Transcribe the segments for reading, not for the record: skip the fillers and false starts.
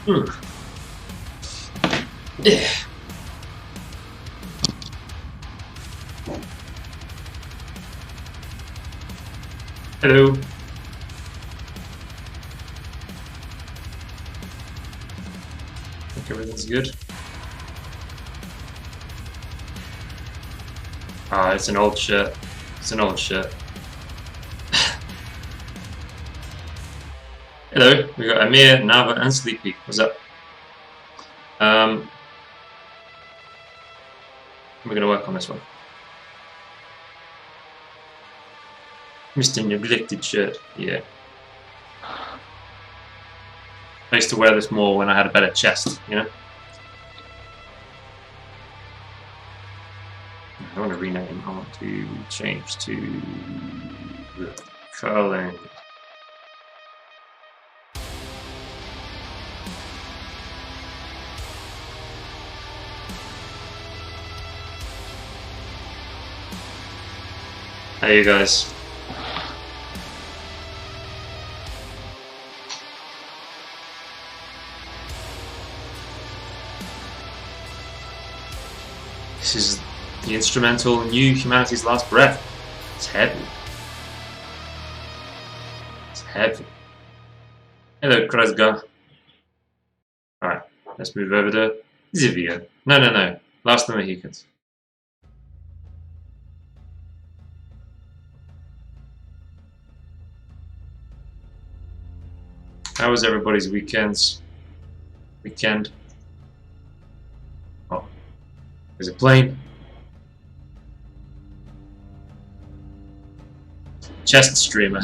Ugh. Yeah. Hello. I think everything's good. Ah, it's an old shirt. It's an old shirt. Hello, we got Amir, Nava, and Sleepy. What's up? We're gonna work on this one. Mr. Neglected shirt, yeah. I used to wear this more when I had a better chest, you know? I want to rename, I want to change to curling. Hey you guys. This is the instrumental New Humanity's Last Breath. It's heavy. It's heavy. Hello, Kresga. Alright, let's move over to Zivio. No. Last of the Mohicans. How was everybody's weekend? Oh, there's a plane. Chest streamer.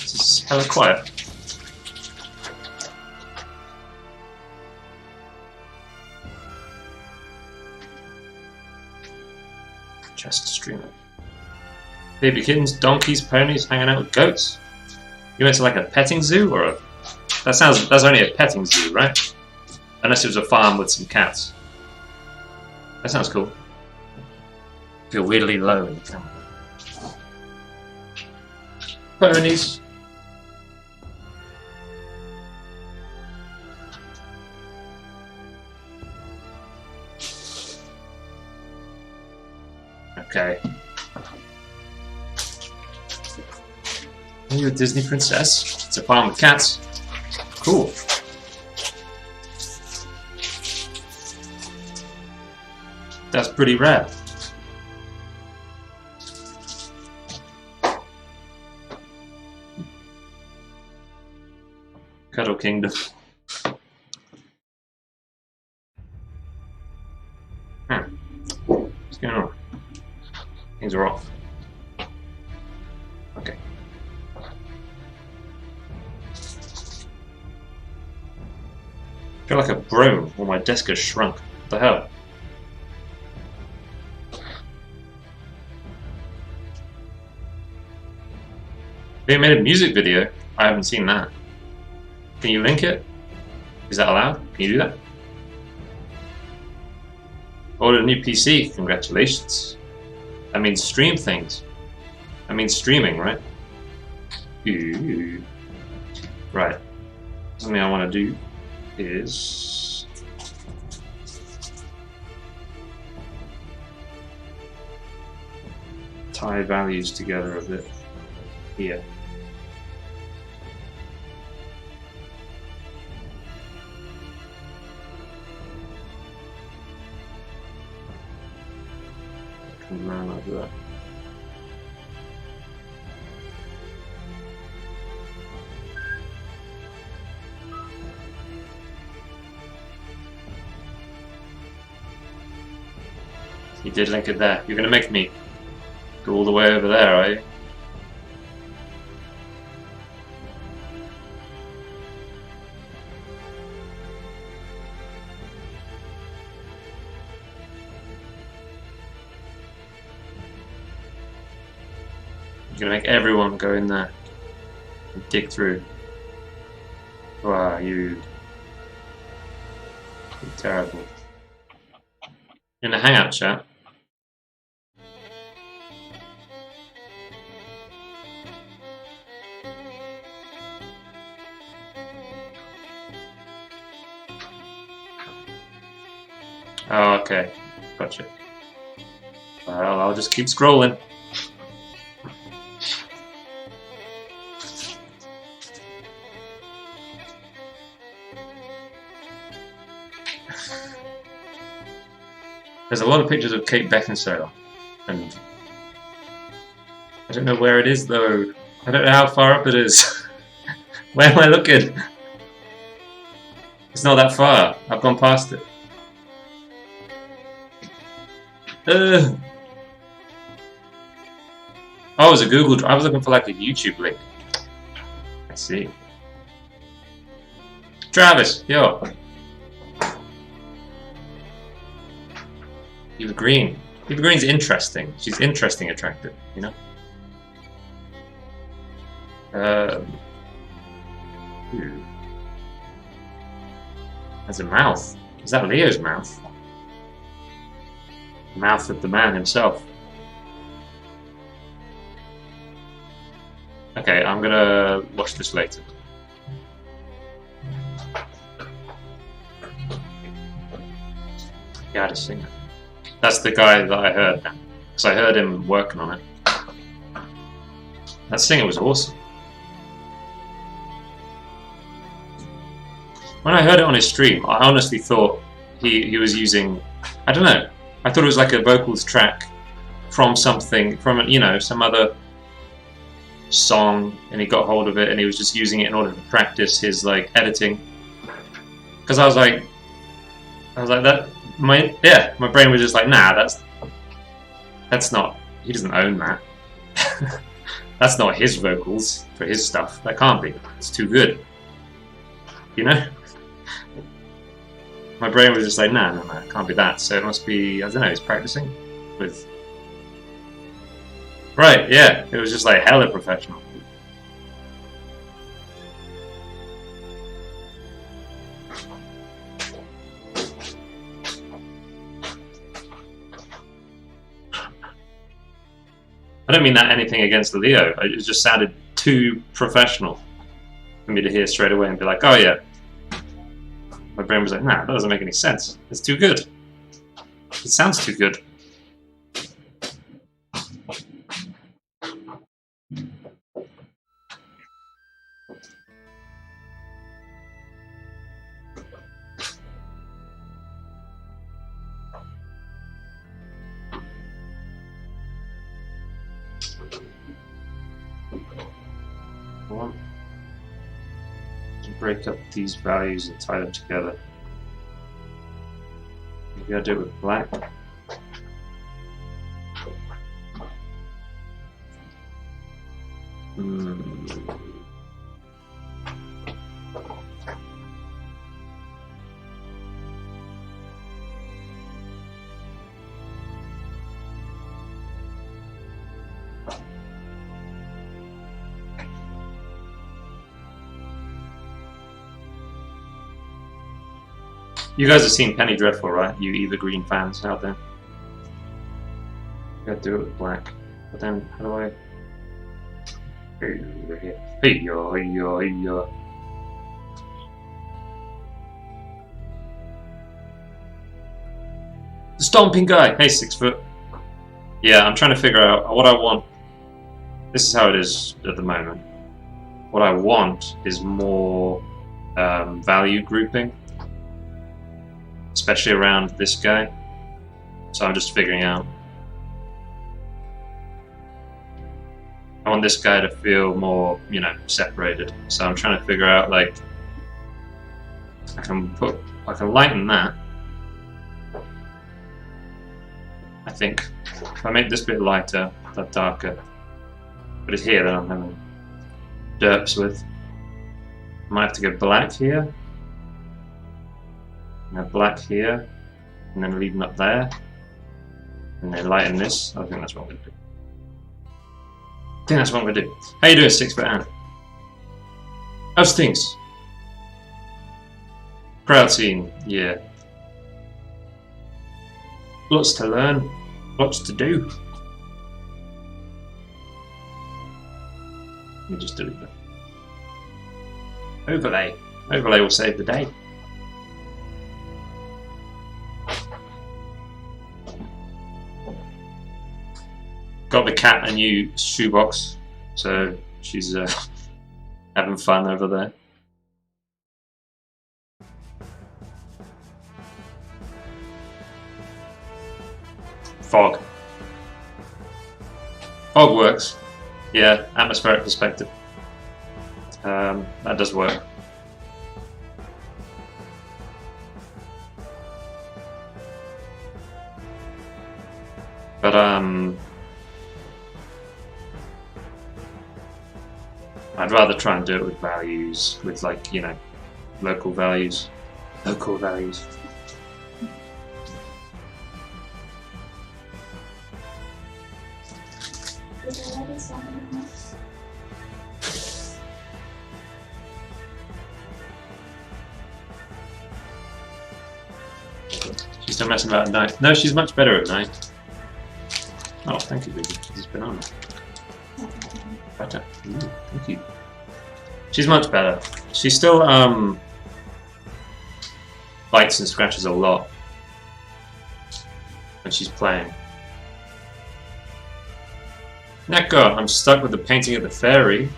This is hella quiet. Chest streamer. Baby kittens, donkeys, ponies, hanging out with goats. You went to like a petting zoo or a... that's only a petting zoo, right? Unless it was a farm with some cats. That sounds cool. I feel weirdly low in the camera. Ponies. Okay. Are you a Disney princess? It's a farm with cats. Cool. That's pretty rare. Cuddle Kingdom. What's going on? Things are off. Okay. I feel like a bro, or my desk has shrunk. What the hell? They made a music video. I haven't seen that. Can you link it? Is that allowed? Can you do that? Ordered a new PC. Congratulations. That means stream things. That means streaming, right? Ooh. Right. Something I want to do is tie values together a bit here. Come around like that. You did link it there. You're going to make me go all the way over there, are you? You're going to make everyone go in there and dig through. Wow, you're terrible. In the hangout chat. Oh, okay. Gotcha. Well, I'll just keep scrolling. There's a lot of pictures of Cape Beckinsale, and I don't know where it is though. I don't know how far up it is. Where am I looking? It's not that far. I've gone past it. Oh, it was a Google Drive. I was looking for like a YouTube link. I see. Travis, yo. Eva Green. Eva Green's interesting. She's interesting, attractive, you know? Ooh. There's a mouth. Is that Leo's mouth? The mouth of the man himself. Okay, I'm gonna watch this later. He had a singer. That's the guy that I heard now, because I heard him working on it. That singer was awesome. When I heard it on his stream, I honestly thought he was using, I don't know, I thought it was like a vocals track from something, from, you know, some other song, and he got hold of it and he was just using it in order to practice his like editing. Because I was like that. My brain was just like, nah, that's not. He doesn't own that. That's not his vocals for his stuff. That can't be. It's too good. You know. My brain was just like, nah, it can't be that. So it must be. I don't know. He's practicing with. Right. Yeah. It was just like hella professional. I don't mean that anything against Leo. It just sounded too professional for me to hear straight away and be like, oh yeah. My brain was like, nah, that doesn't make any sense. It's too good. It sounds too good. Break up these values and tie them together. Maybe I'll do it with black. You guys have seen Penny Dreadful, right? You Eva Green fans out there. Gotta do it with black. But then, how do I... Hey, yo. The stomping guy! Hey, 6 foot. Yeah, I'm trying to figure out what I want. This is how it is at the moment. What I want is more value grouping. Especially around this guy. So I'm just figuring out. I want this guy to feel more, you know, separated. So I'm trying to figure out, like, I can lighten that. I think. If I make this bit lighter, that darker. But it's here that I'm having derps with. I might have to go black here. Now black here, and then leaving up there, and then lighten this. I think that's what I'm going to do. How you doing, 6 foot Anne? How's things? Crowd scene, yeah. Lots to learn, lots to do. Let me just delete that. Overlay. Overlay will save the day. Got the cat a new shoebox, so she's having fun over there. Fog. Fog works. Yeah, atmospheric perspective. That does work. But I'd rather try and do it with values, with like, you know, local values. Local values. She's still messing about at night. No, she's much better at night. Oh, thank you, baby. This banana. Better. Ooh, thank you. She's much better. She still bites and scratches a lot when she's playing. Neko, I'm stuck with the painting of the fairy.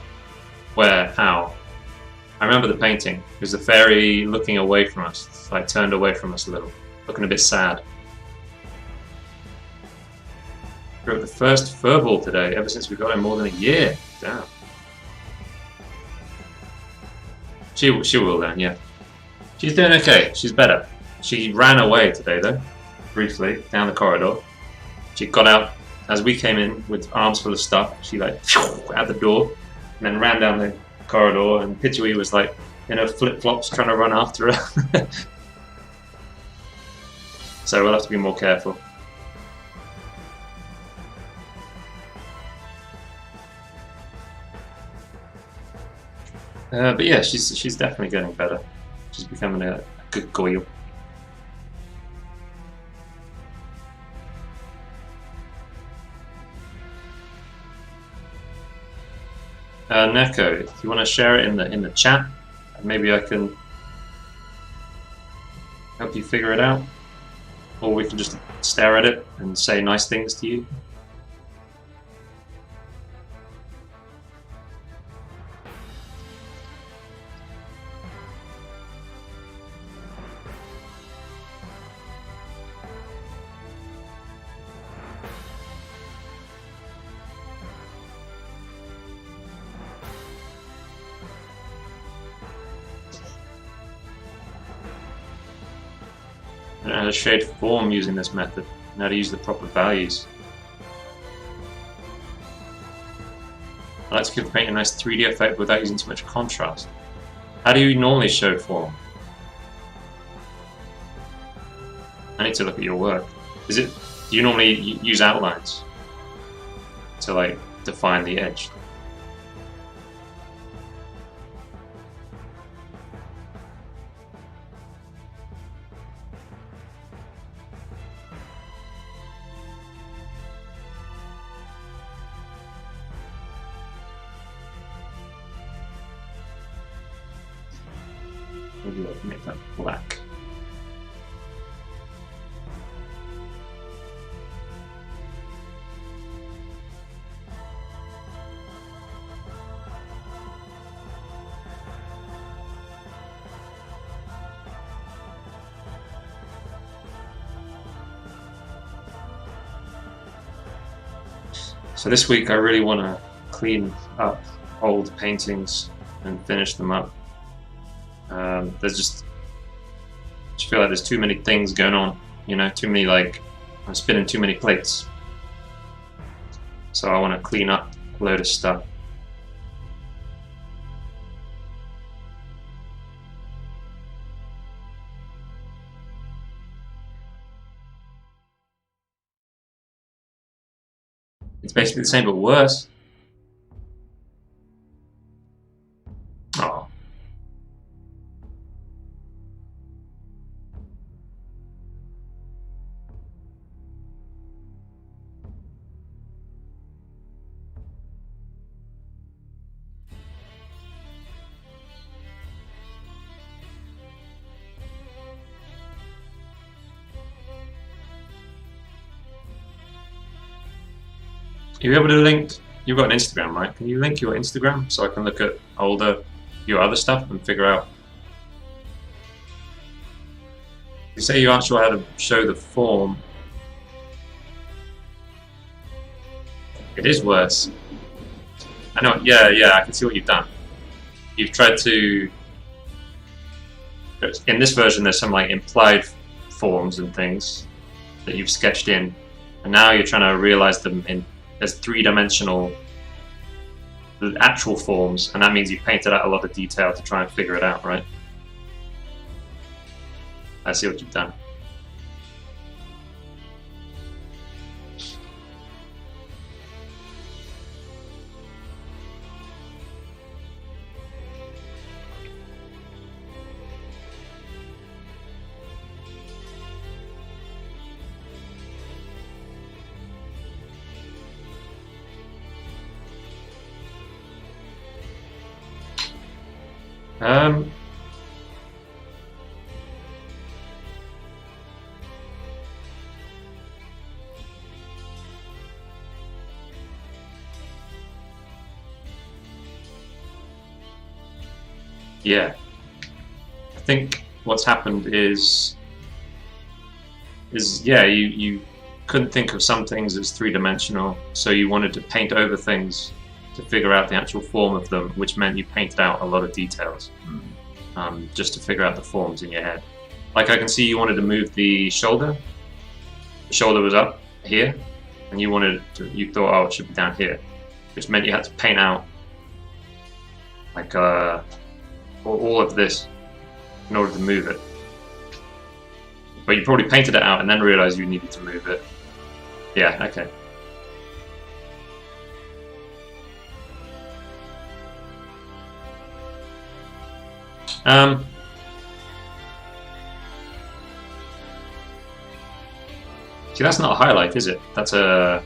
Where? How? I remember the painting. It was the fairy looking away from us, like turned away from us a little, looking a bit sad. Wrote the first furball today, ever since we got him more than a year. Damn. She will then, yeah. She's doing okay. She's better. She ran away today though, briefly down the corridor. She got out as we came in with arms full of stuff. She like out the door and then ran down the corridor, and Pidgey was like in her flip flops trying to run after her. So we'll have to be more careful. But yeah, she's definitely getting better. She's becoming a good goyle. Neko, if you want to share it in the chat, maybe I can help you figure it out, or we can just stare at it and say nice things to you. I don't know how to shade form using this method, and how to use the proper values. I like to give the paint a nice 3D effect without using too much contrast. How do you normally show form? I need to look at your work. Do you normally use outlines to like define the edge? Maybe I'll make that black. So this week I really want to clean up old paintings and finish them up. There's just feel like there's too many things going on, you know, too many, like, I'm spinning too many plates. So I want to clean up a load of stuff. It's basically the same but worse. Oh. Are you able to link? You've got an Instagram, right? Can you link your Instagram so I can look at your other stuff and figure out? You say you aren't sure how to show the form. It is worse. I know. Yeah. I can see what you've done. You've tried to. In this version, there's some like implied forms and things that you've sketched in, and now you're trying to realize them in as three-dimensional, the actual forms, and that means you've painted out a lot of detail to try and figure it out, right? I see what you've done. Um, yeah, I think what's happened is yeah, you couldn't think of some things as three-dimensional, so you wanted to paint over things to figure out the actual form of them, which meant you painted out a lot of details just to figure out the forms in your head. Like I can see you wanted to move the shoulder. The shoulder was up here, and you thought, oh, it should be down here, which meant you had to paint out like all of this in order to move it. But you probably painted it out and then realized you needed to move it. Yeah, okay. See, that's not a highlight, is it? That's the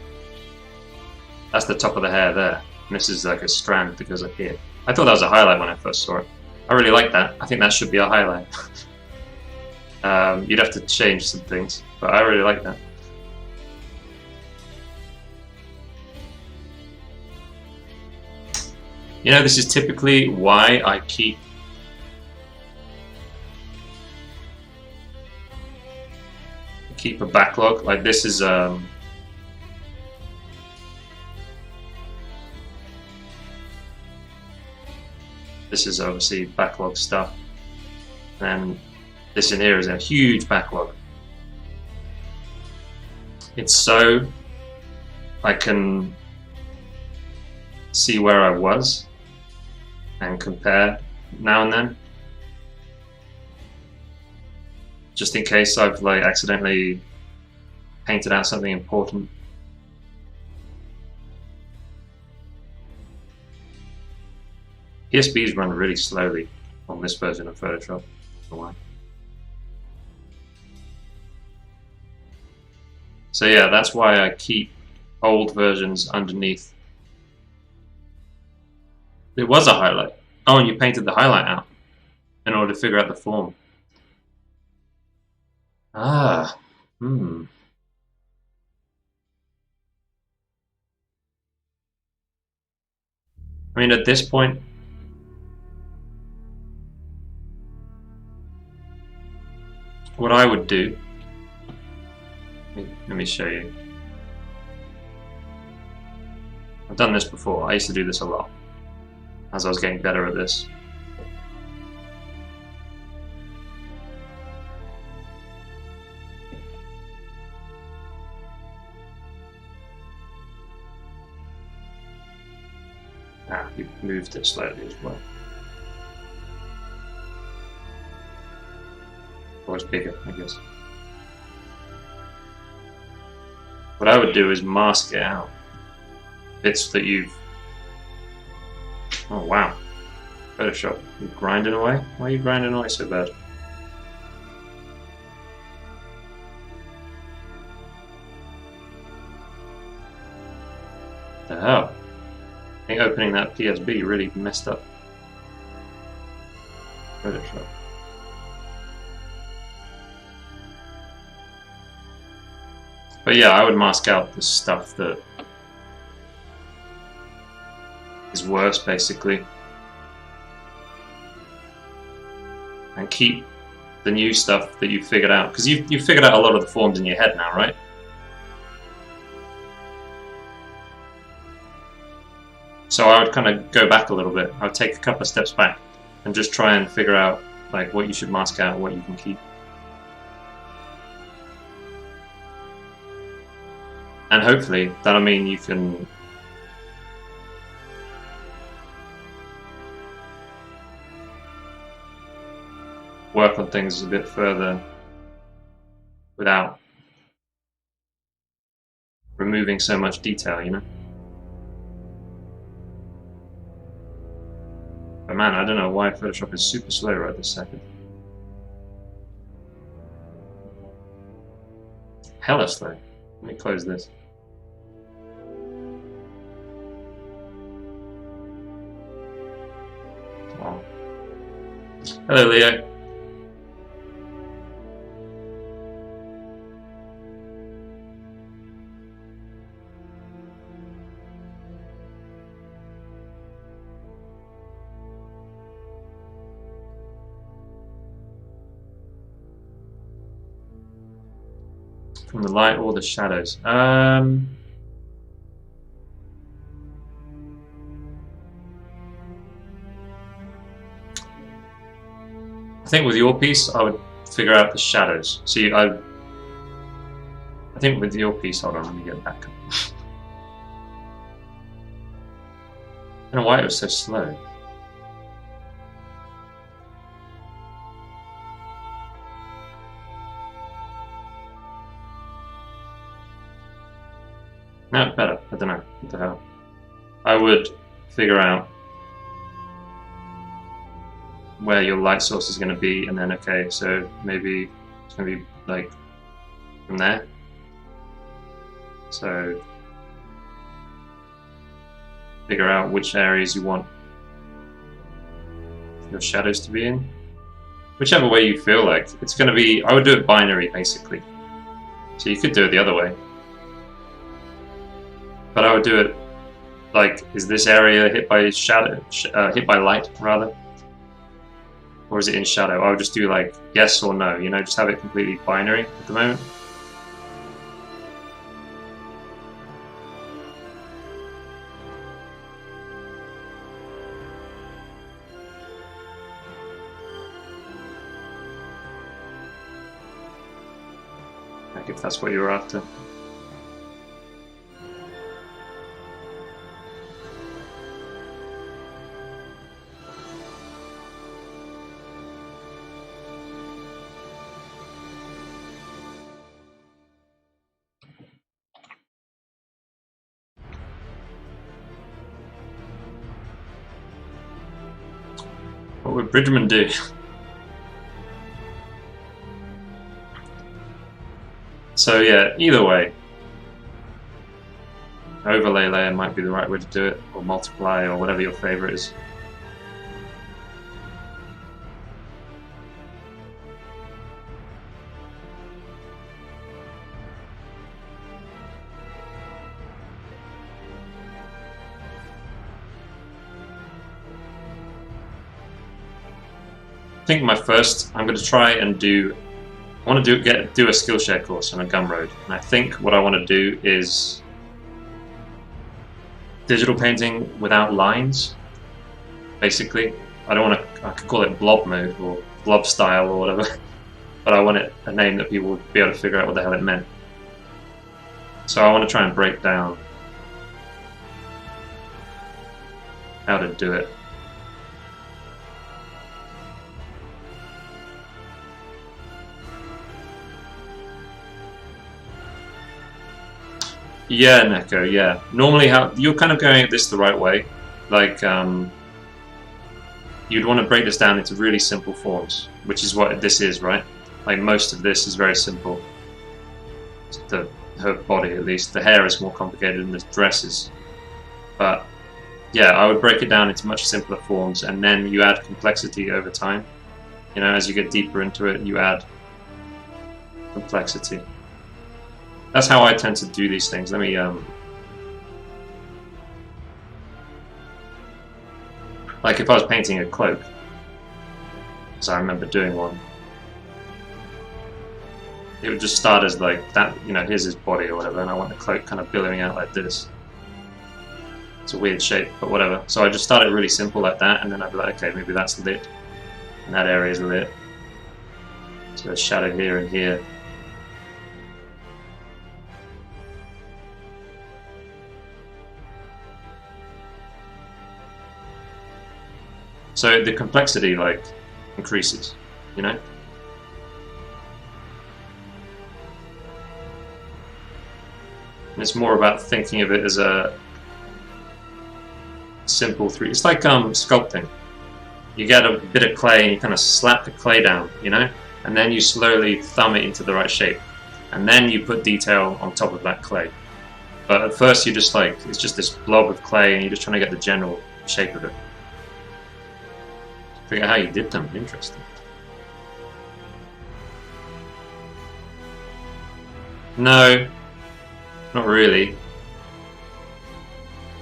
top of the hair there. And this is like a strand that goes up here. I thought that was a highlight when I first saw it. I really like that. I think that should be a highlight. You'd have to change some things, but I really like that. You know, this is typically why I keep a backlog. Like this is obviously backlog stuff, and this in here is a huge backlog. It's so I can see where I was and compare now and then, just in case I've like accidentally painted out something important. PSBs run really slowly on this version of Photoshop. I don't know why. So yeah, that's why I keep old versions underneath. It was a highlight. Oh, and you painted the highlight out in order to figure out the form. Ah, I mean, at this point, what I would do, let me show you. I've done this before. I used to do this a lot as I was getting better at this. You moved it slightly as well. Or it's bigger, I guess. What I would do is mask it out. Bits that you've... Oh wow. Photoshop. You're grinding away? Why are you grinding away so bad? What the hell? I think opening that PSB really messed up Photoshop. But yeah, I would mask out the stuff that is worse, basically. And keep the new stuff that you've figured out, because you've figured out a lot of the forms in your head now, right? So I would kind of go back a little bit. I would take a couple of steps back and just try and figure out like what you should mask out and what you can keep. And hopefully that'll mean you can work on things a bit further without removing so much detail, you know? But man, I don't know why Photoshop is super slow right this second. Hella slow. Let me close this. Wow. Hello, Leo. From the light or the shadows? I think with your piece, I would figure out the shadows. See, I think with your piece, hold on, let me get back. I don't know why it was so slow. No, better. I don't know. What the hell? I would figure out where your light source is going to be, and then okay, so maybe it's going to be like from there. So figure out which areas you want your shadows to be in. Whichever way you feel like. It's going to be, I would do it binary basically. So you could do it the other way. But I would do it like, is this area hit by shadow, hit by light rather? Or is it in shadow? I would just do like yes or no, you know, just have it completely binary at the moment. Like if that's what you were after. What would Bridgman do? So yeah, either way, overlay layer might be the right way to do it, or multiply, or whatever your favorite is. I think my first, I'm going to try and do, I want to do a Skillshare course on a Gumroad, and I think what I want to do is digital painting without lines, basically. I don't want to, I could call it blob mode or blob style or whatever, but I want it a name that people would be able to figure out what the hell it meant. So I want to try and break down how to do it. Yeah, Neko, yeah. Normally how you're kind of going at this the right way. Like you'd want to break this down into really simple forms, which is what this is, right? Like most of this is very simple. Her body at least. The hair is more complicated than the dresses. But yeah, I would break it down into much simpler forms, and then you add complexity over time. You know, as you get deeper into it, you add complexity. That's how I tend to do these things. Let me Like if I was painting a cloak, because I remember doing one, it would just start as like that, you know, here's his body or whatever, and I want the cloak kind of billowing out like this. It's a weird shape, but whatever. So I just started really simple like that, and then I'd be like, okay, maybe that's lit, and that area is lit. So there's shadow here and here. So the complexity like increases, you know? And it's more about thinking of it as a simple three. It's like sculpting. You get a bit of clay and you kind of slap the clay down, you know? And then you slowly thumb it into the right shape. And then you put detail on top of that clay. But at first you're just like, it's just this blob of clay and you're just trying to get the general shape of it. Figure out how you did them. Interesting. No, not really.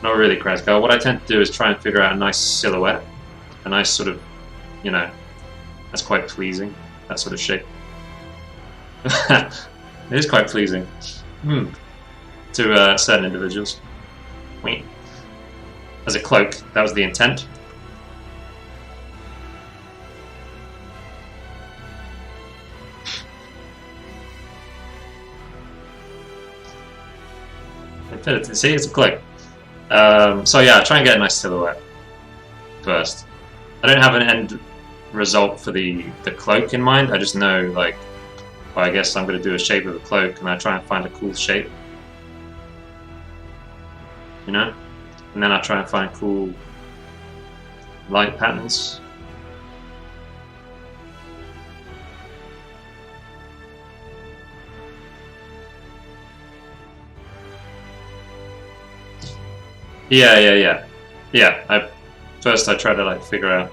Not really, Krasgar. What I tend to do is try and figure out a nice silhouette, a nice sort of, you know, that's quite pleasing, that sort of shape. It is quite pleasing to certain individuals. As a cloak, that was the intent. Infinity. See, it's a cloak. So yeah, try and get a nice silhouette first. I don't have an end result for the cloak in mind. I just know, like, well, I guess I'm going to do a shape of a cloak, and I try and find a cool shape, you know, and then I try and find cool light patterns. Yeah. First I try to like figure out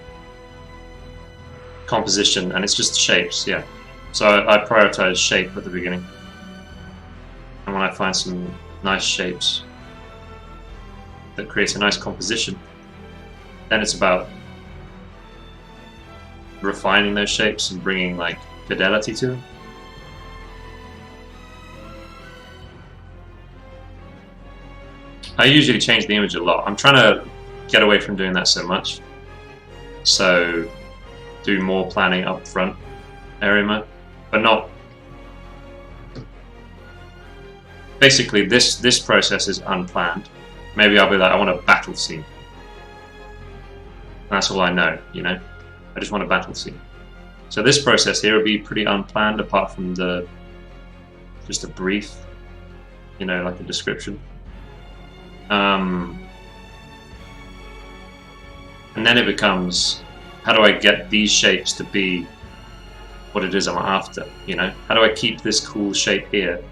composition, and it's just shapes. Yeah, so I prioritize shape at the beginning, and when I find some nice shapes that creates a nice composition, then it's about refining those shapes and bringing like fidelity to them. I usually change the image a lot. I'm trying to get away from doing that so much. So do more planning up front area mode, but not. Basically, this process is unplanned. Maybe I'll be like, I want a battle scene. And that's all I know, you know. I just want a battle scene. So this process here will be pretty unplanned, apart from just a brief, you know, like a description. And then it becomes, how do I get these shapes to be what it is I'm after, you know? How do I keep this cool shape here?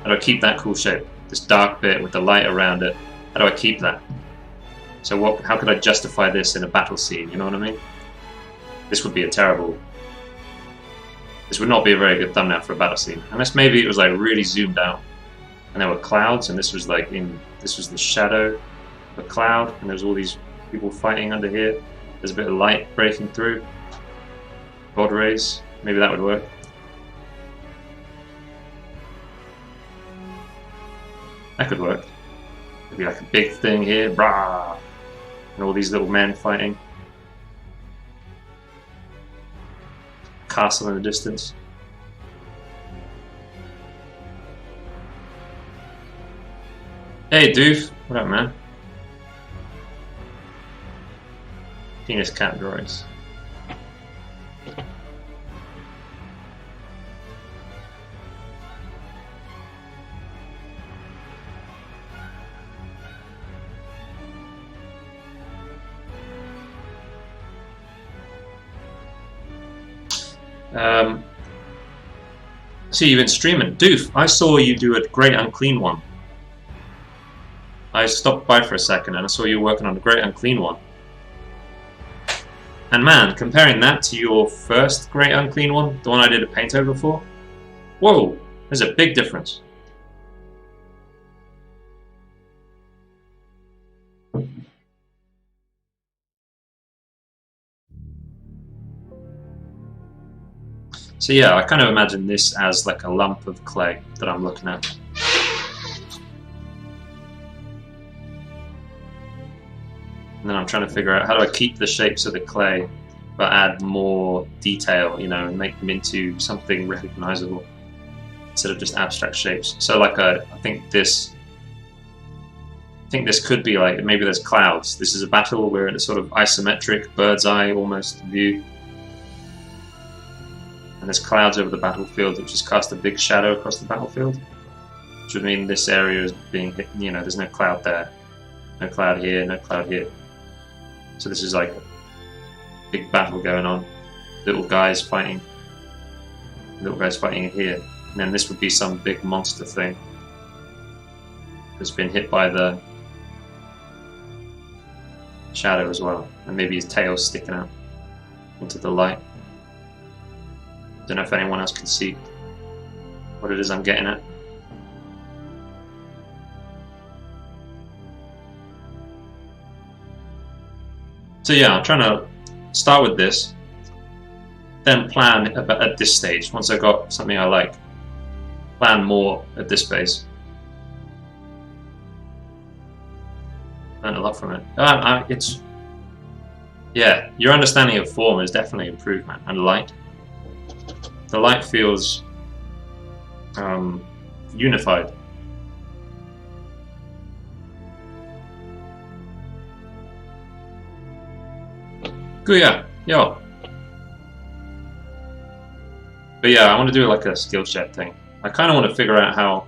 How do I keep that cool shape? This dark bit with the light around it, how do I keep that? So how could I justify this in a battle scene, you know what I mean? This would be this would not be a very good thumbnail for a battle scene. Unless maybe it was like really zoomed out and there were clouds, and this was like this was the shadow of a cloud, and there's all these people fighting under here. There's a bit of light breaking through. God rays, maybe that would work. That could work. It'd be like a big thing here, brah, and all these little men fighting. Castle in the distance. Hey, Doof. What up, man? Penis cat droids. See, you've been streaming. Doof, I saw you do a Great Unclean one. I stopped by for a second and I saw you working on a Great Unclean one. And man, comparing that to your first Great Unclean one, the one I did a paint over for, whoa, there's a big difference. So yeah, I kind of imagine this as like a lump of clay that I'm looking at. And then I'm trying to figure out how do I keep the shapes of the clay but add more detail, you know, and make them into something recognizable instead of just abstract shapes. So like I think this could be like, maybe there's clouds. This is a battle, we're in a sort of isometric bird's eye almost view. And there's clouds over the battlefield which just cast a big shadow across the battlefield. Which would mean this area is being hit, you know, there's no cloud there. No cloud here, no cloud here. So this is like a big battle going on. Little guys fighting in here. And then this would be some big monster thing that's been hit by the shadow as well. And maybe his tail's sticking out into the light. Don't know if anyone else can see what it is I'm getting at. So yeah, I'm trying to start with this, then plan at this stage. Once I've got something I like, plan more at this base. Learned a lot from it. Yeah, your understanding of form is definitely improved, man. And light. The light feels unified. Good, yeah, yo. But yeah, I want to do like a Skillshare thing. I kind of want to figure out how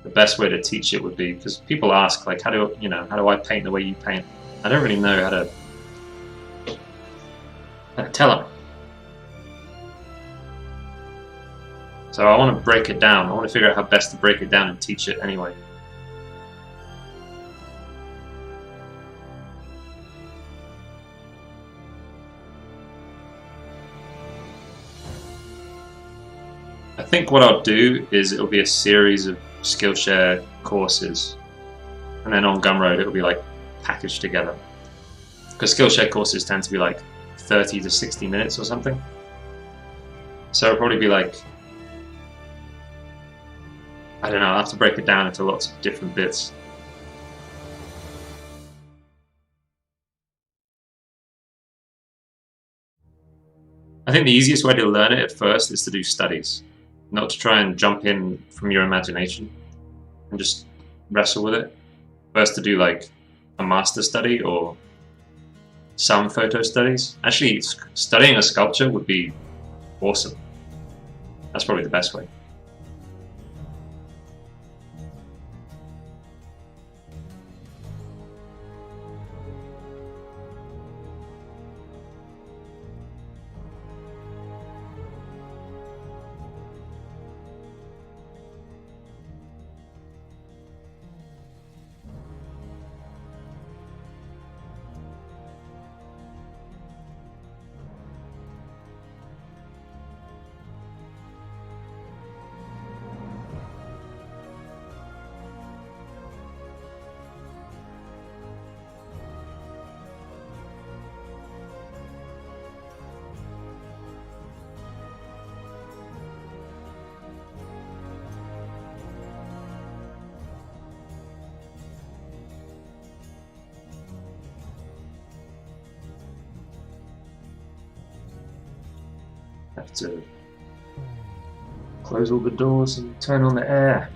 the best way to teach it would be, because people ask like, how do I paint the way you paint? I don't really know how to tell them. So I want to break it down. I want to figure out how best to break it down and teach it anyway. I think what I'll do is it'll be a series of Skillshare courses, and then on Gumroad it'll be like packaged together. Because Skillshare courses tend to be like 30 to 60 minutes or something. So it'll probably be like, I don't know, I'll have to break it down into lots of different bits. I think the easiest way to learn it at first is to do studies. Not to try and jump in from your imagination and just wrestle with it. First to do like a master study or some photo studies. Actually, studying a sculpture would be awesome. That's probably the best way. Have to close all the doors and turn on the air.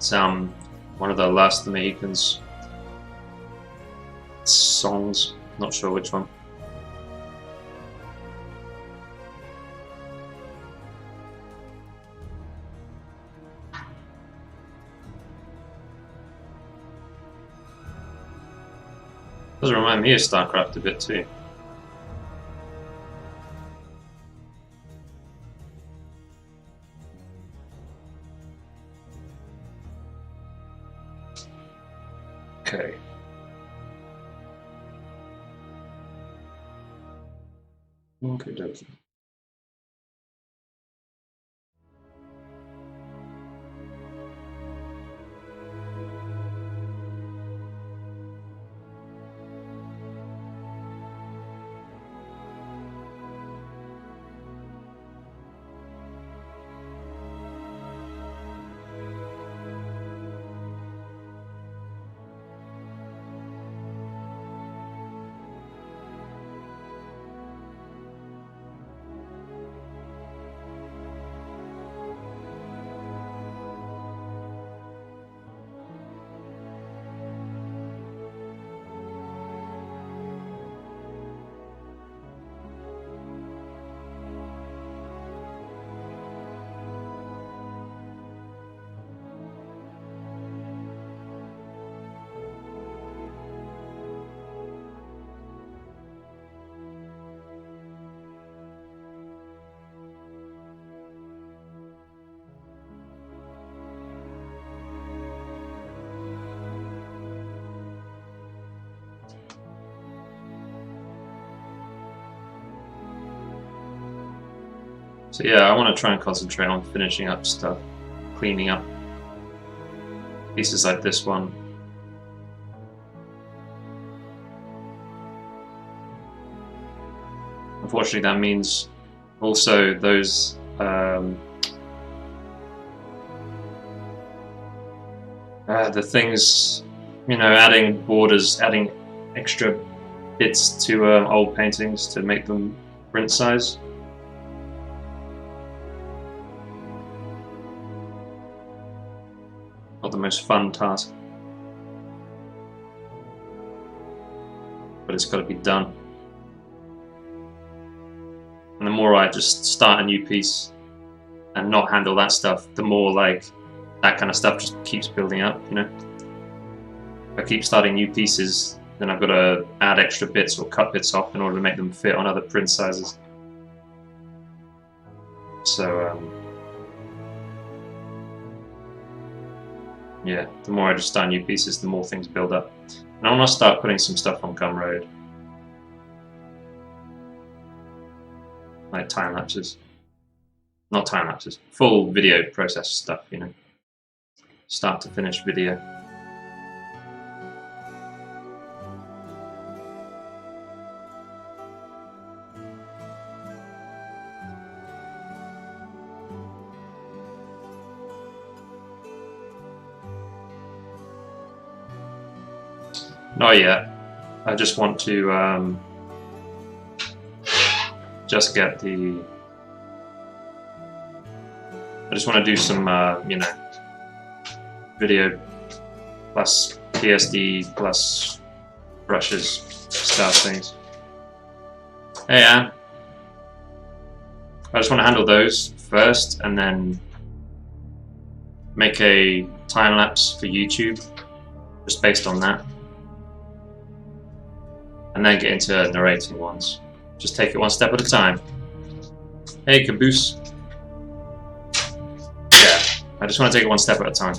It's one of the Last of the Mohicans songs, not sure which one. Does remind me of StarCraft a bit too. Okay, dokie. So yeah, I want to try and concentrate on finishing up stuff, cleaning up pieces like this one. Unfortunately, that means also those the things, you know, adding borders, adding extra bits to old paintings to make them print size. Not the most fun task, but it's got to be done. And the more I just start a new piece and not handle that stuff, the more like that kind of stuff just keeps building up, you know. If I keep starting new pieces, then I've got to add extra bits or cut bits off in order to make them fit on other print sizes. So yeah, the more I just start new pieces, the more things build up. And I want to start putting some stuff on Gumroad, like time lapses. Not time lapses, full video process stuff, you know. Start to finish video. Not yet. I just want to just get the. I just want to do some, you know, video plus PSD plus brushes style things. Hey, Anne. I just want to handle those first, and then make a time lapse for YouTube, just based on that. And then get into narrating ones. Just take it one step at a time. Hey, Caboose. Yeah, I just want to take it one step at a time.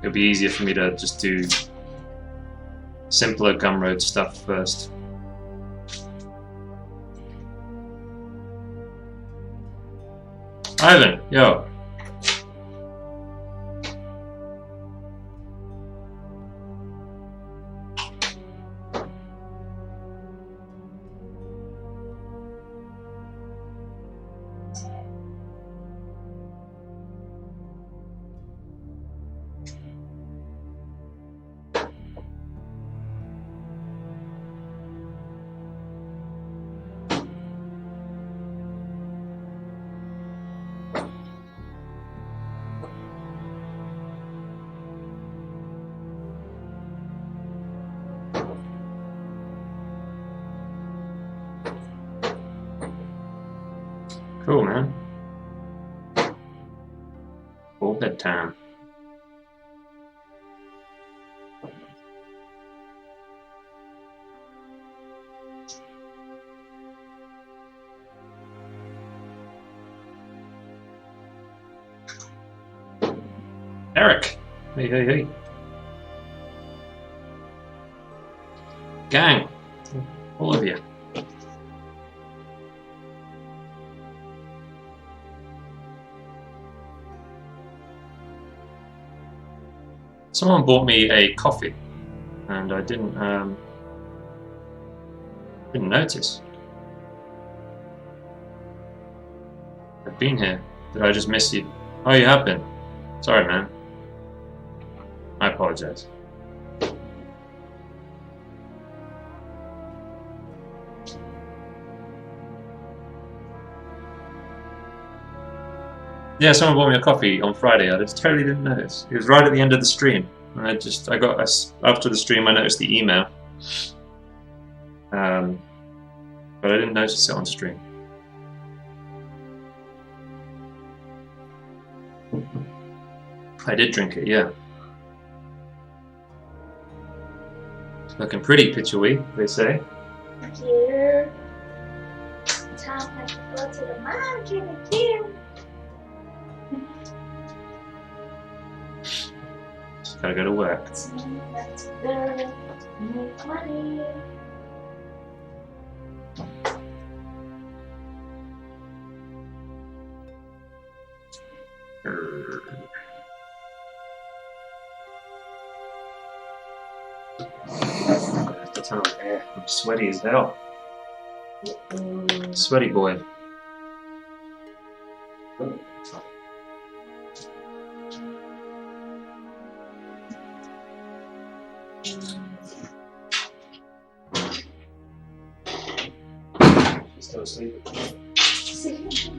It'll be easier for me to just do simpler Gumroad stuff first. Ivan, yo. Cool, man. Full bedtime. Eric! Hey, hey, hey. Gang! All of you. Someone bought me a coffee, and I didn't notice. I've been here. Did I just miss you? Oh, you have been. Sorry, man. I apologize. Yeah, someone bought me a coffee on Friday. I just totally didn't notice. It was right at the end of the stream. And after the stream, I noticed the email. But I didn't notice it on stream. I did drink it, yeah. Looking pretty pitchery, they say. Thank you. Time to go to the market again. Just gotta go to work. Let's go. Make money. I'm sweaty as hell. Sweaty boy. She's still asleep. She's asleep.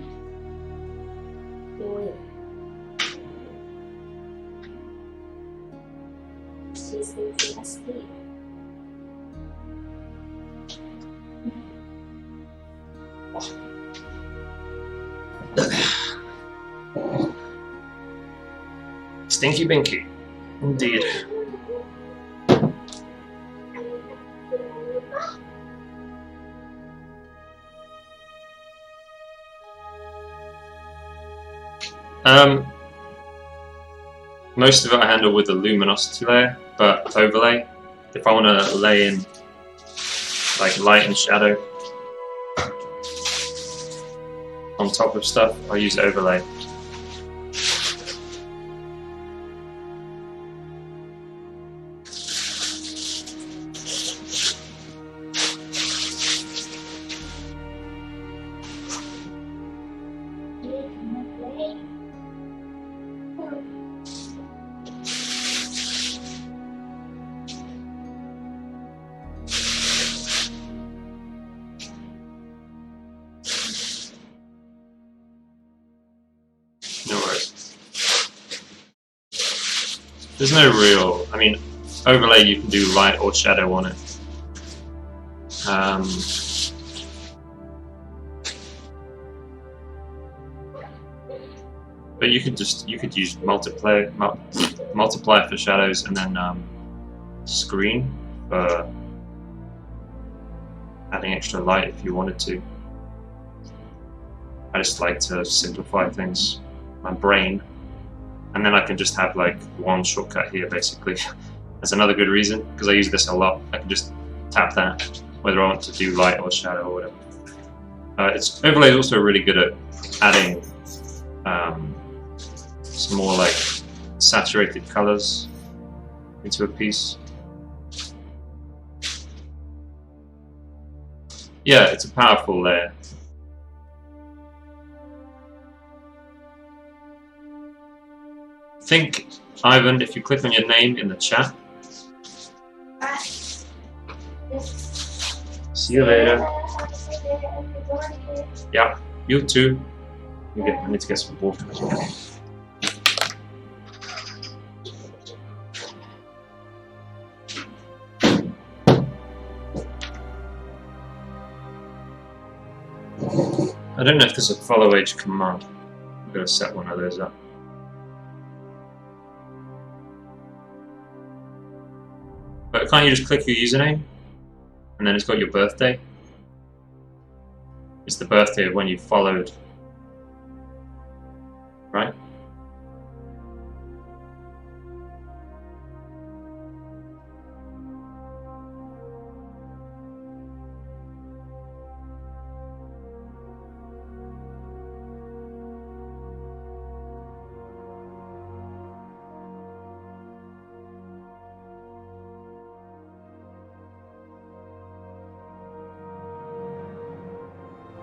Stinky Binky. Indeed. Most of it I handle with the luminosity layer, but overlay, if I want to lay in like light and shadow on top of stuff, I use overlay. No worries. There's no real, I mean, overlay you can do light or shadow on it. But you could use multiplier for shadows and then screen for adding extra light if you wanted to. I just like to simplify things, my brain, and then I can just have like one shortcut here basically. That's another good reason, because I use this a lot. I can just tap that, whether I want to do light or shadow or whatever. Overlay is also really good at adding some more like saturated colors into a piece. Yeah, it's a powerful layer. I think, Ivan, if you click on your name in the chat. See you later. Yeah, you too. I need to get some water. I don't know if there's a follow age command. I'm going to set one of those up. But can't you just click your username? And then it's got your birthday? It's the birthday of when you followed. Right?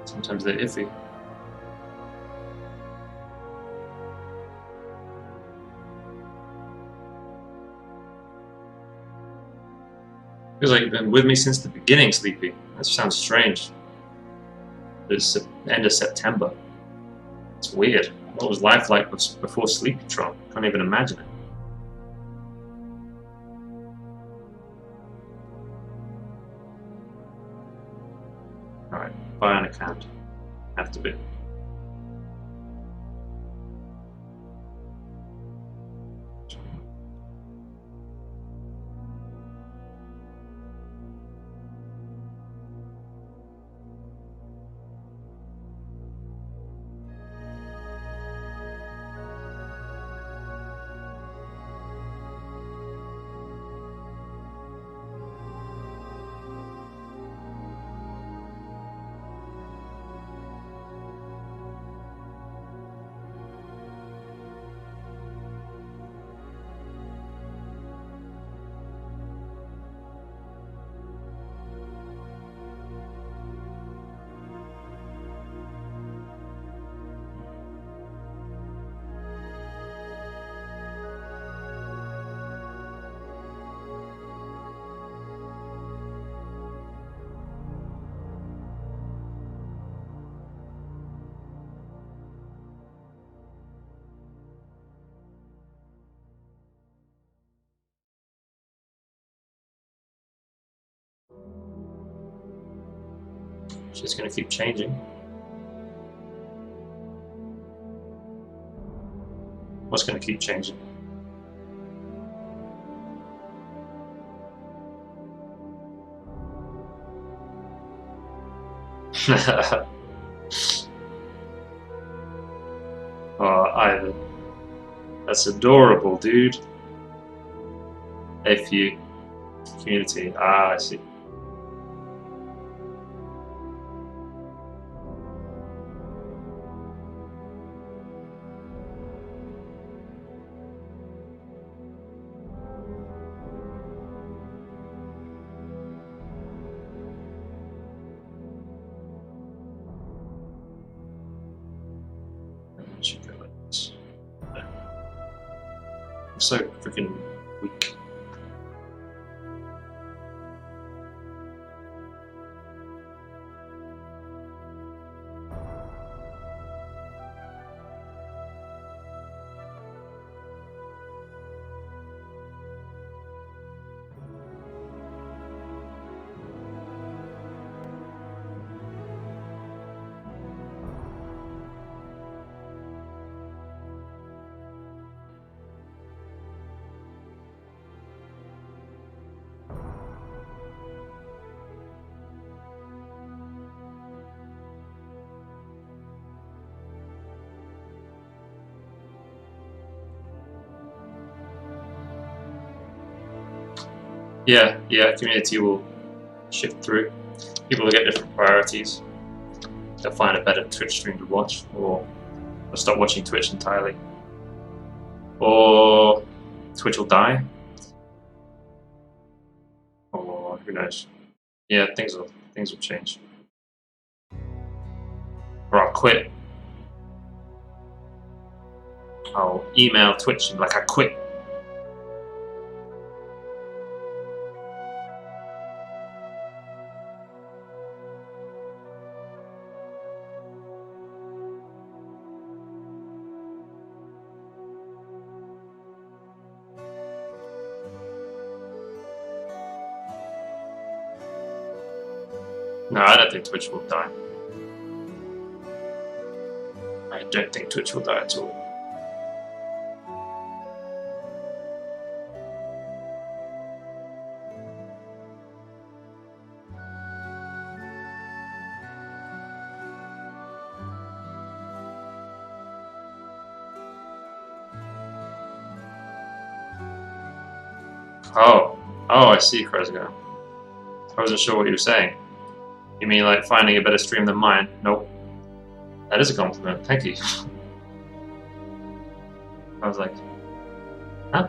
Sometimes they're iffy. Feels like you've been with me since the beginning, Sleepy. That sounds strange. It's the end of September. It's weird. What was life like before Sleepytron? Can't even imagine it. Alright, buy an account. Have to be. She's gonna keep changing. What's gonna keep changing? Oh, Ivan. That's adorable, dude. F you. Community. Ah, I see. Should go like this. I'm so freaking weak. Yeah, community will shift through. People will get different priorities. They'll find a better Twitch stream to watch, or they'll stop watching Twitch entirely. Or Twitch will die. Or who knows. Yeah, things will change. Or I'll quit. I'll email Twitch and be like, I quit. No, I don't think Twitch will die. I don't think Twitch will die at all. Oh, I see, Kresga. I wasn't sure what you were saying. You mean like finding a better stream than mine? Nope. That is a compliment, thank you. I was like, huh?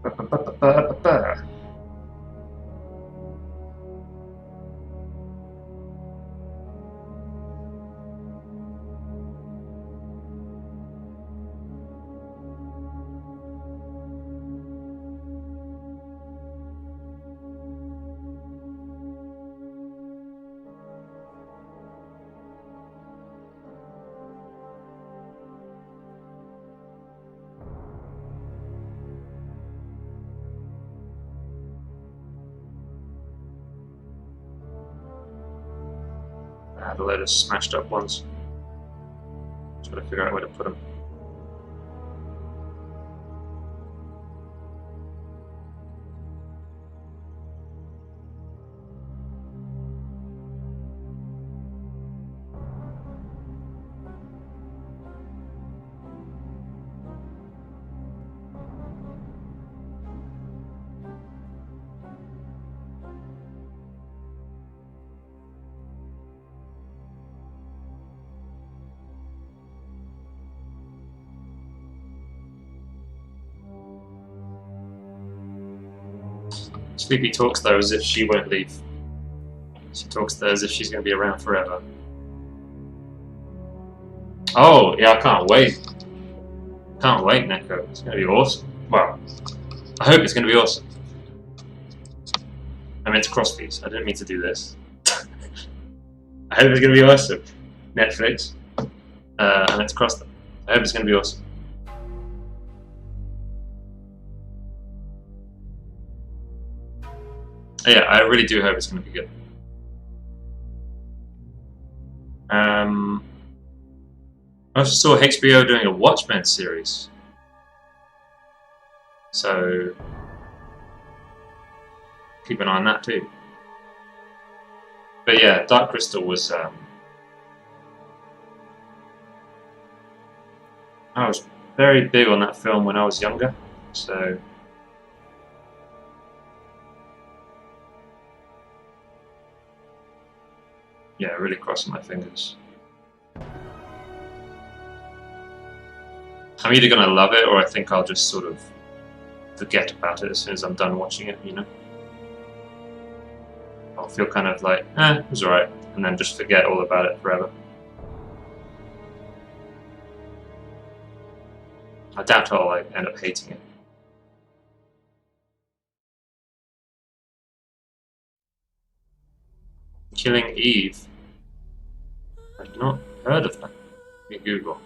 Ba-ba-ba-ba-ba-ba. I had a load of smashed up ones. Just gotta figure out where to put them. Sleepy talks though as if she won't leave. She talks though as if she's going to be around forever. Oh, yeah, I can't wait. Can't wait, Neko. It's going to be awesome. Well, I hope it's going to be awesome. I meant to cross these. I didn't mean to do this. I hope it's going to be awesome. Netflix. I meant to cross them. I hope it's going to be awesome. Yeah, I really do hope it's going to be good. I also saw HBO doing a Watchmen series. So, keep an eye on that too. But yeah, Dark Crystal was... I was very big on that film when I was younger, so... yeah, really crossing my fingers. I'm either going to love it or I think I'll just sort of forget about it as soon as I'm done watching it, you know? I'll feel kind of like, it was alright, and then just forget all about it forever. I doubt I'll like end up hating it. Killing Eve. I've not heard of that. Let me Google.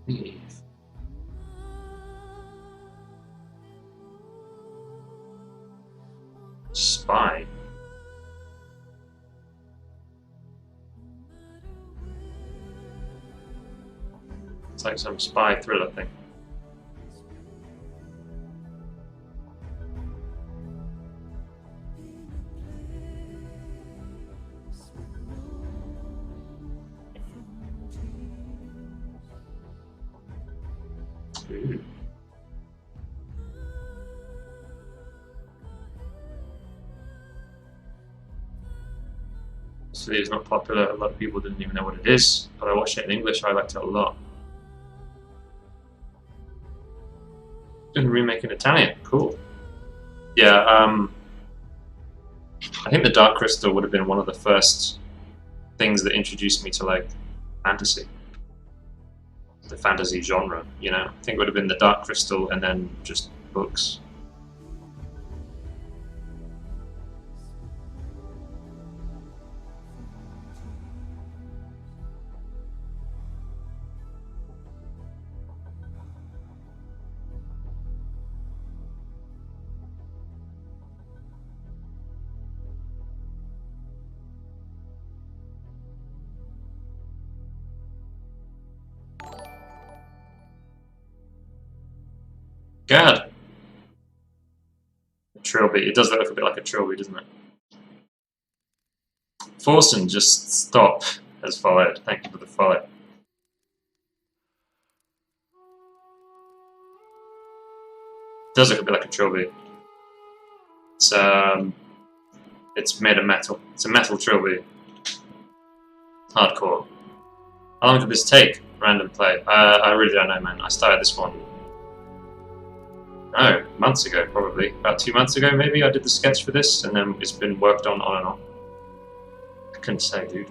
Eve. Spy. It's like some spy thriller thing. Ooh. So it's not popular. A lot of people didn't even know what it is, but I watched it in English. I liked it a lot. Doing a remake in Italian. Cool. Yeah. I think the Dark Crystal would have been one of the first things that introduced me to like fantasy. The fantasy genre, you know. I think it would have been the Dark Crystal and then just books. God. A trilby. It does look a bit like a trilby, doesn't it? Forsen, just stop, has followed. Thank you for the follow. It does look a bit like a trilby. It's made of metal. It's a metal trilby. Hardcore. How long did this take? Random play. I really don't know, man. I started this one, no, months ago, probably. About 2 months ago, maybe, I did the sketch for this, and then it's been worked on and on. I couldn't say, dude.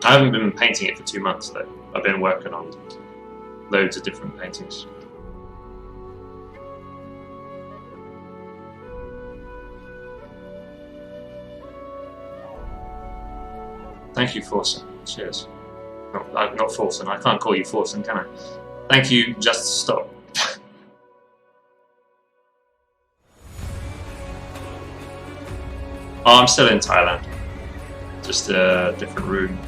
I haven't been painting it for 2 months, though. I've been working on loads of different paintings. Thank you, Forsen. Cheers. Not Forsen. I can't call you Forsen, can I? Thank you, Just Stop. Oh, I'm still in Thailand. Just a different room.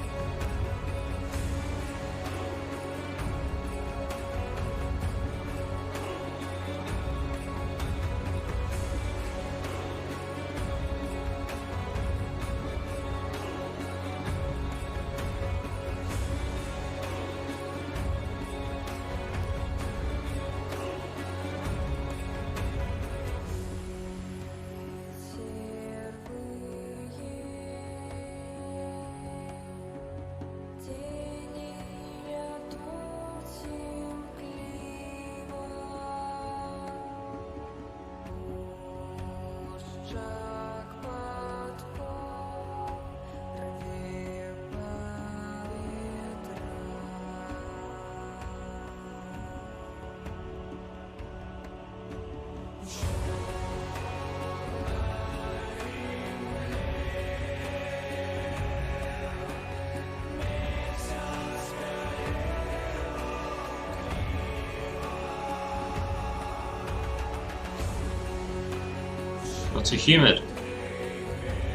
Not too humid.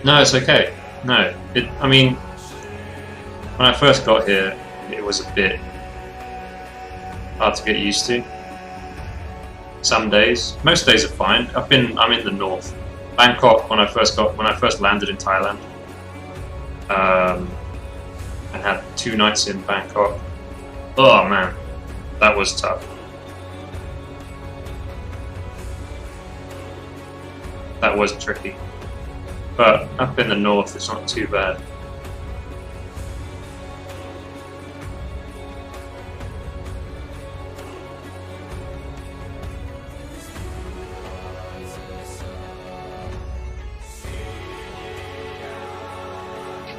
No, it's okay. No, I mean, when I first got here, it was a bit hard to get used to. Some days, most days are fine. I'm in the north, Bangkok. When I first landed in Thailand, and had 2 nights in Bangkok. Oh man, that was tough. That was tricky, but up in the north it's not too bad.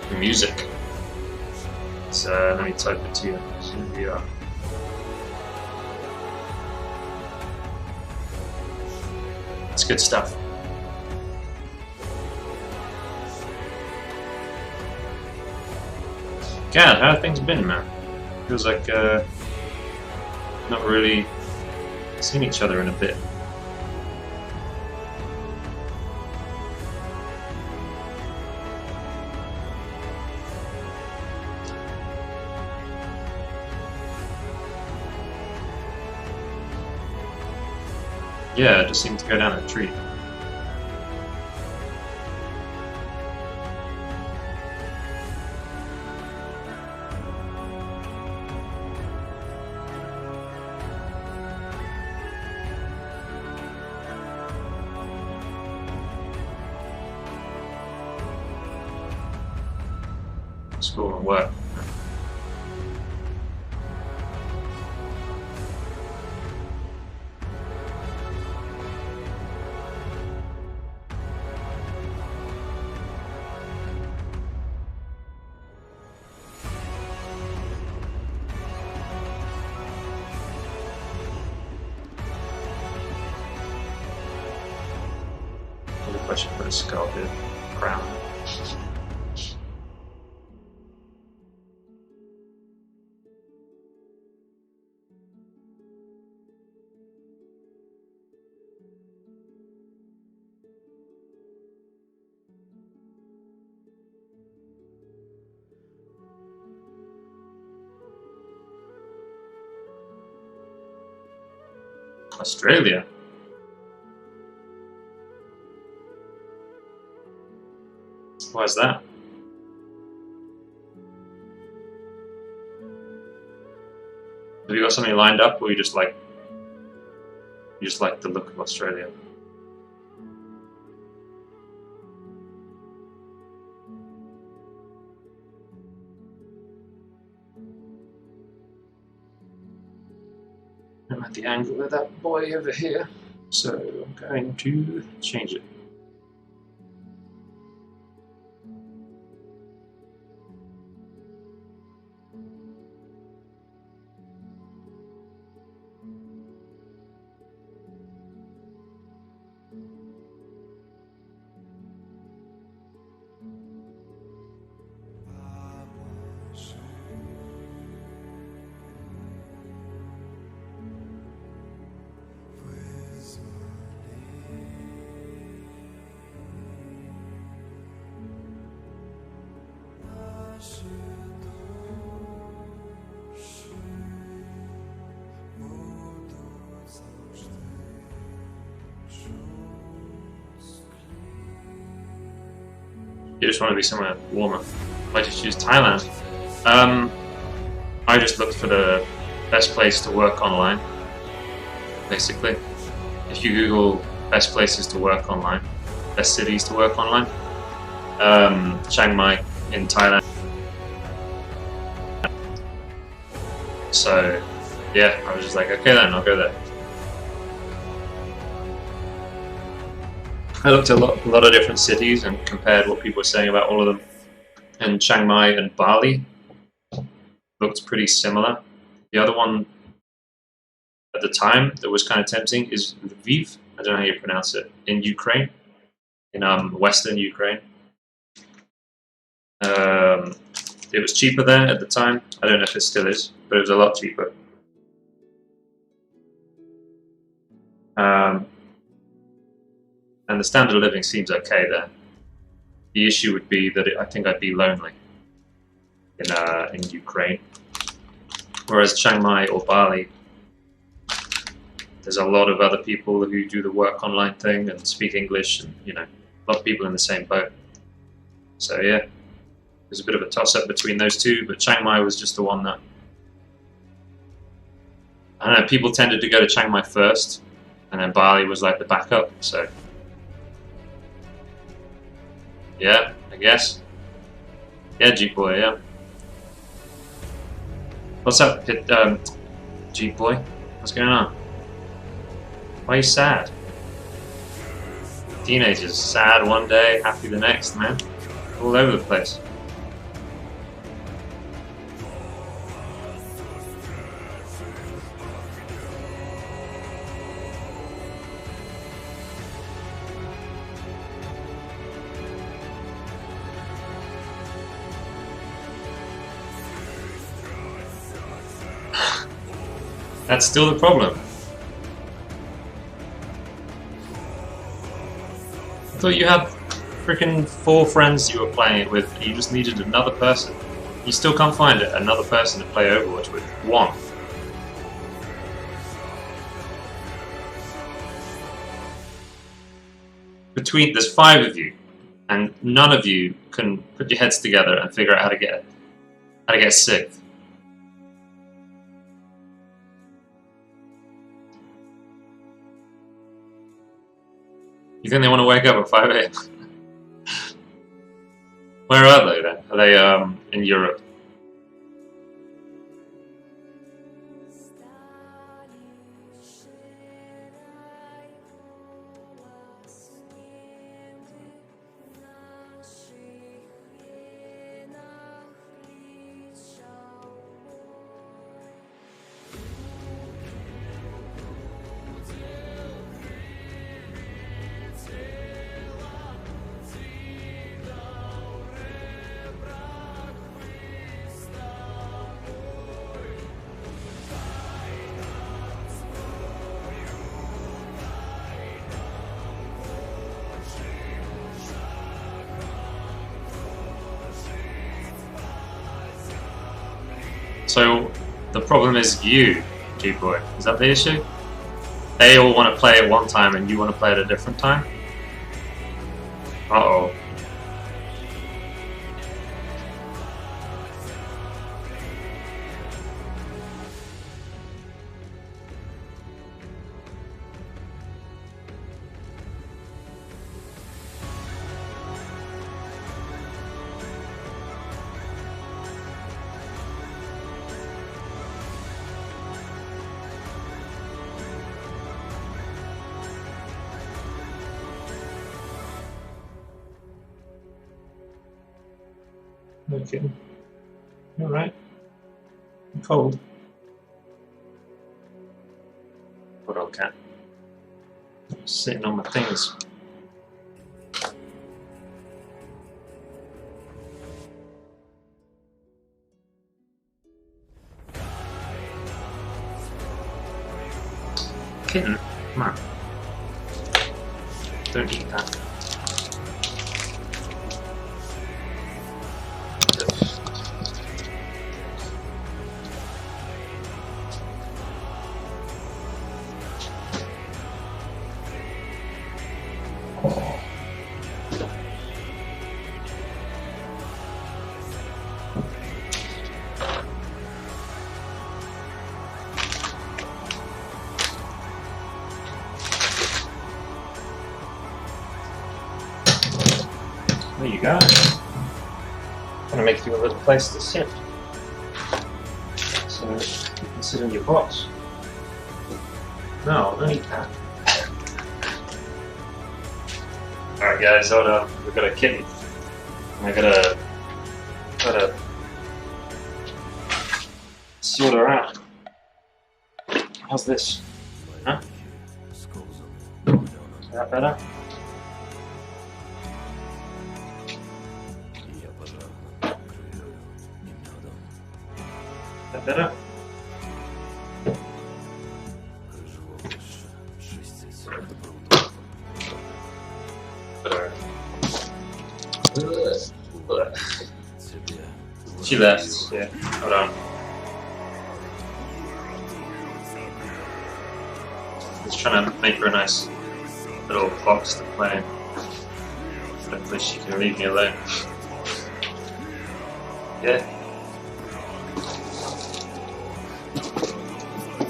The music. Let me type it to you. Here. It's good stuff. God, how have things been, man? Feels like not really seen each other in a bit. Yeah, it just seemed to go down a tree. School and work. I should put a sculpted crown. Australia? Why is that? Have you got something lined up, or you just like the look of Australia? I'm at the angle of that boy over here, so I'm going to change it. You just want to be somewhere warmer. Why did you choose Thailand? I just looked for the best place to work online, basically. If you Google best places to work online, best cities to work online, Chiang Mai in Thailand. So, yeah, I was just like, okay then, I'll go there. I looked at a lot of different cities and compared what people were saying about all of them. And Chiang Mai and Bali looked pretty similar. The other one at the time that was kind of tempting is Lviv. I don't know how you pronounce it. In Ukraine, in western Ukraine. It was cheaper there at the time. I don't know if it still is, but it was a lot cheaper. And the standard of living seems okay there. The issue would be that I think I'd be lonely in Ukraine. Whereas Chiang Mai or Bali, there's a lot of other people who do the work online thing and speak English, and a lot of people in the same boat. So yeah, there's a bit of a toss-up between those two, but Chiang Mai was just the one that, I don't know, people tended to go to Chiang Mai first, and then Bali was like the backup, so yeah, I guess. Yeah, G-Boy, yeah. What's up, G-Boy? What's going on? Why are you sad? Teenagers, sad one day, happy the next, man. All over the place. That's still the problem. I thought you had freaking 4 friends you were playing it with, and you just needed another person. You still can't find another person to play Overwatch with. 1. There's 5 of you, and none of you can put your heads together and figure out how to get 6th. You think they want to wake up at 5 a.m.? Where are they then? Are they in Europe? So the problem is you, G-Boy. Is that the issue? They all want to play at one time and you want to play at a different time? Uh-oh. Hello, kitten. You alright? I'm cold. Hold on, cat. I'm sitting on my things. Kitten, come on. Don't eat that. There you go. I'm going to make you a little place to sit. So you can sit in your box. No, don't eat that. Alright guys, hold on. We've got a kitten. I gotta sort her out. How's this? Huh? Is that better? Better? She left, yeah. Hold on. Just trying to make her a nice little box to play in. Hopefully she can leave me alone. Yeah.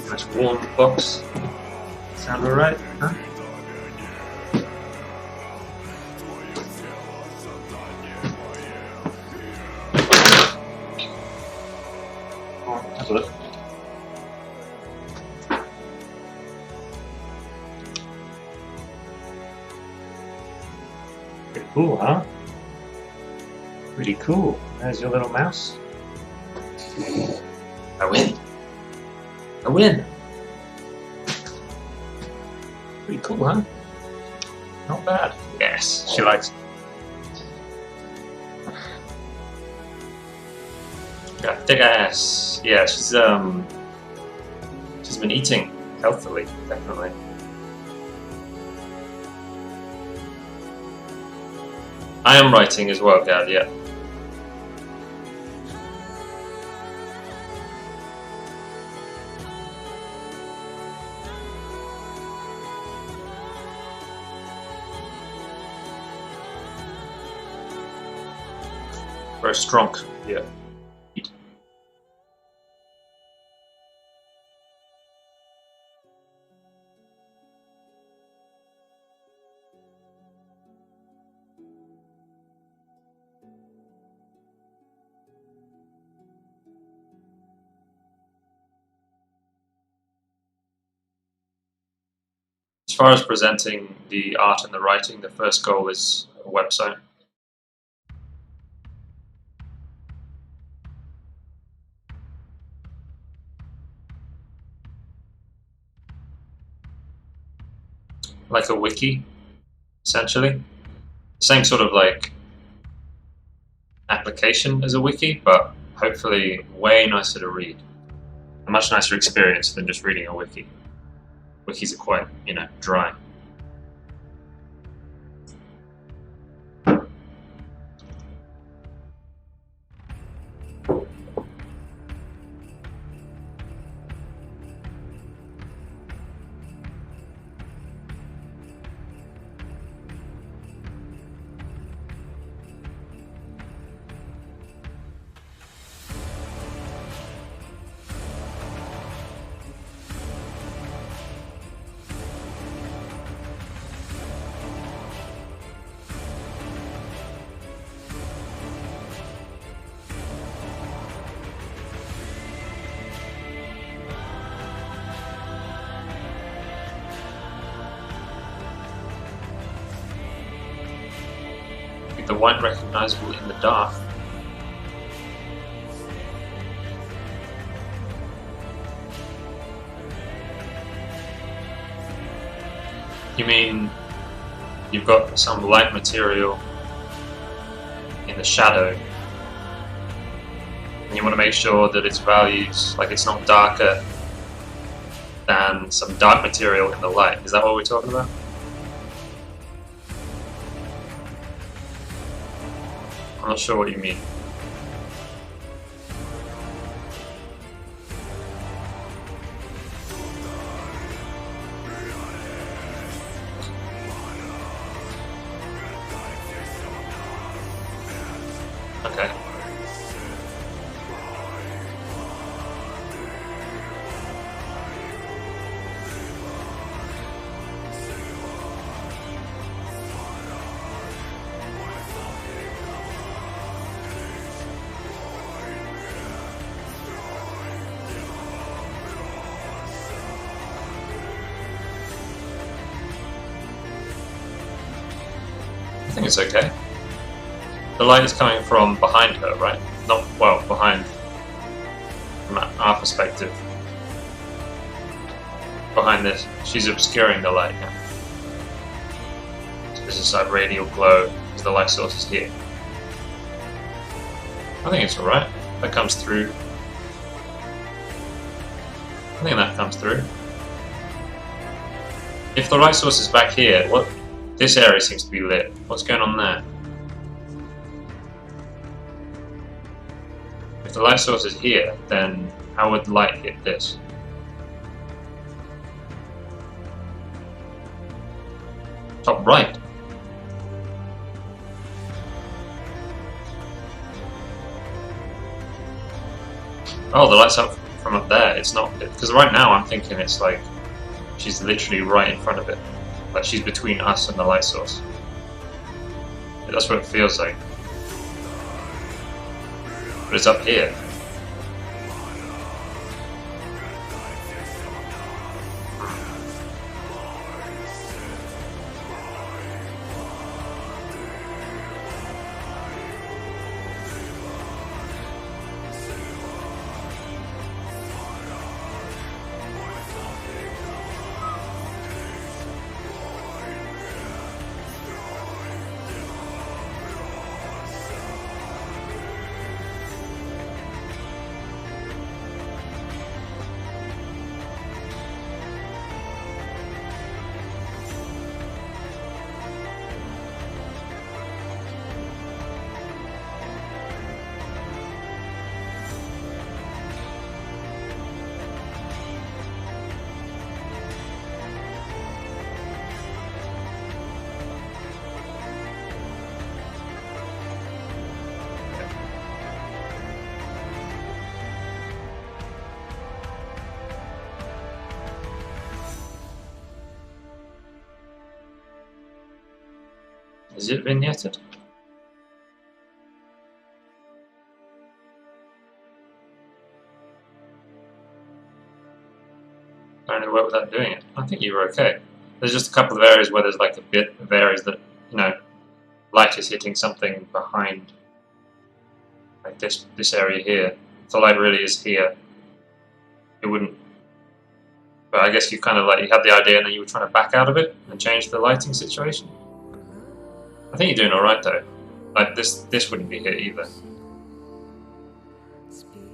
Nice warm box. Sound alright, huh? Oh, have a look. Pretty cool, huh? Pretty cool. There's your little mouse. I win. I win! Pretty cool, huh? Not bad. Yes, she likes it. Got a thick ass. Yeah, she's been eating healthily, definitely. I am writing as well, Gad, yeah. Very strong, yeah. As far as presenting the art and the writing, the first goal is a website. Like a wiki, essentially. Same sort of like application as a wiki, but hopefully way nicer to read. A much nicer experience than just reading a wiki. Wikis are quite, dry. The white recognizable in the dark. You mean you've got some light material in the shadow, and you want to make sure that its values, like it's not darker than some dark material in the light. Is that what we're talking about? I'm not sure what you mean. Okay. I think it's okay. The light is coming from behind her, right? Not, well, behind, from our perspective. Behind this, she's obscuring the light now. So there's this like radial glow as the light source is here. I think it's alright. That comes through. I think that comes through. If the light source is back here, what? This area seems to be lit. What's going on there? If the light source is here, then how would light hit this? Top right. Oh, the light's up from up there. It's not, because right now I'm thinking it's like she's literally right in front of it. Like she's between us and the light source. That's what it feels like. But it's up here. Is it vignetted? Only work without doing it. I think you were okay. There's just a couple of areas where there's like a bit of areas that, you know, light is hitting something behind, like this area here. If the light really is here, it wouldn't. But I guess you kind of like, you had the idea and then you were trying to back out of it and change the lighting situation. I think you're doing alright though. Like this wouldn't be here either.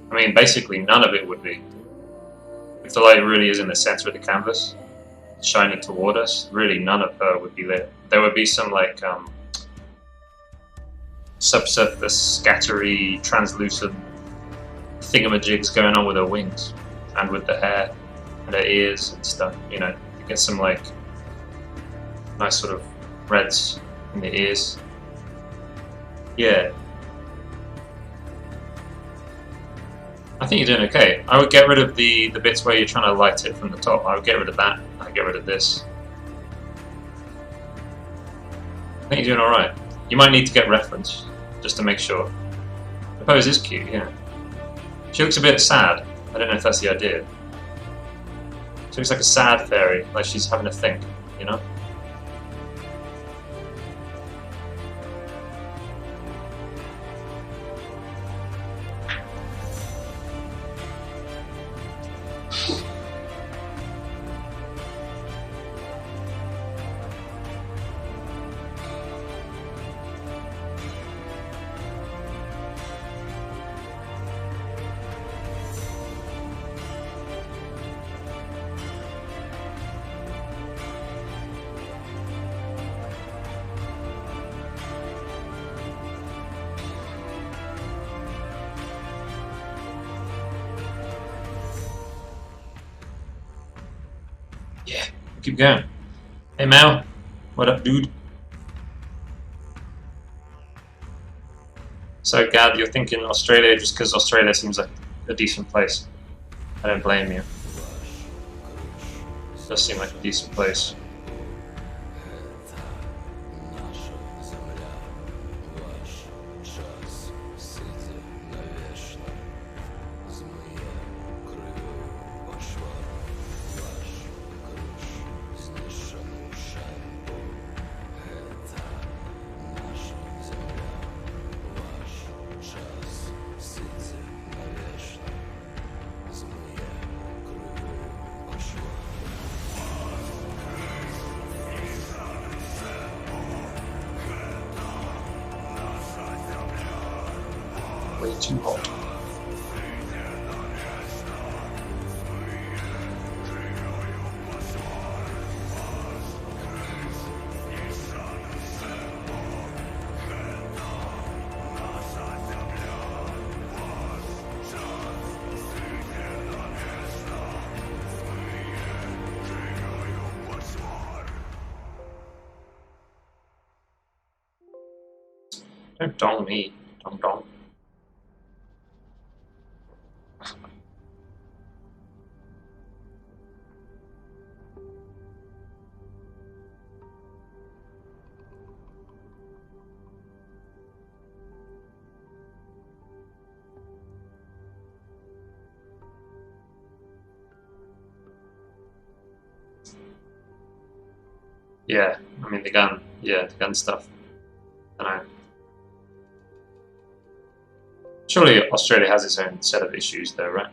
I mean, basically none of it would be. If the light really is in the center of the canvas, shining toward us, really none of her would be lit. There would be some like subsurface, scattery, translucent thingamajigs going on with her wings and with the hair and her ears and stuff. You know, you get some like nice sort of reds in the ears. Yeah. I think you're doing okay. I would get rid of the bits where you're trying to light it from the top. I would get rid of that. I'd get rid of this. I think you're doing alright. You might need to get reference, just to make sure. The pose is cute, yeah. She looks a bit sad. I don't know if that's the idea. She looks like a sad fairy, like she's having a think, you know? Keep going. Hey Mao, what up, dude? So Gad, you're thinking Australia just because Australia seems like a decent place. I don't blame you. It does seem like a decent place. Way too hot. Don't dong me. Dong dong. Yeah, I mean the gun. Yeah, the gun stuff. I know. Surely Australia has its own set of issues though, right?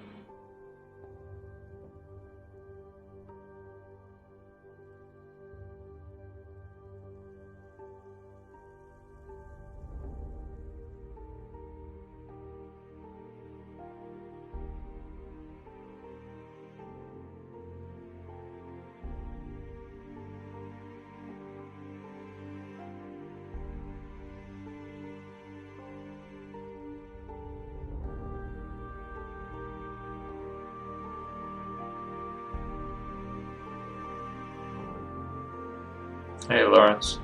Hey Lawrence.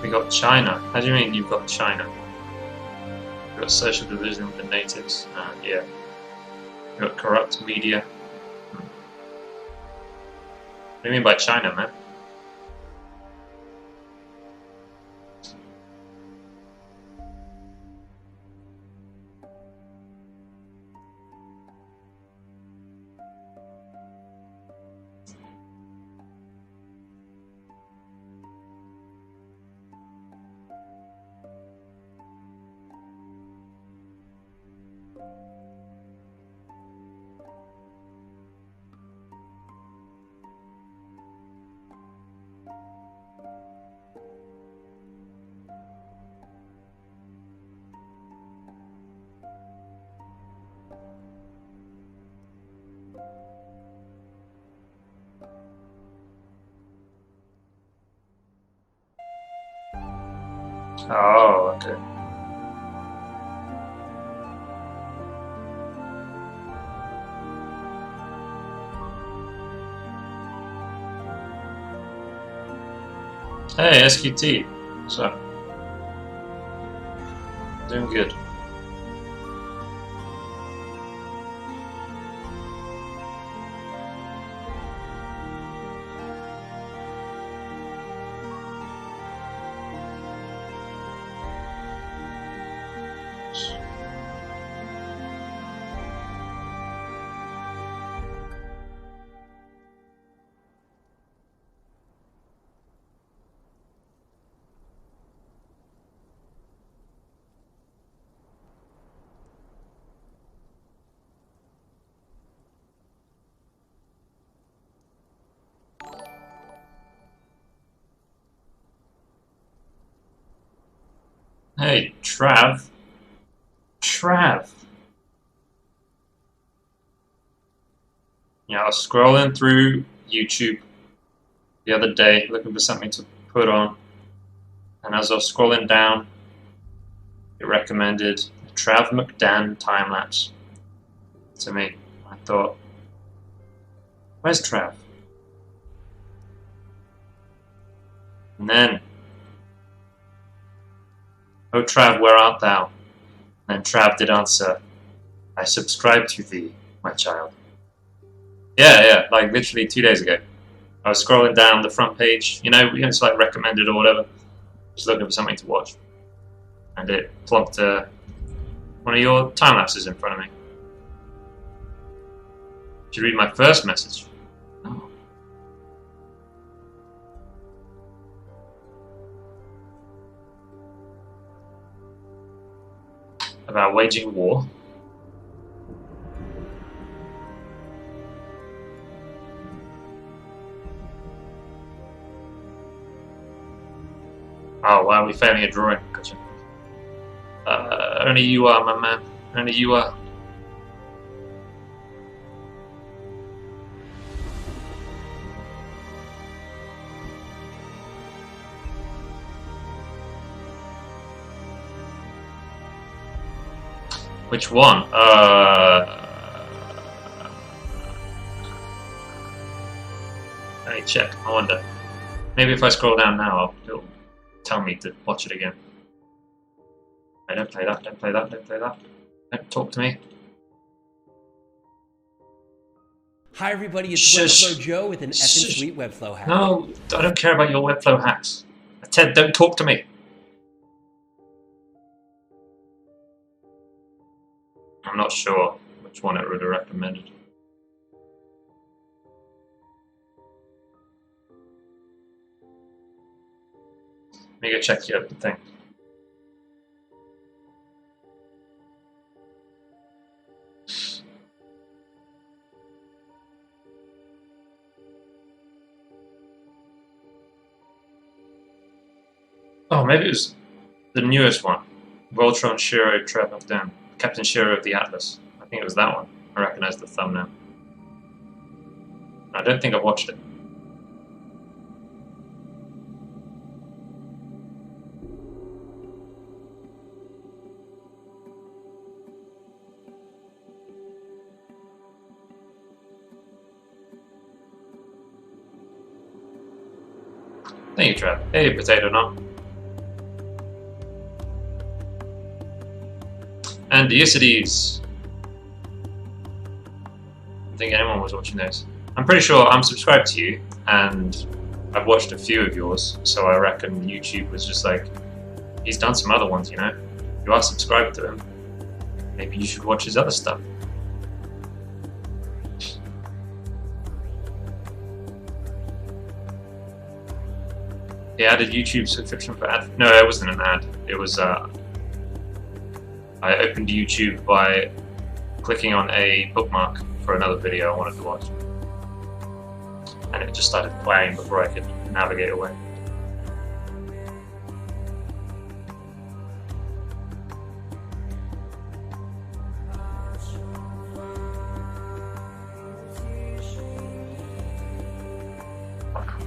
We got China. How do you mean you've got China? You've got social division with the natives. Yeah. You've got corrupt media. What do you mean by China, man? Oh, okay. Hey, SQT. What's up? Doing good. Hey, Trav. Trav. Yeah, I was scrolling through YouTube the other day looking for something to put on, and as I was scrolling down, it recommended a Trav McDan time lapse to me. I thought, where's Trav? And then, oh Trav, where art thou? And then Trav did answer, I subscribe to thee, my child. Yeah, like literally 2 days ago. I was scrolling down the front page, it's like recommended or whatever, just looking for something to watch. And it plopped one of your time lapses in front of me. Did you read my first message? No. About waging war. Oh, why are we failing a drawing? Gotcha. Only you are, my man. Only you are. Which one? Let me check. I wonder. Maybe if I scroll down now, it'll tell me to watch it again. Hey, don't play that, don't play that, don't play that. Don't talk to me. Hi everybody, it's Shush. Webflow Joe with an effing sweet Webflow hack. No, I don't care about your Webflow hacks. Ted, don't talk to me. I'm not sure which one it would have recommended. Let me go check the other thing. Oh, maybe it was the newest one. Voltron Shiro Trevor Down. Captain Shiro of the Atlas. I think it was that one. I recognize the thumbnail. I don't think I've watched it. Thank you, Trev. Hey, Potato Knot. And the Isides. I don't think anyone was watching those. I'm pretty sure I'm subscribed to you, and I've watched a few of yours, so I reckon YouTube was just like, he's done some other ones, You are subscribed to him. Maybe you should watch his other stuff. He added YouTube subscription for ad. No, it wasn't an ad. It was I opened YouTube by clicking on a bookmark for another video I wanted to watch, and it just started playing before I could navigate away.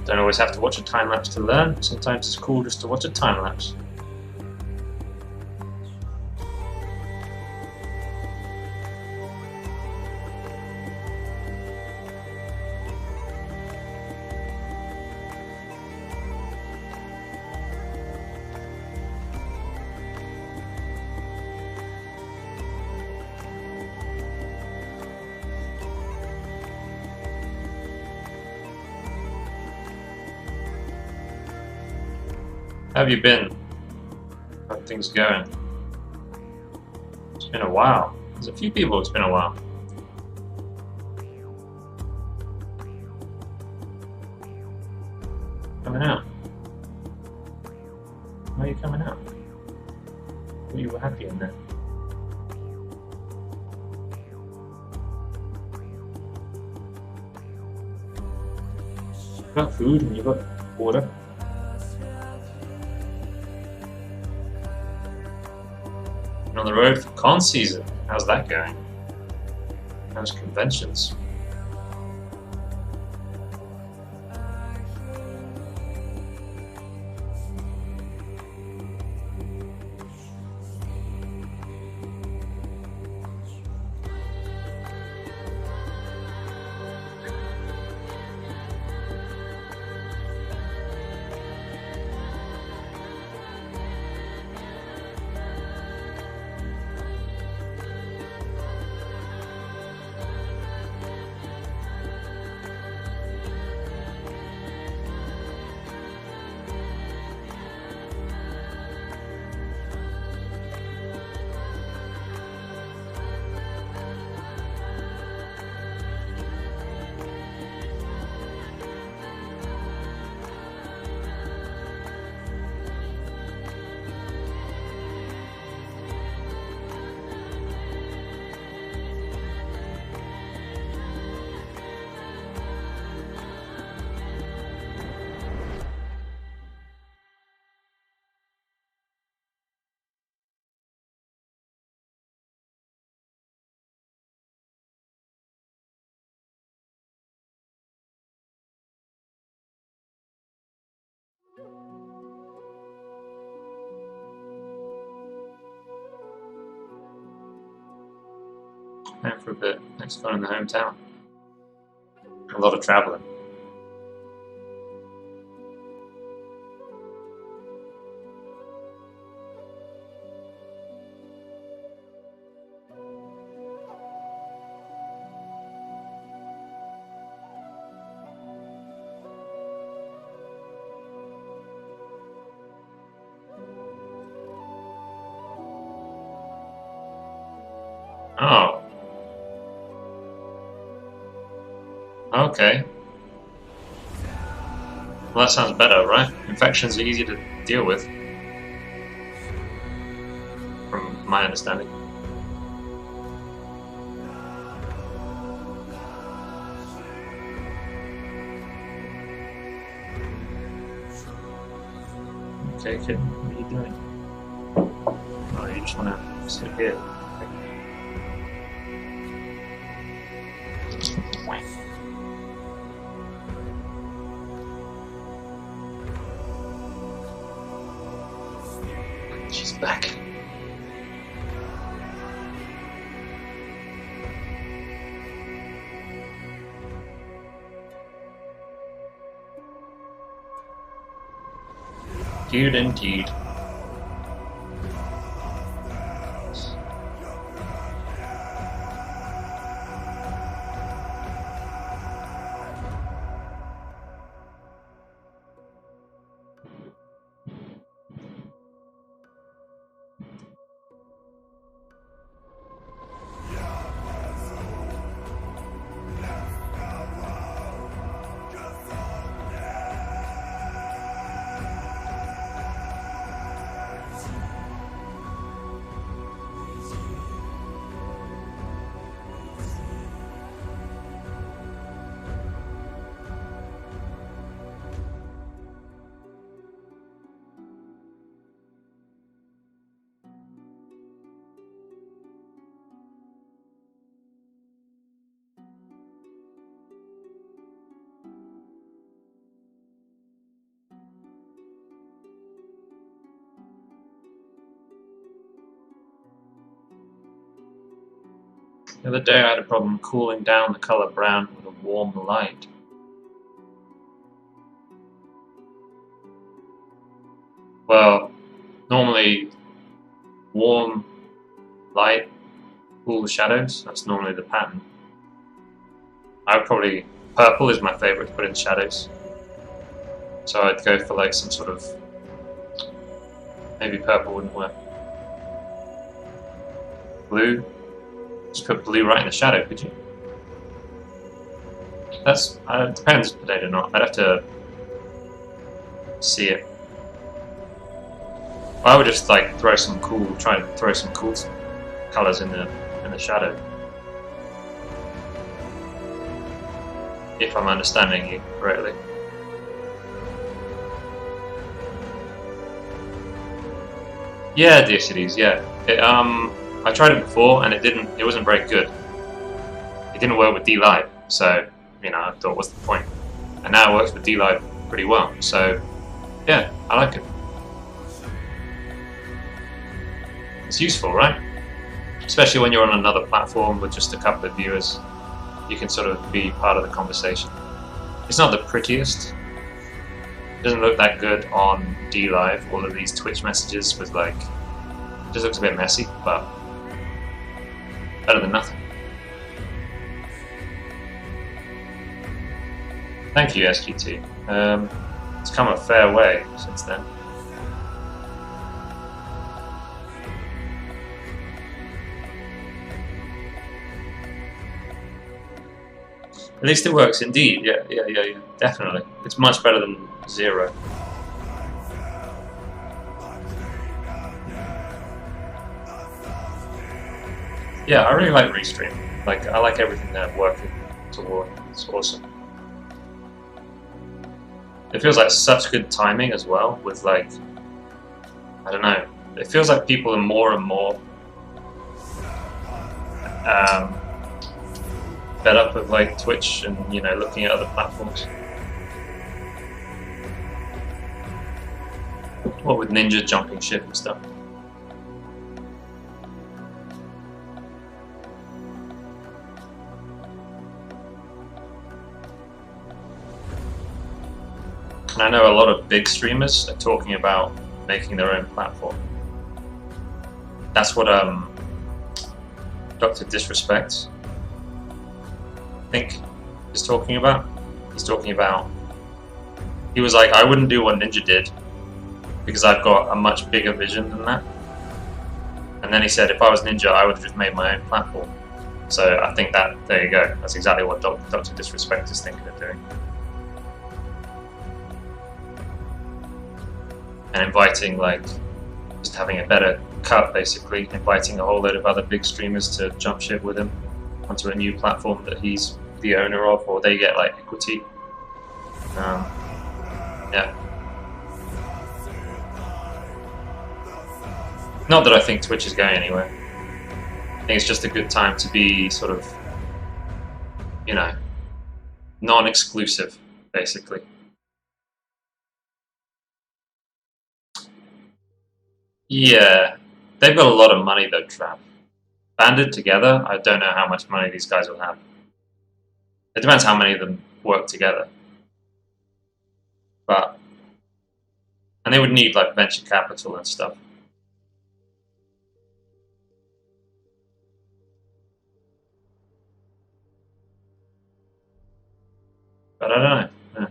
Don't always have to watch a time lapse to learn. Sometimes it's cool just to watch a time lapse. How have you been? How are things going? It's been a while. There's a few people, it's been a while. Coming out. Why are you coming out? Well, you were happy in there. You've got food and you've got water. And on the road for con season. How's that going? How's conventions? Home for a bit. Thanks for fun in the hometown. A lot of travelling. Oh. Okay. Well, that sounds better, right? Infections are easier to deal with. From my understanding. Okay, kid, what are you doing? Oh, you just want to sit here. She's back. Cute indeed. The other day I had a problem cooling down the color brown with a warm light. Well, normally warm light, cool shadows, that's normally the pattern. I would probably, purple is my favorite to put in shadows. So I'd go for like some sort of, maybe purple wouldn't work. Blue. Just put blue right in the shadow, could you? That's, it depends potato or not. I'd have to see it. I would just like try and throw some cool colours in the shadow. If I'm understanding you correctly. Yeah, DXDs, yeah. I tried it before and it wasn't very good. It didn't work with DLive, so, you know, I thought, what's the point? And now it works with DLive pretty well, so, yeah, I like it. It's useful, right? Especially when you're on another platform with just a couple of viewers, you can sort of be part of the conversation. It's not the prettiest. It doesn't look that good on DLive, all of these Twitch messages with like, it just looks a bit messy, but better than nothing. Thank you, SGT. It's come a fair way since then. At least it works, indeed. Yeah, definitely. It's much better than 0. Yeah, I really like Restream. Like, I like everything they're working toward. It's awesome. It feels like such good timing as well, with like, I don't know. It feels like people are more and more fed up with like Twitch and, you know, looking at other platforms. What with Ninja jumping ship and stuff. And I know a lot of big streamers are talking about making their own platform. That's what Dr. Disrespect, I think, is talking about. He's talking about, he was like, I wouldn't do what Ninja did because I've got a much bigger vision than that. And then he said, if I was Ninja, I would have just made my own platform. So I think that, there you go, that's exactly what Dr. Disrespect is thinking of doing. And inviting, like, just having a better cut, basically, inviting a whole load of other big streamers to jump ship with him onto a new platform that he's the owner of, or they get like equity. Yeah. Not that I think Twitch is going anywhere. I think it's just a good time to be sort of, you know, non-exclusive, basically. Yeah, they've got a lot of money though, Trav. Banded together, I don't know how much money these guys will have. It depends how many of them work together. But, and they would need like venture capital and stuff. But I don't know. Yeah.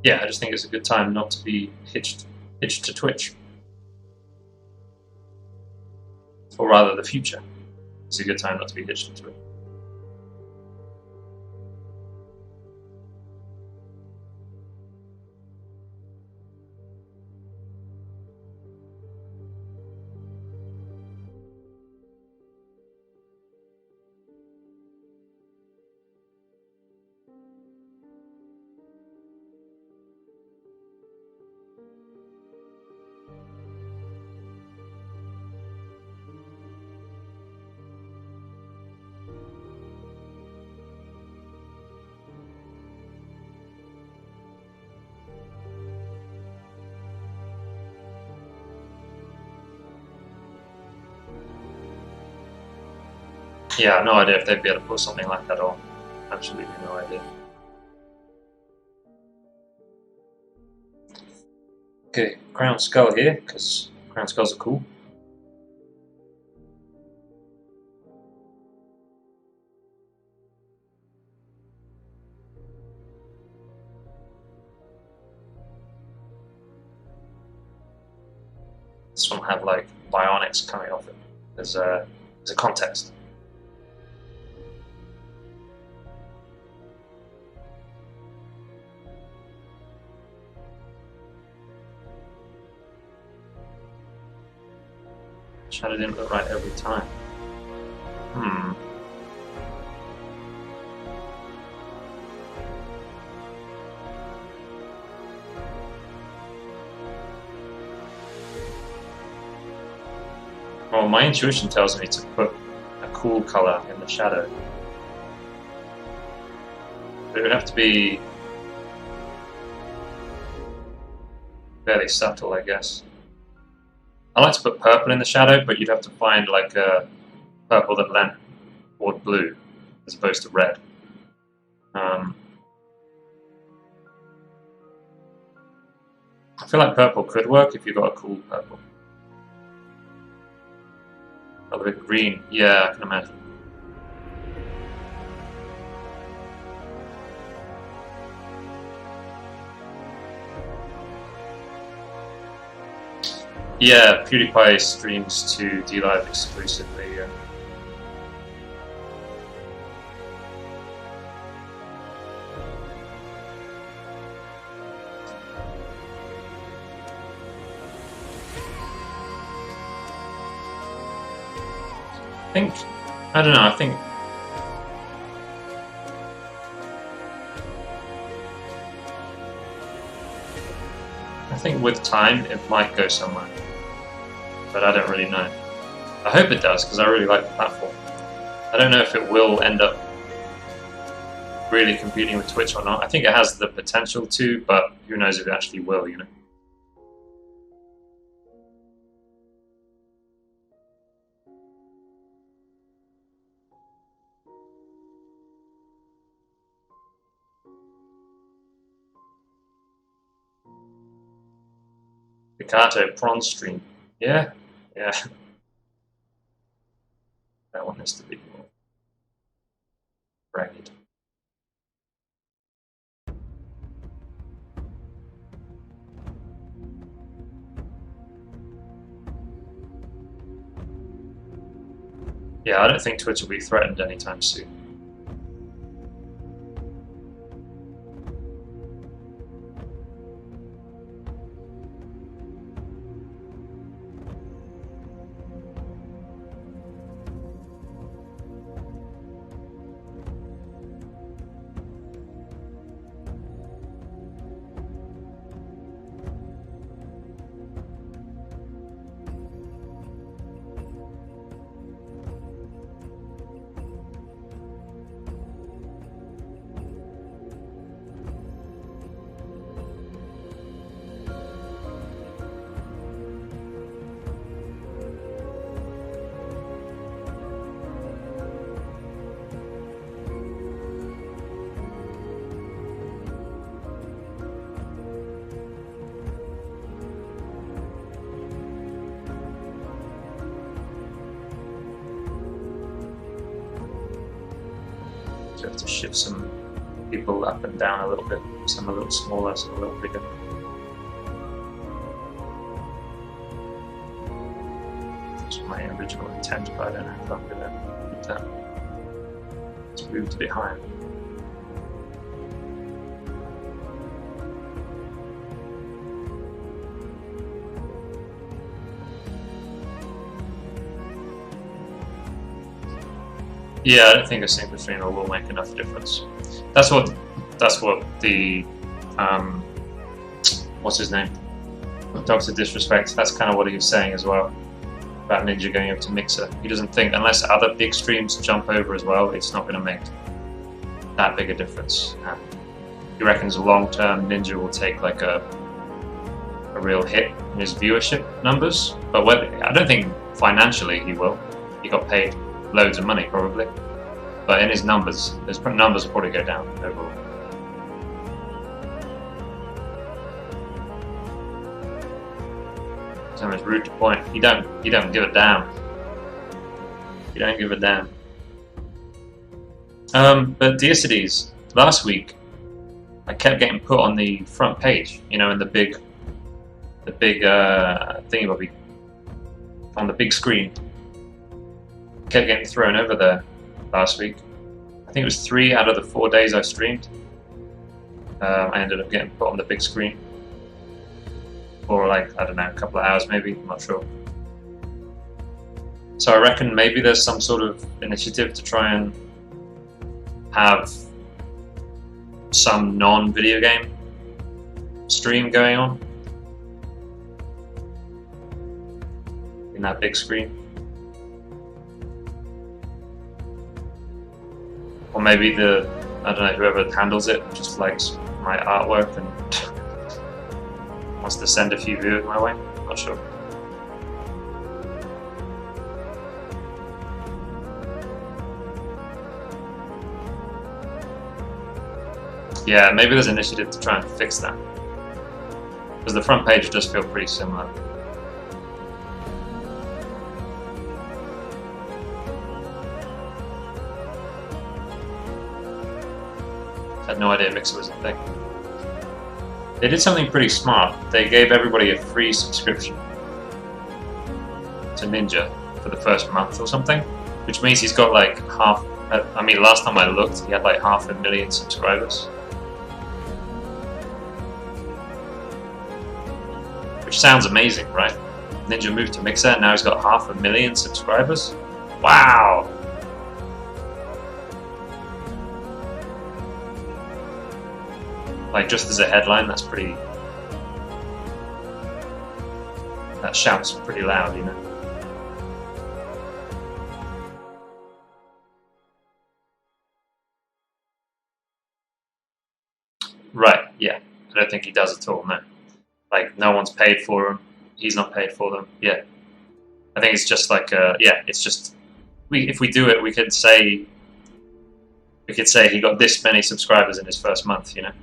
Yeah, I just think it's a good time not to be hitched to Twitch. Or rather, the future. It's a good time not to be hitched to Twitch. Yeah, no idea if they'd be able to put something like that on. Absolutely no idea. Okay, Crown Skull here, because Crown Skulls are cool. This one have like bionics coming off it. There's a context. Shadow didn't look right every time. Well, my intuition tells me to put a cool color in the shadow. But it would have to be fairly subtle, I guess. I like to put purple in the shadow, but you'd have to find like a purple that lent toward blue as opposed to red. I feel like purple could work if you got a cool purple. A little bit green, yeah, I can imagine. Yeah, PewDiePie streams to DLive exclusively. Yeah. I don't know, I think with time it might go somewhere, but I don't really know. I hope it does, because I really like the platform. I don't know if it will end up really competing with Twitch or not. I think it has the potential to, but who knows if it actually will, you know? Picato prawn stream. Yeah, yeah. That one has to be more ragged. Yeah, I don't think Twitch will be threatened anytime soon. So you have to shift some people up and down a little bit, some a little smaller, some a little bigger. That's my original intent, but I don't know if I'm going to keep that. It's moved a bit higher. Yeah, I don't think a single streamer will make enough difference. That's what the what's his name? Dr. Disrespect, that's kind of what he was saying as well about Ninja going over to Mixer. He doesn't think unless other big streams jump over as well, it's not going to make that big a difference. He reckons long term Ninja will take like a real hit in his viewership numbers, but I don't think financially he will. He got paid loads of money probably, but in his numbers, his numbers will probably go down overall. So it's rude to point. You don't give a damn. You don't give a damn. But Deicities, last week I kept getting put on the front page, you know, in the big thingy on the big screen. Kept getting thrown over there last week. I think it was 3 out of the 4 days I streamed. I ended up getting put on the big screen for like, I don't know, a couple of hours maybe, I'm not sure. So I reckon maybe there's some sort of initiative to try and have some non-video game stream going on in that big screen. Or maybe I don't know, whoever handles it just likes my artwork and wants to send a few viewers my way. Not sure. Yeah, maybe there's an initiative to try and fix that. Because the front page does feel pretty similar. I had no idea Mixer was a thing. They did something pretty smart. They gave everybody a free subscription to Ninja for the first month or something, which means he's got like half. I mean, last time I looked, he had like 500,000 subscribers. Which sounds amazing, right? Ninja moved to Mixer, and now he's got 500,000 subscribers. Wow! Like, just as a headline, that's pretty... That shouts pretty loud, you know? Right, yeah. I don't think he does at all, no. Like, no one's paid for him. He's not paid for them. Yeah. I think it's just like, yeah, it's just... if we do it, we could say he got this many subscribers in his first month, you know?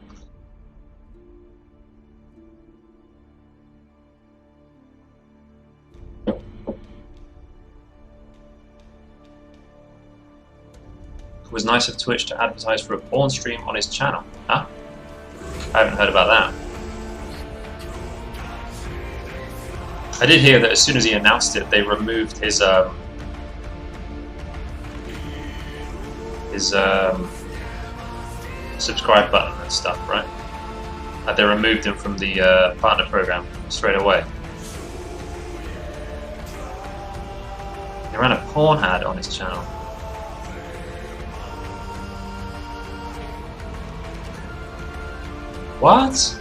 It was nice of Twitch to advertise for a porn stream on his channel. Huh? I haven't heard about that. I did hear that as soon as he announced it, they removed his subscribe button and stuff, right? Like they removed him from the partner program straight away. He ran a porn ad on his channel. What?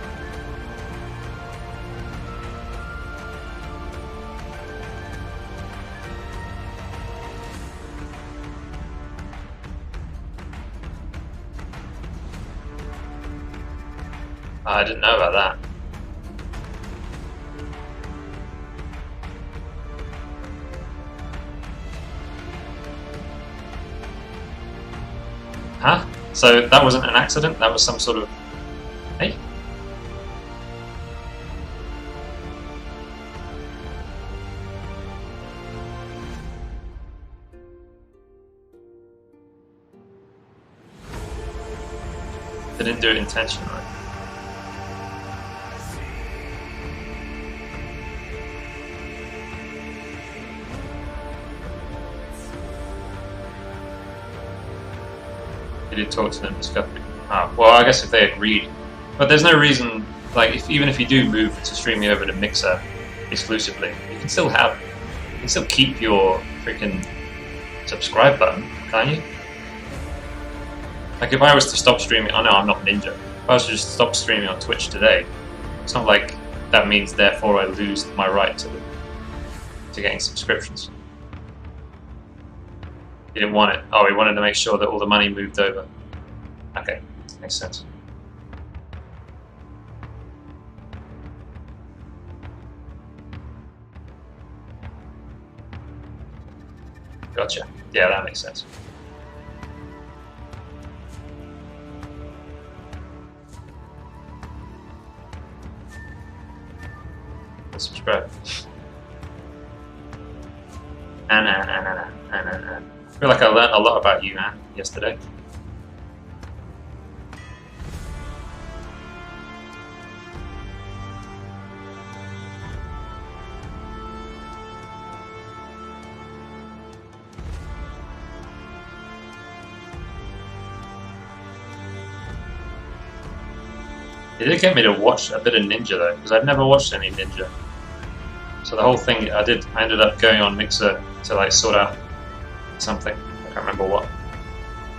I didn't know about that. Huh? So that wasn't an accident? That was some sort of... Hey? They didn't do it intentionally. They did talk to them, discovery. Ah, well, I guess if they agreed. But there's no reason, like, even if you do move to streaming over to Mixer exclusively, you can still keep your freaking subscribe button, can't you? Like, if I was to stop streaming, I know I'm not Ninja. If I was to just stop streaming on Twitch today, it's not like that means therefore I lose my right to getting subscriptions. He didn't want it. Oh, he wanted to make sure that all the money moved over. Okay, makes sense. Gotcha. Yeah, that makes sense. Subscribe. I feel like I learned a lot about you, man, yesterday. It did get me to watch a bit of Ninja though, because I've never watched any Ninja. So the whole thing I ended up going on Mixer to like sort out something. I can't remember what.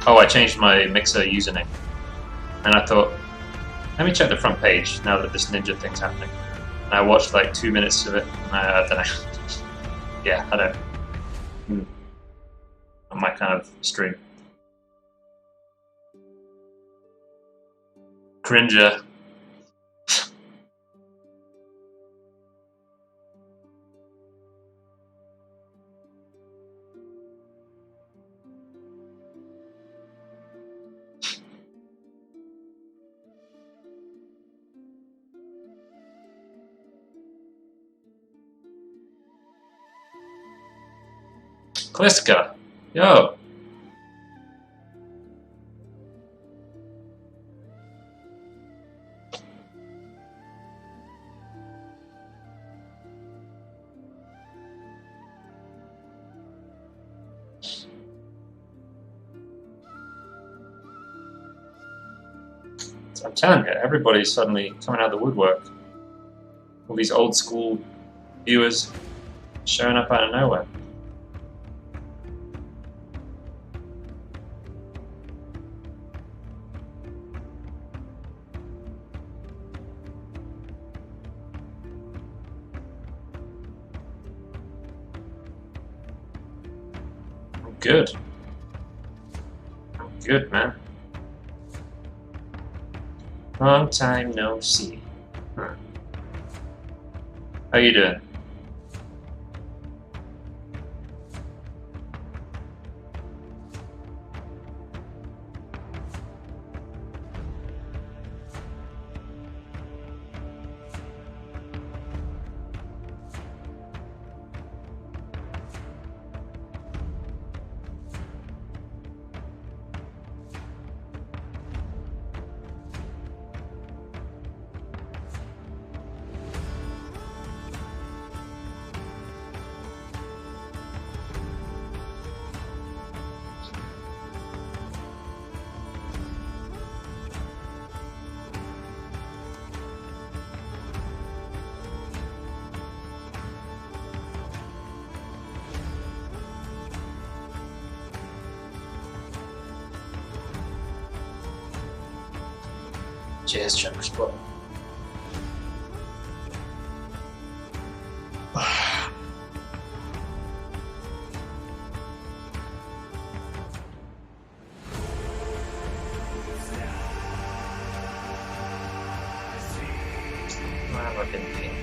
Oh, I changed my Mixer username. And I thought, let me check the front page now that this Ninja thing's happening. And I watched like 2 minutes of it, and I don't know. Yeah, I don't. On my kind of stream. Cringer. Kliska. Yo. I'm telling you, everybody's suddenly coming out of the woodwork. All these old school viewers showing up out of nowhere. I'm good. I'm good, man. Long time no see. Huh. How you doing? Cheers, Chuck Spot. Where have I been pinged?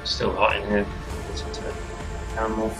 Still hot in here. Listen to it. Animal.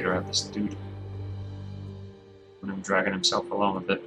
figure out this dude. And him dragging himself along a bit.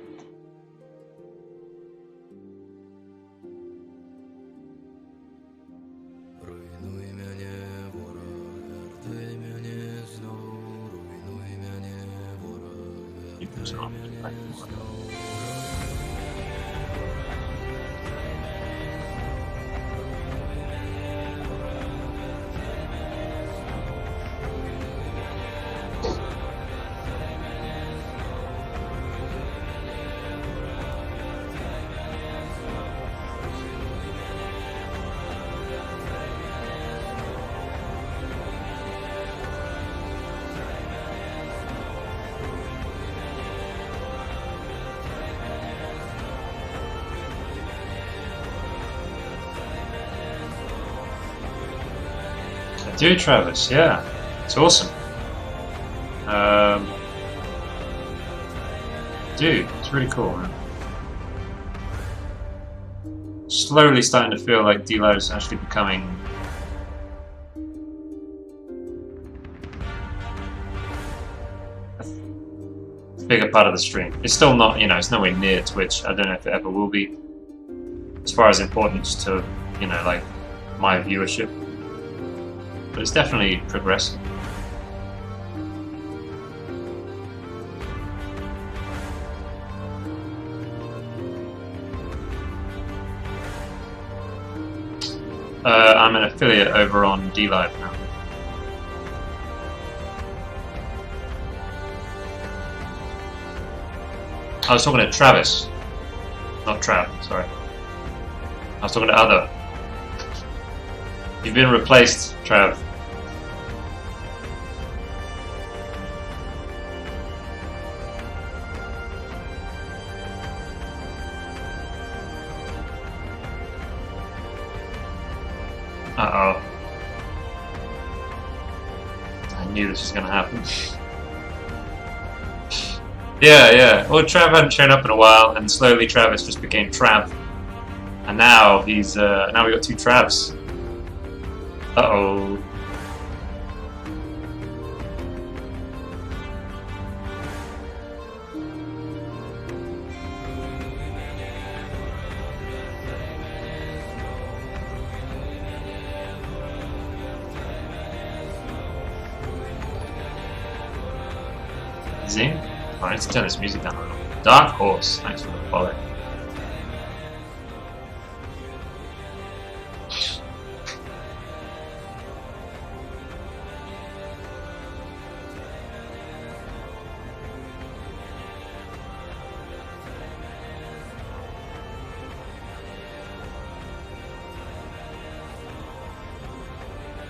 Do Travis, yeah, it's awesome. Dude, it's really cool, man. Slowly starting to feel like D-Live is actually becoming a bigger part of the stream. It's still not, you know, it's nowhere near Twitch. I don't know if it ever will be, as far as importance to, you know, like my viewership. But it's definitely progressing. I'm an affiliate over on D-Live now. I was talking to Travis, not Trav, sorry. I was talking to Other. You've been replaced, Trav. Uh-oh. I knew this was going to happen. Yeah. Well, Trav hadn't shown up in a while, and slowly Travis just became Trav. And now he's, now we got two Travs. Uh-oh. Zing? I need to turn this music down a little. Dark Horse, thanks for the follow.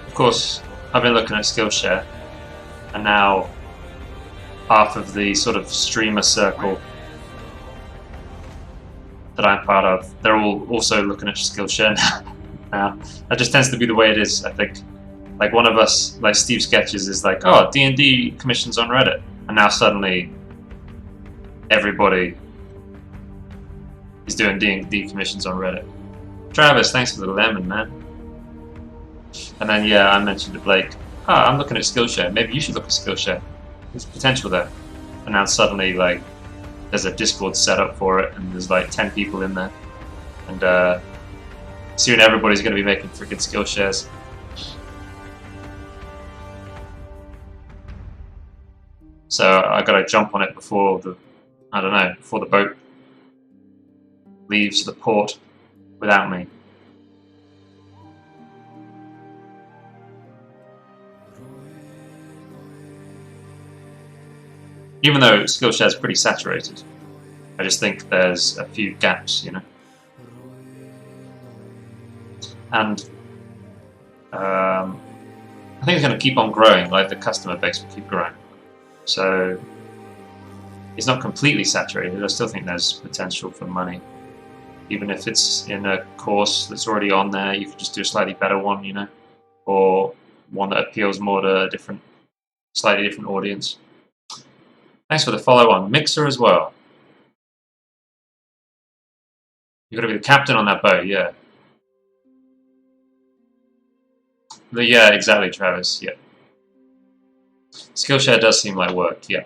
Of course, I've been looking at Skillshare, and now half of the sort of streamer circle that I'm part of, they're all also looking at Skillshare now. That just tends to be the way it is, I think. Like one of us, like Steve Sketches, is like, oh, D&D commissions on Reddit, and now suddenly everybody is doing D&D commissions on Reddit. Travis, thanks for the lemon, man. And then yeah, I mentioned to Blake, oh, I'm looking at Skillshare, maybe you should look at Skillshare. There's potential there. And now suddenly, like, there's a Discord set up for it, and there's like 10 people in there. And soon everybody's going to be making freaking Skillshares. So I got to jump on it before the, I don't know, before the boat leaves the port without me. Even though Skillshare is pretty saturated, I just think there's a few gaps, you know. And I think it's going to keep on growing, like the customer base will keep growing. So it's not completely saturated. I still think there's potential for money. Even if it's in a course that's already on there, you could just do a slightly better one, you know, or one that appeals more to a different, slightly different audience. Thanks for the follow on Mixer as well. You've got to be the captain on that boat, yeah. Yeah, exactly, Travis, yeah. Skillshare does seem like work, yeah.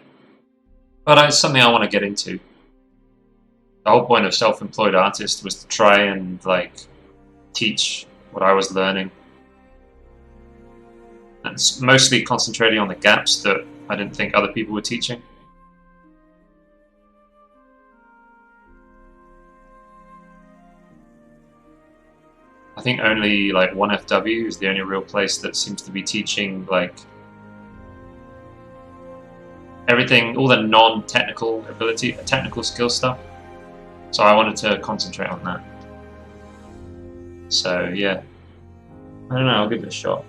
But it's something I want to get into. The whole point of self-employed artist was to try and like teach what I was learning. And it's mostly concentrating on the gaps that I didn't think other people were teaching. I think only like 1FW is the only real place that seems to be teaching like everything, all the non-technical ability, technical skill stuff. So I wanted to concentrate on that. So yeah, I don't know, I'll give it a shot.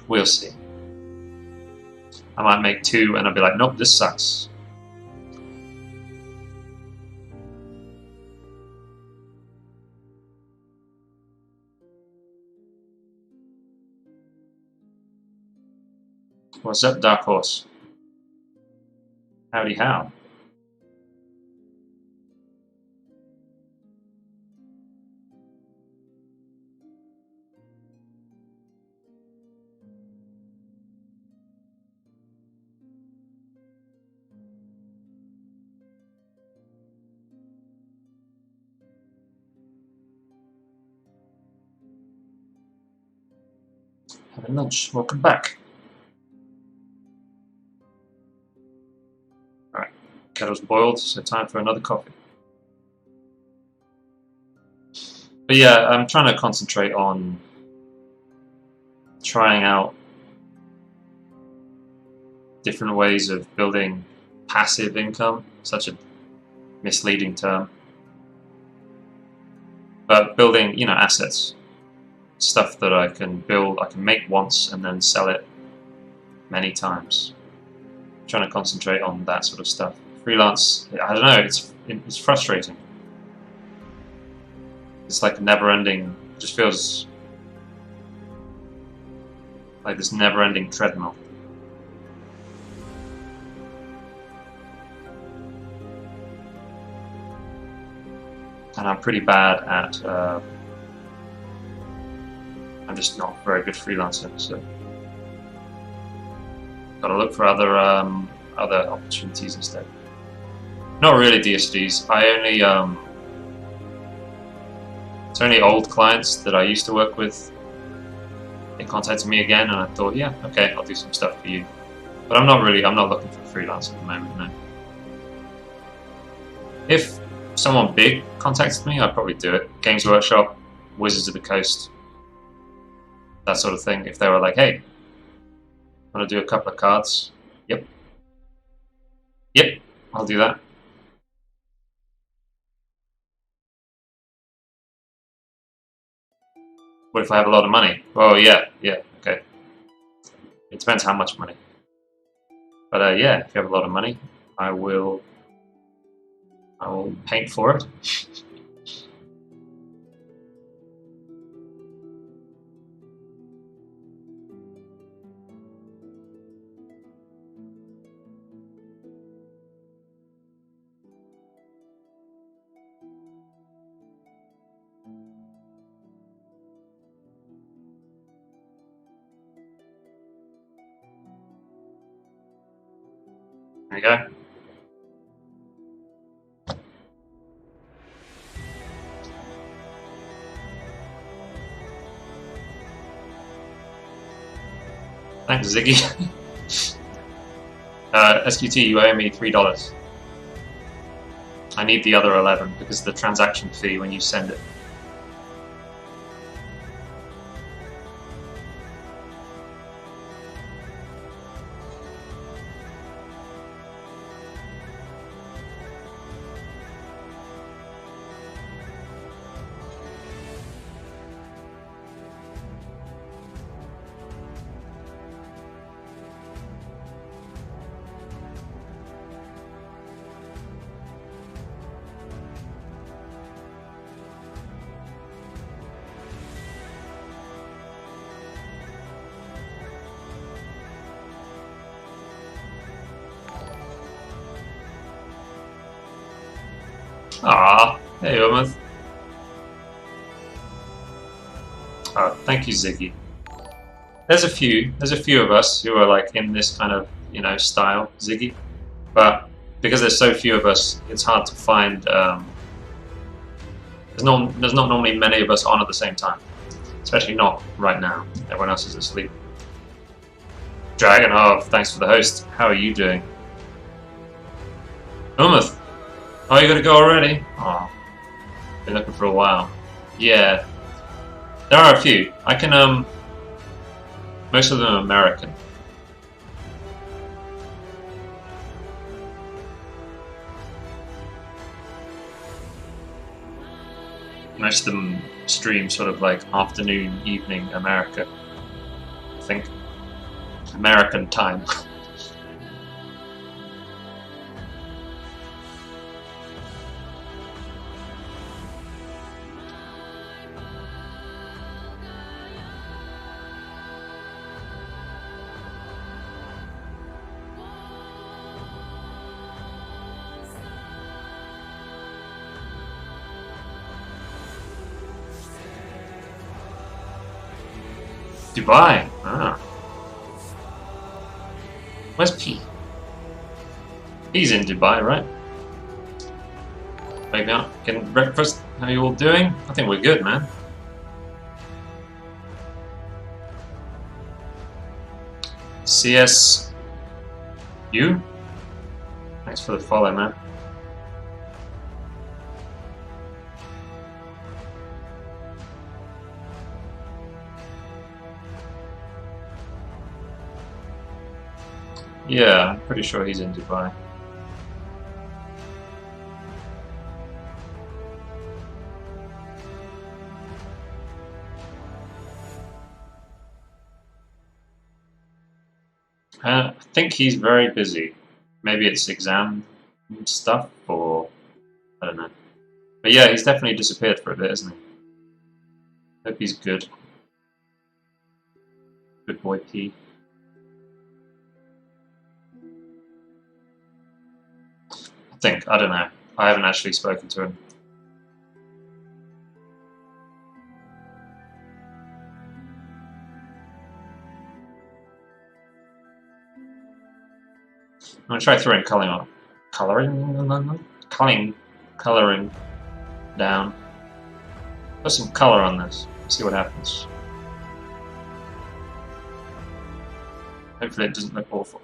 We'll see. I might make 2 and I'll be like, nope, this sucks. What's up, Dark Horse? Howdy how. Having lunch. Welcome back. Alright, kettle's boiled, so time for another coffee. But yeah, I'm trying to concentrate on trying out different ways of building passive income, such a misleading term. But building, you know, assets. Stuff that I can build, I can make once and then sell it many times. I'm trying to concentrate on that sort of stuff. Freelance, I don't know, it's frustrating. It's like never-ending, just feels like this never-ending treadmill. And I'm pretty bad at I'm just not a very good freelancer, so gotta look for other opportunities instead. Not really DSDs. I only it's only old clients that I used to work with. They contacted me again, and I thought, yeah, okay, I'll do some stuff for you. But I'm not looking for freelance at the moment. No. If someone big contacted me, I'd probably do it. Games Workshop, Wizards of the Coast. That sort of thing. If they were like, hey, want to do a couple of cards? Yep. Yep, I'll do that. What if I have a lot of money? Oh, yeah, okay. It depends how much money. But yeah, if you have a lot of money, I will paint for it. There you go. Thanks, Ziggy. SQT, you owe me $3. I need the other 11 because of the transaction fee when you send it. Ah, hey, Omar. Oh, thank you, Ziggy. there's a few of us who are like in this kind of, you know, style, Ziggy. But because there's so few of us, it's hard to find. There's not normally many of us on at the same time, especially not right now. Everyone else is asleep. Dragonhov, thanks for the host. How are you doing? Umuth, oh, you gotta go already? Oh, been looking for a while. Yeah, there are a few. I can most of them are American. Most of them stream sort of like afternoon, evening America. I think. American time. Dubai. Ah. Where's P? He's in Dubai, right? Maybe out getting breakfast. How you all doing? I think we're good, man. CS. You? Thanks for the follow, man. Yeah, I'm pretty sure he's in Dubai. I think he's very busy. Maybe it's exam stuff, or I don't know. But yeah, he's definitely disappeared for a bit, isn't he? Hope he's good. Good boy P. I don't know. I haven't actually spoken to him. I'm gonna try throwing coloring down. Put some color on this. See what happens. Hopefully it doesn't look awful.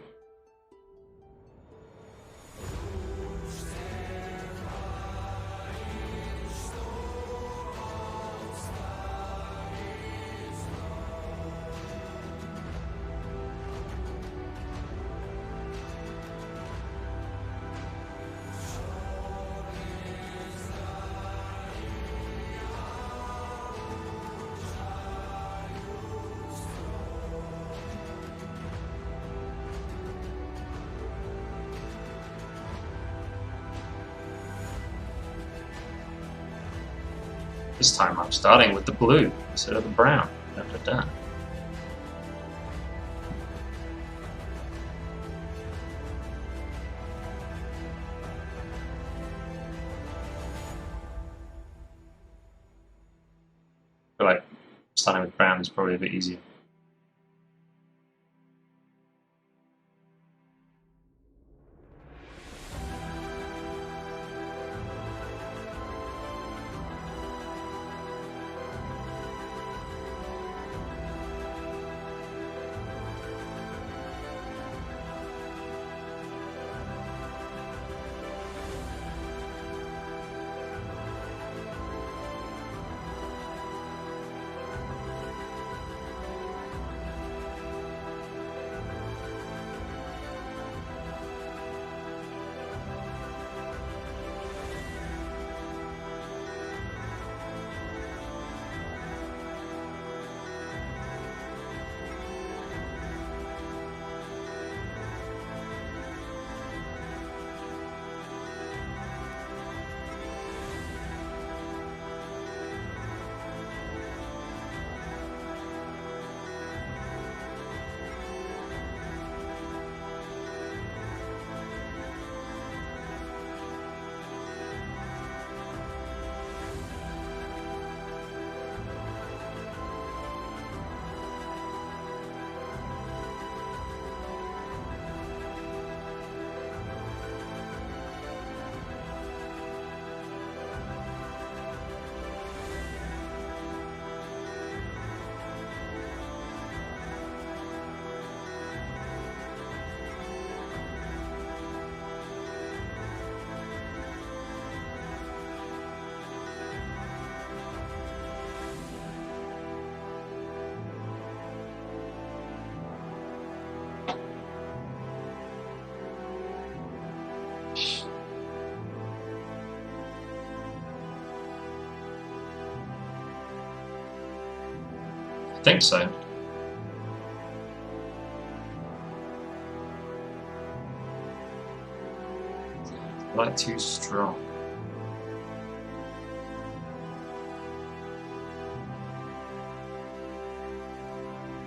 This time I'm starting with the blue instead of the brown. Da, da, da. I feel like starting with brown is probably a bit easier. think so. Light too strong.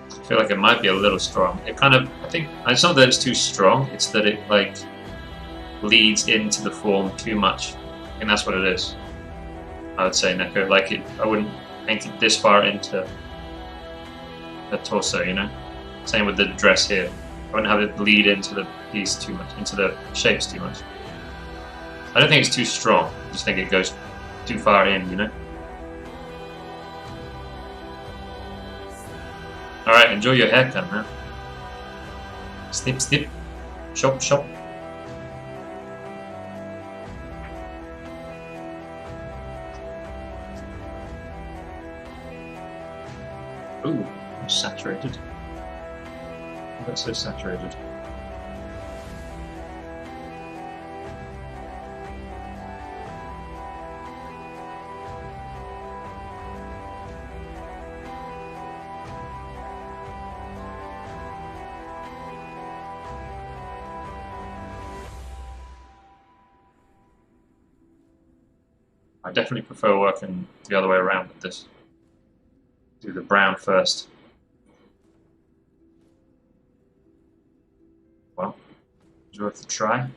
I feel like it might be a little strong. It kind of, I think, it's not that it's too strong, it's that it like leads into the form too much. I think that's what it is. I would say, Neko. Like I wouldn't paint it this far into the torso, you know? Same with the dress here. I wouldn't have it bleed into the piece too much, into the shapes too much. I don't think it's too strong. I just think it goes too far in, you know? Alright, enjoy your haircut, man. Snip, snip. Shop, shop. Ooh, saturated. That's so saturated. I definitely prefer working the other way around with this. Do the brown first. Well, it's worth a try.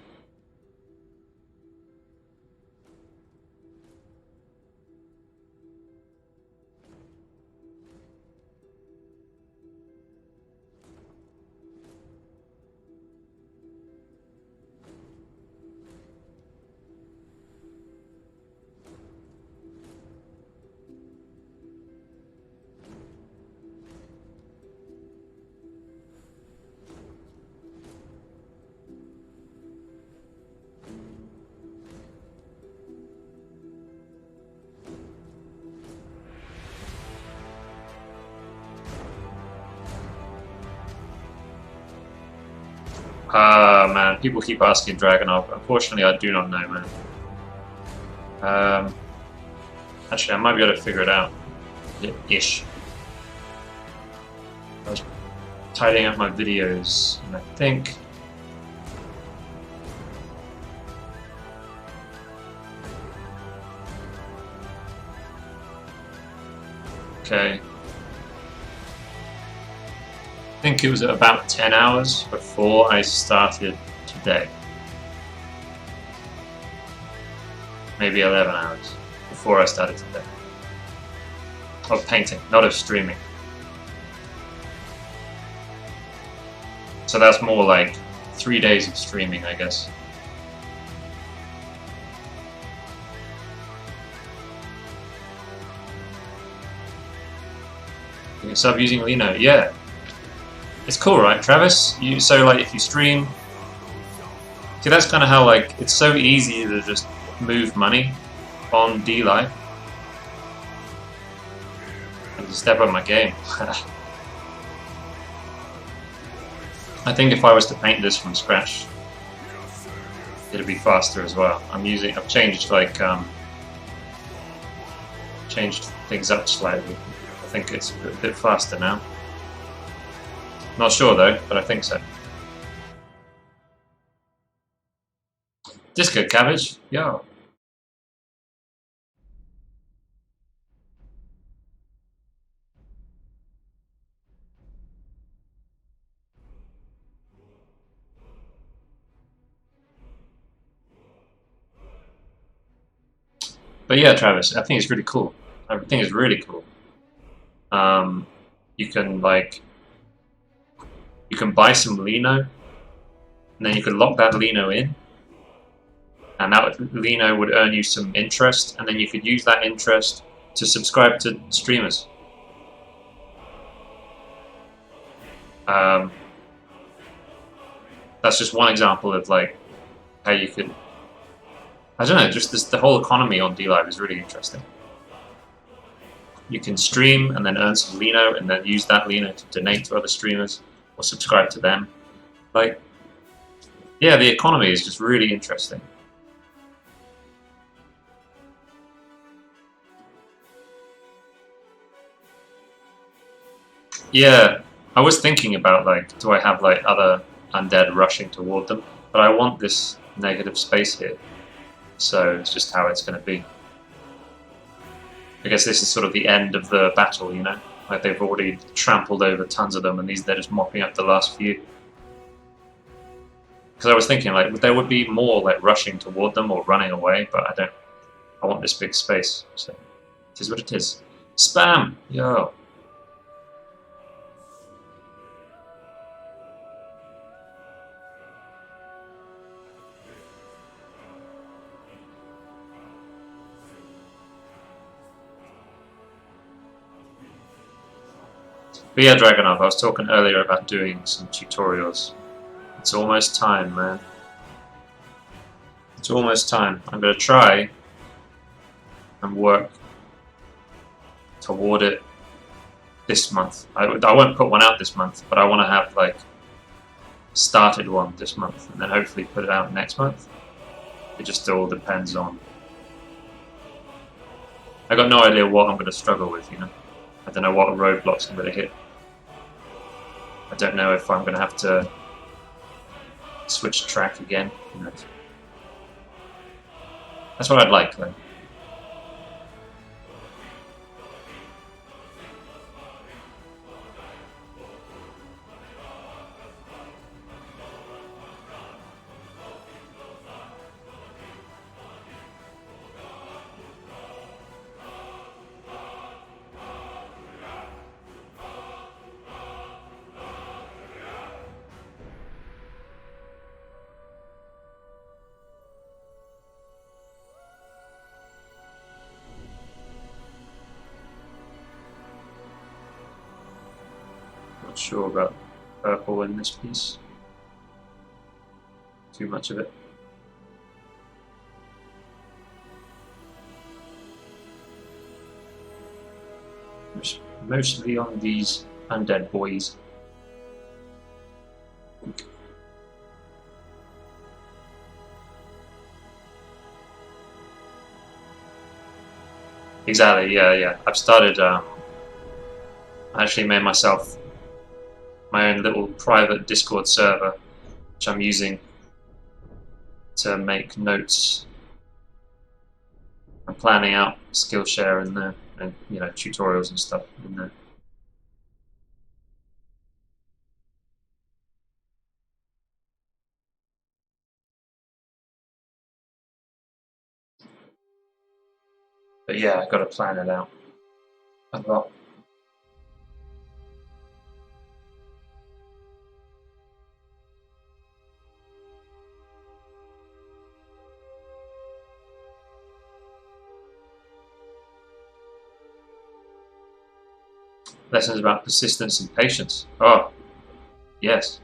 Man, people keep asking Dragonov. Unfortunately, I do not know, man. Actually, I might be able to figure it out. Ish. I was tidying up my videos, and I think... Okay. I think it was about 10 hours before I started today. Maybe 11 hours before I started today. Of painting, not of streaming. So that's more like 3 days of streaming, I guess. You can sub using Lino, yeah. It's cool, right, Travis? So like if you stream, see that's kind of how like it's so easy to just move money on D-Live. And to step up my game. I think if I was to paint this from scratch, it'd be faster as well. I've changed like changed things up slightly. I think it's a bit faster now. Not sure though, but I think so. Disco cabbage, yo. But yeah, Travis, I think it's really cool. I think it's really cool. You can like, you can buy some Lino, and then you can lock that Lino in, and that Lino would earn you some interest, and then you could use that interest to subscribe to streamers. That's just one example of like how you could. I don't know, just the whole economy on D-Live is really interesting. You can stream and then earn some Lino and then use that Lino to donate to other streamers or subscribe to them. Like, yeah, the economy is just really interesting. Yeah, I was thinking about like, do I have like other undead rushing toward them? But I want this negative space here, so it's just how it's going to be. I guess this is sort of the end of the battle, you know? Like they've already trampled over tons of them, and they're just mopping up the last few. Because I was thinking like there would be more like rushing toward them or running away, but I don't. I want this big space, so it is what it is. Spam, yo. But yeah, Dragonov, I was talking earlier about doing some tutorials. It's almost time, man. It's almost time. I'm going to try and work toward it this month. I won't put one out this month, but I want to have like started one this month and then hopefully put it out next month. It just all depends on. I got no idea what I'm going to struggle with, you know. I don't know what roadblocks I'm going to hit. I don't know if I'm going to have to switch track again. You know. That's what I'd like, though. Not sure about purple in this piece. Too much of it. Mostly on these undead boys. Exactly, yeah. I've started, I actually made myself my own little private Discord server, which I'm using to make notes. I'm planning out Skillshare in there, and you know, tutorials and stuff in there. But yeah, I've got to plan it out a lot. Lessons about persistence and patience. Oh, yes.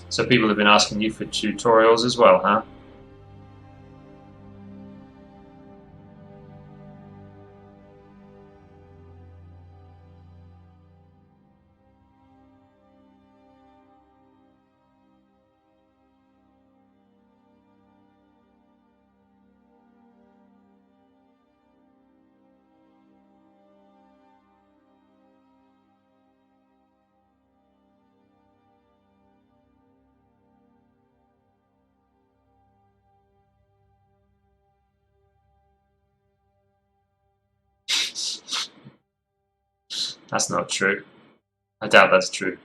So people have been asking you for tutorials as well, huh? That's not true. I doubt that's true.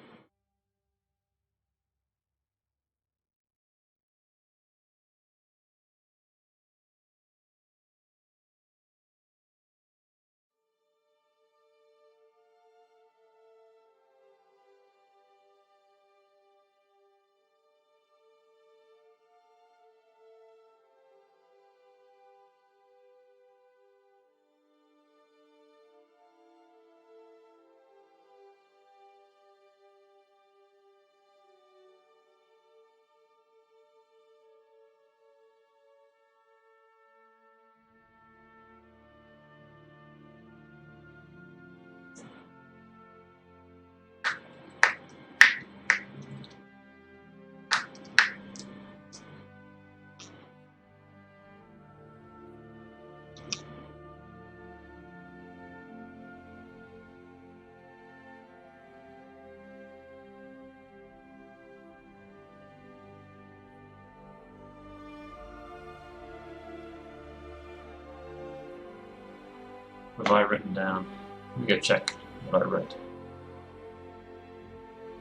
have I written down? Let me go check what I wrote.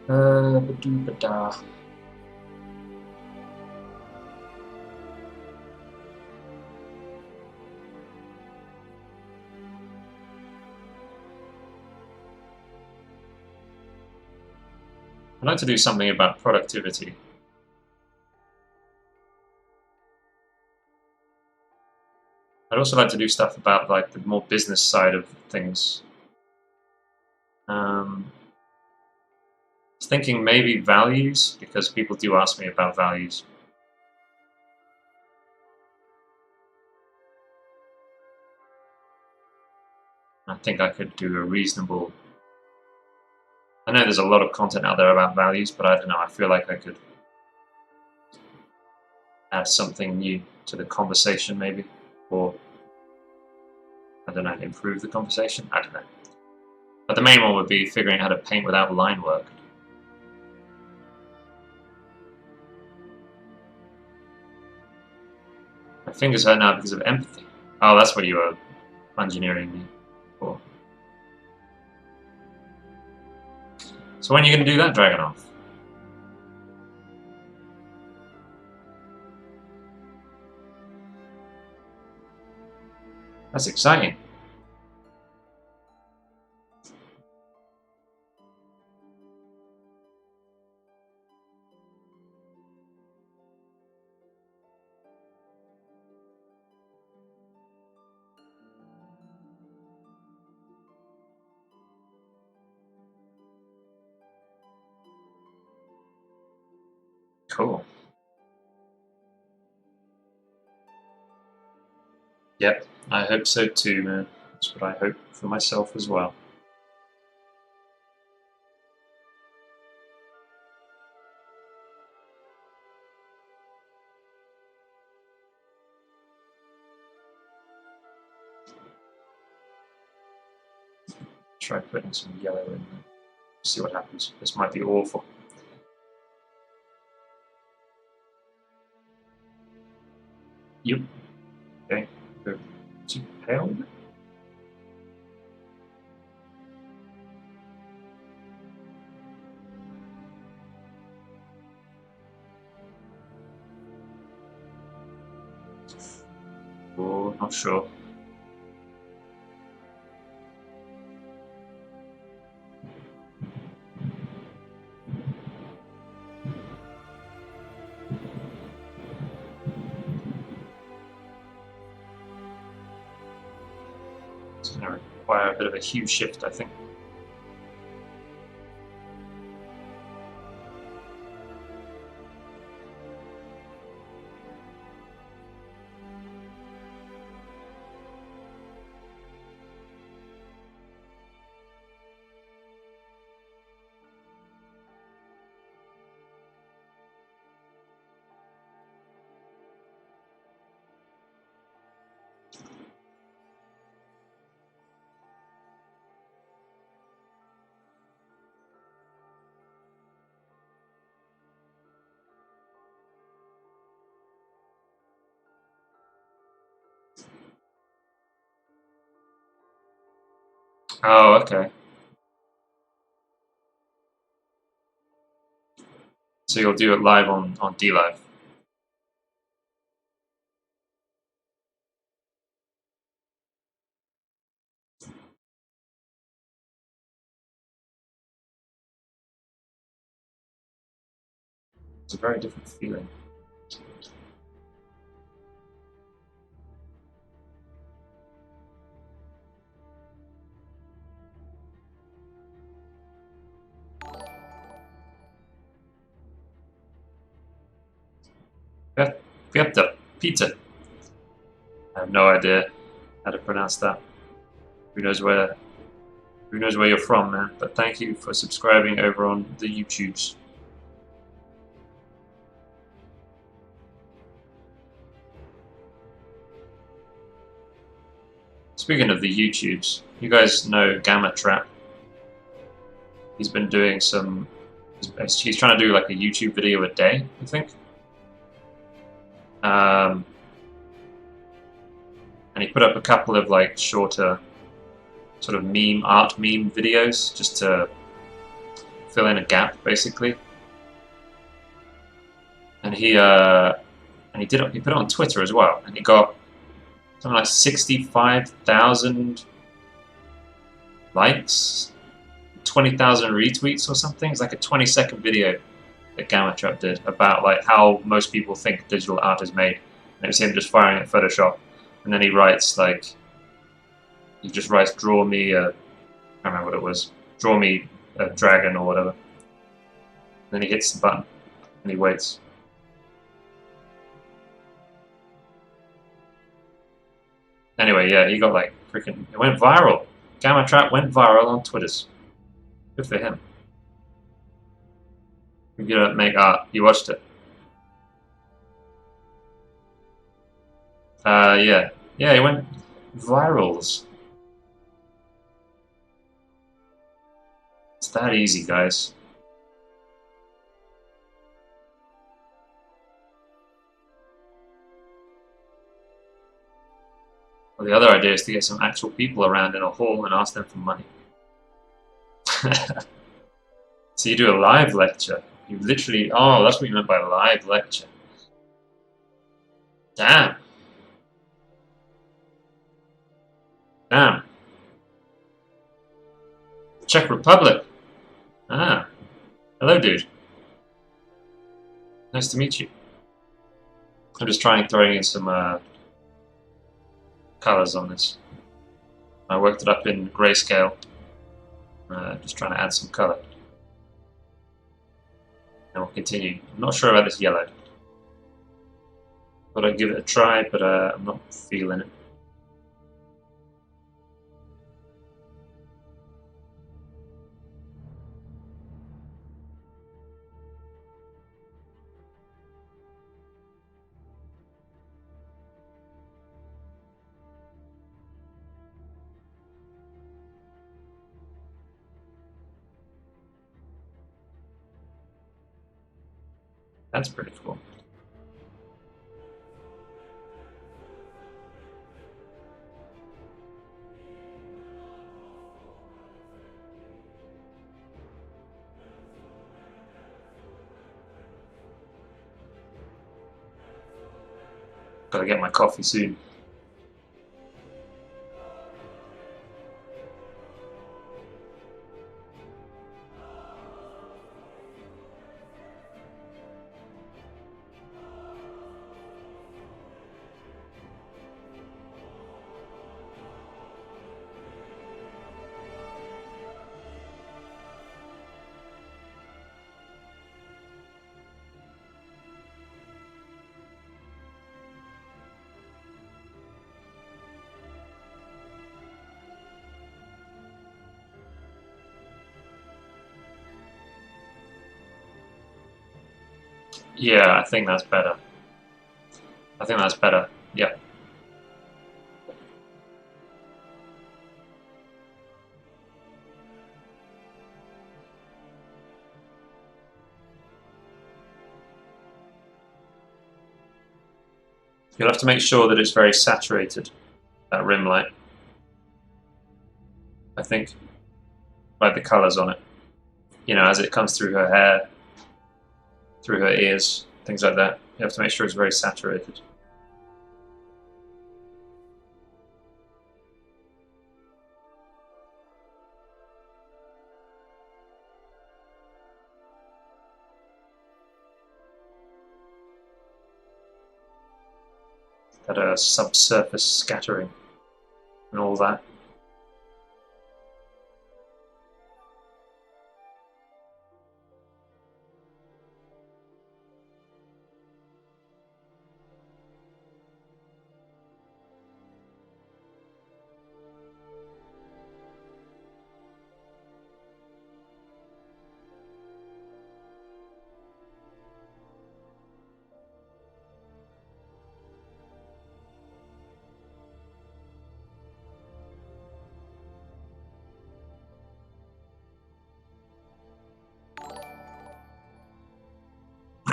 Ba-doo-ba-da. I'd like to do something about productivity. I'd also like to do stuff about like the more business side of things. I was thinking maybe values, because people do ask me about values. I think I could do a reasonable... I know there's a lot of content out there about values, but I don't know, I feel like I could add something new to the conversation maybe, or I don't know, improve the conversation? I don't know. But the main one would be figuring out how to paint without line work. My fingers hurt now because of empathy. Oh, that's what you were engineering me for. So when are you going to do that, Dragonov? That's exciting. Cool. Yep, I hope so too, man. That's what I hope for myself as well. Try putting some yellow in there. See what happens. This might be awful. Yep. Okay. Go too pale. Oh, not sure. It's going to require a bit of a hue shift, I think. Oh, okay. So you'll do it live on DLive. It's a very different feeling. Pizza. Pizza. I have no idea how to pronounce that. Who knows where you're from, man. But thank you for subscribing over on the YouTubes. Speaking of the YouTubes, you guys know Gamma Trap. He's been doing some... He's trying to do like a YouTube video a day, I think. And he put up a couple of like shorter sort of art meme videos, just to fill in a gap, basically. And he put it on Twitter as well, and he got something like 65,000 likes, 20,000 retweets or something. It's like a 20-second video that Gamma Trap did about like how most people think digital art is made. And it was him just firing at Photoshop, and then he writes like, he just writes, "Draw me a," I can't remember what it was, "Draw me a dragon" or whatever. And then he hits the button and he waits. Anyway, yeah, he got like freaking, it went viral. Gamma Trap went viral on Twitters. Good for him. If you don't make art, you watched it. Yeah. Yeah, he went virals. It's that easy, guys. Well, the other idea is to get some actual people around in a hall and ask them for money. So you do a live lecture. You literally, oh, that's what you meant by live lecture. Damn. Damn. Czech Republic. Ah. Hello, dude. Nice to meet you. I'm just throwing in some colors on this. I worked it up in grayscale. Just trying to add some color. And we'll continue. I'm not sure about this yellow. Thought I'd give it a try, but I'm not feeling it. That's pretty cool. Gotta get my coffee soon. Yeah, I think that's better. I think that's better. Yeah. You'll have to make sure that it's very saturated, that rim light. I think, like the colours on it. You know, as it comes through her hair, through her ears, things like that. You have to make sure it's very saturated. That subsurface scattering and all that.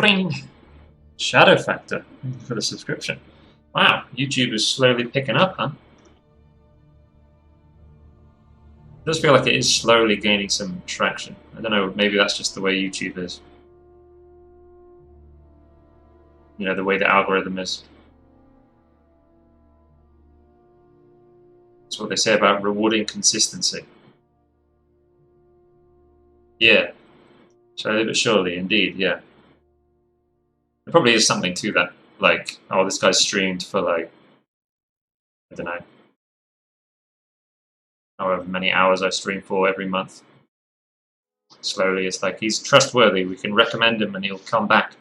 Ring! Shadow Factor for the subscription. Wow, YouTube is slowly picking up, huh? It does feel like it is slowly gaining some traction. I don't know, maybe that's just the way YouTube is. You know, the way the algorithm is. That's what they say about rewarding consistency. Yeah. Slowly but surely, indeed, yeah. There probably is something to that. Like, oh, this guy's streamed for like, I don't know, however many hours I stream for every month. Slowly, it's like, he's trustworthy. We can recommend him and he'll come back.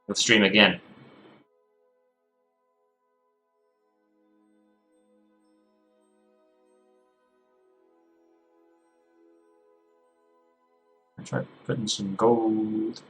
He'll stream again. I tried putting some gold.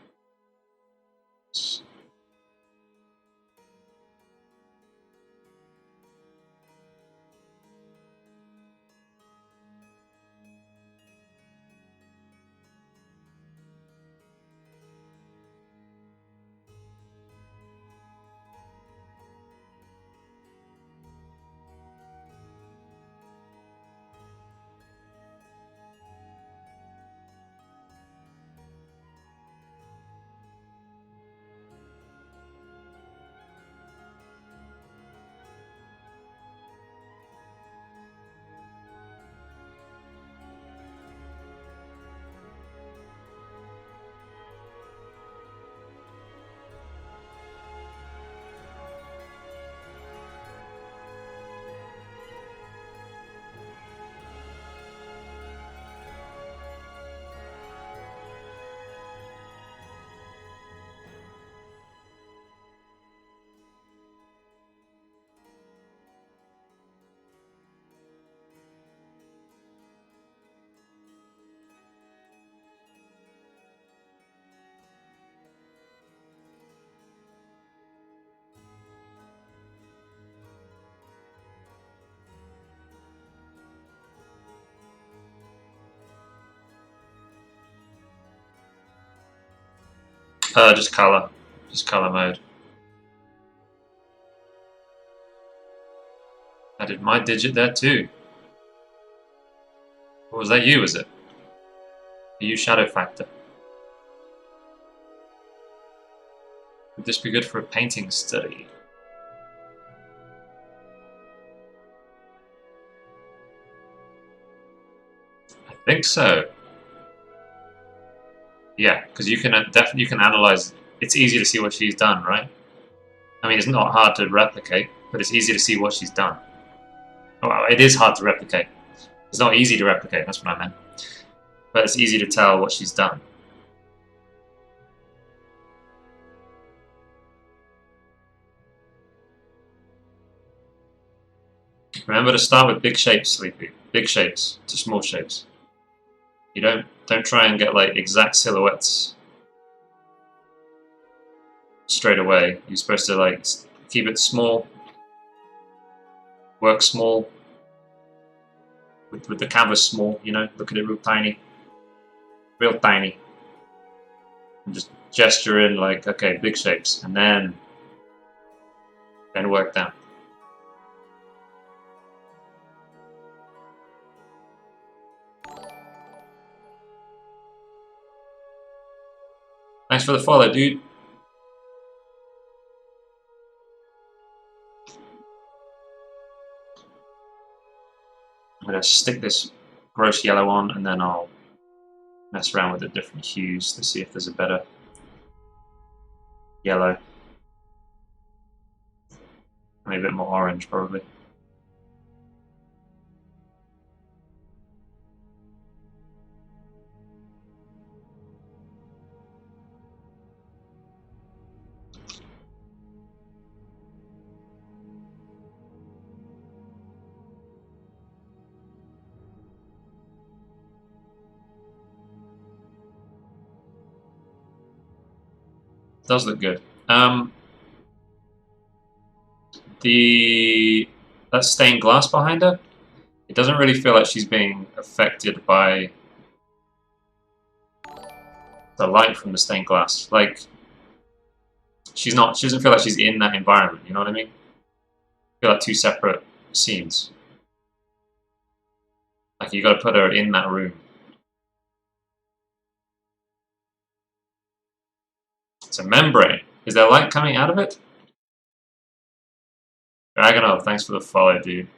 Just color. Just color mode. I did my digit there too. Or was that you, was it? You shadow factor. Would this be good for a painting study? I think so. Yeah, because you can definitely analyze. It's easy to see what she's done, right? I mean, it's not hard to replicate, but it's easy to see what she's done. Well, it is hard to replicate. It's not easy to replicate. That's what I meant. But it's easy to tell what she's done. Remember to start with big shapes, Sleepy. Big shapes to small shapes. You don't try and get like exact silhouettes straight away. You're supposed to like keep it small, work small, with the canvas small, you know, look at it real tiny, and just gesture in like, okay, big shapes, and then work down. Thanks for the follow, dude. I'm going to stick this gross yellow on, and then I'll mess around with the different hues to see if there's a better yellow. Maybe a bit more orange, probably. Does look good. That stained glass behind her, it doesn't really feel like she's being affected by the light from the stained glass. Like, she doesn't feel like she's in that environment, you know what I mean? I feel like two separate it seems. Like you got to put her in that room. It's a membrane. Is there light coming out of it? Dragonov, thanks for the follow, dude.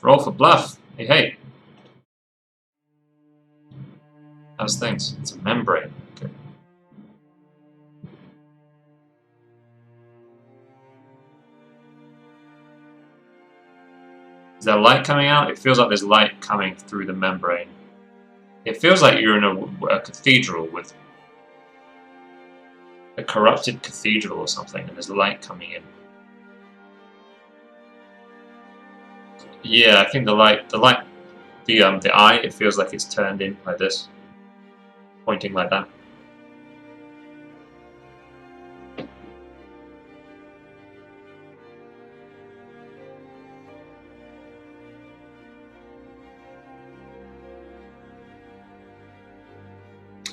Roll for bluff. Hey, hey. How's things? It's a membrane. Okay. Is there light coming out? It feels like there's light coming through the membrane. It feels like you're in a cathedral with a corrupted cathedral or something, and there's light coming in. Yeah, I think the eye, it feels like it's turned in like this, pointing like that.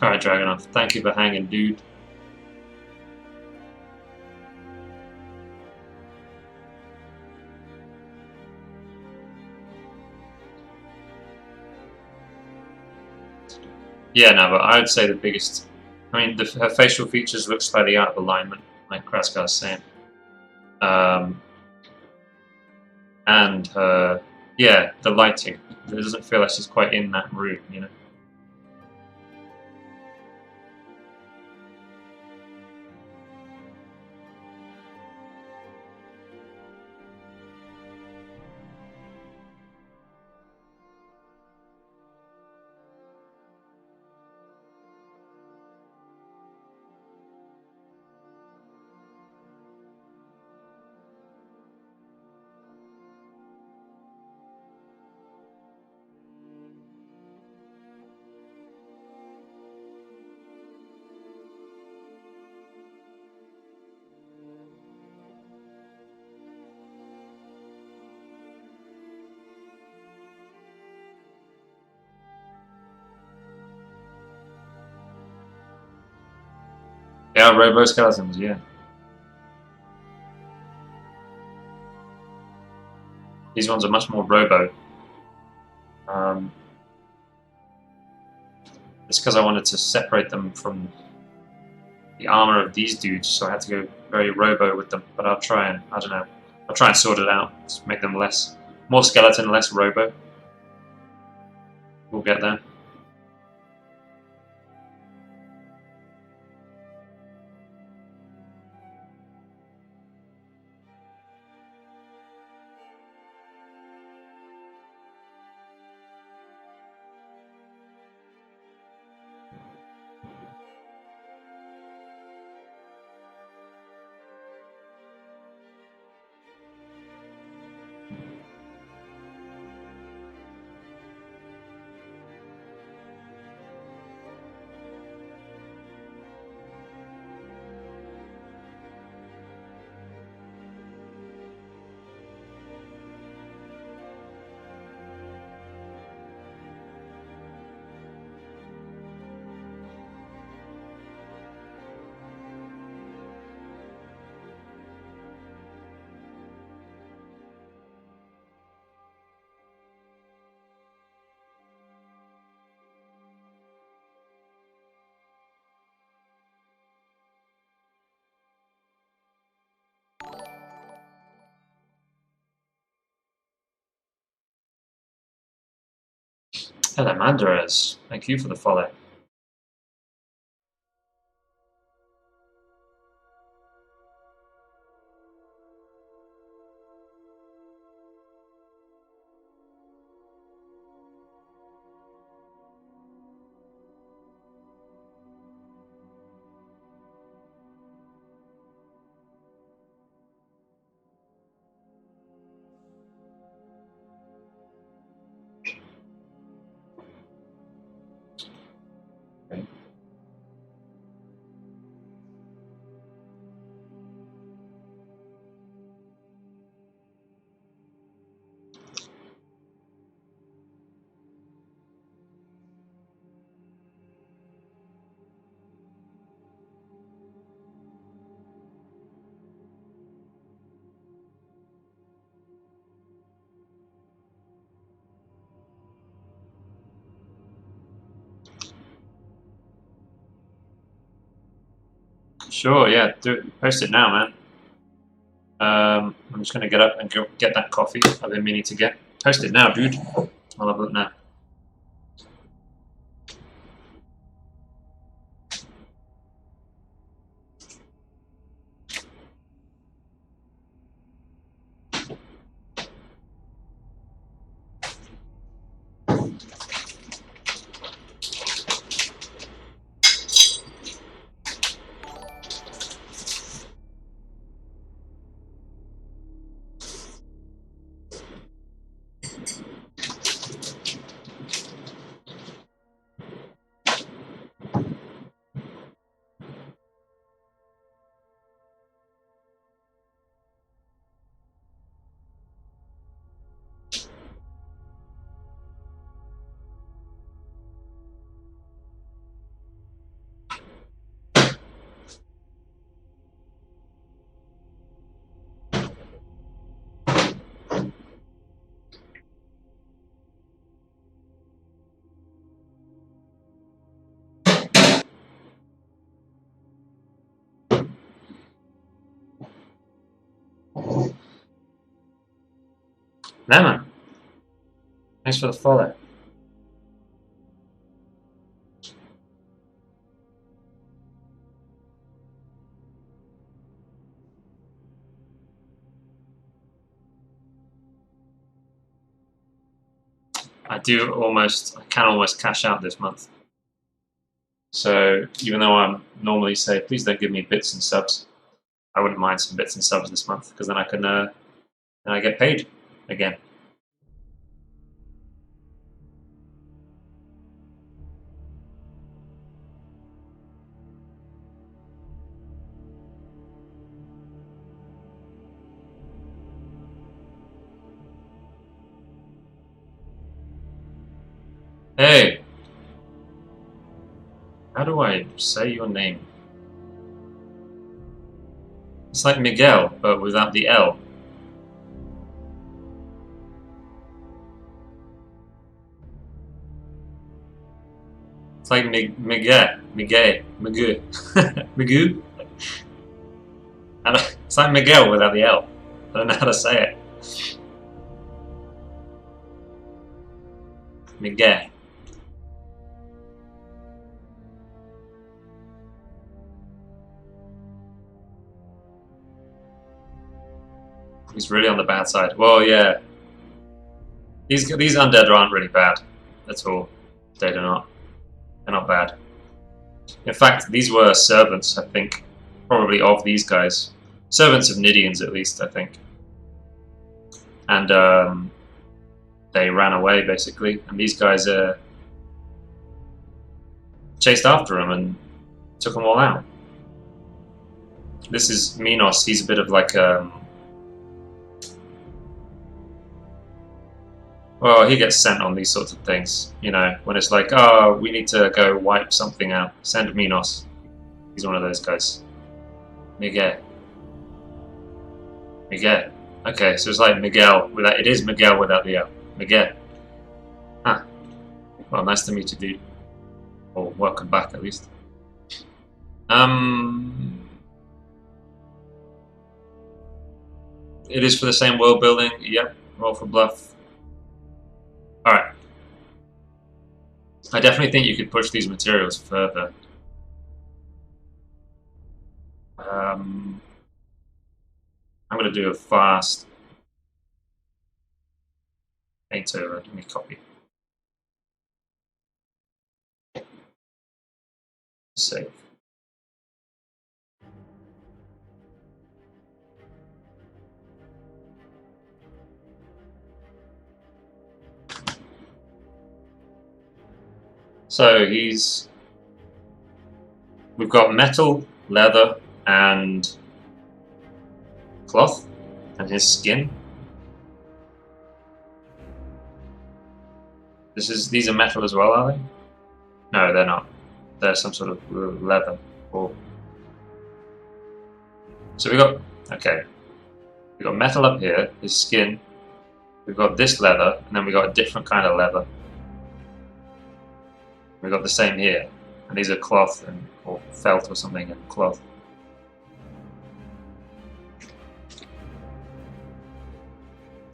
Alright, Dragonov, thank you for hanging, dude. Yeah, no, but I would say the biggest... I mean, her facial features look slightly out of alignment, like Kraskar's saying. And her... Yeah, the lighting. It doesn't feel like she's quite in that room, you know? Yeah, robo skeletons, yeah. These ones are much more robo. It's because I wanted to separate them from the armor of these dudes, so I had to go very robo with them. But I'll try and, I don't know, I'll try and sort it out. Just make them more skeleton, less robo. We'll get there. Hello, Mandarez. Thank you for the follow. Sure, yeah, do it. Post it now, man. I'm just gonna get up and go get that coffee I've been meaning to get. Post it now, dude. I'll have a look now. Lemon, thanks for the follow. I can almost cash out this month. So even though I'm normally say, please don't give me bits and subs, I wouldn't mind some bits and subs this month because then I can then I get paid again. Hey, how do I say your name? It's like Miguel, but without the L. It's like Miguel. It's like Miguel without the L. I don't know how to say it. Miguel. He's really on the bad side. Well, yeah. These undead aren't really bad at all. They're not. They're not bad. In fact, these were servants, I think, probably of these guys. Servants of Nideans, at least, I think. And they ran away, basically. And these guys chased after them and took them all out. This is Minos. He's a bit of like well, he gets sent on these sorts of things, you know, when it's like, oh, we need to go wipe something out. Send Minos. He's one of those guys. Miguel. Okay, so it's like Miguel without. It is Miguel without the L. Miguel. Huh. Well, nice to meet you, dude. Or welcome back, at least. It is for the same world building. Yep. Roll for bluff. Alright. I definitely think you could push these materials further. I'm going to do a fast paint over. Let me copy. Save. So we've got metal, leather, and cloth, and his skin. These are metal as well, are they? No, they're not. They're some sort of leather. So we got metal up here, his skin. We've got this leather, and then we got a different kind of leather. We've got the same here, and these are cloth or felt or something and cloth.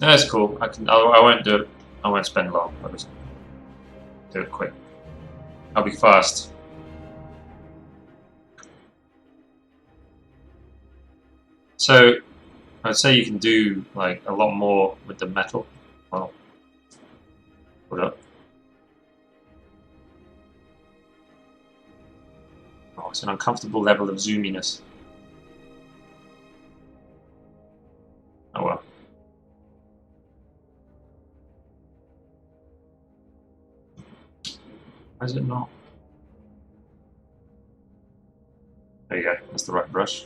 No, that's cool. I won't do it. I won't spend long. I'll just do it quick. I'll be fast. So I'd say you can do like a lot more with the metal. Well, hold up. Oh, it's an uncomfortable level of zoominess. Oh well. Why is it not? There you go. That's the right brush.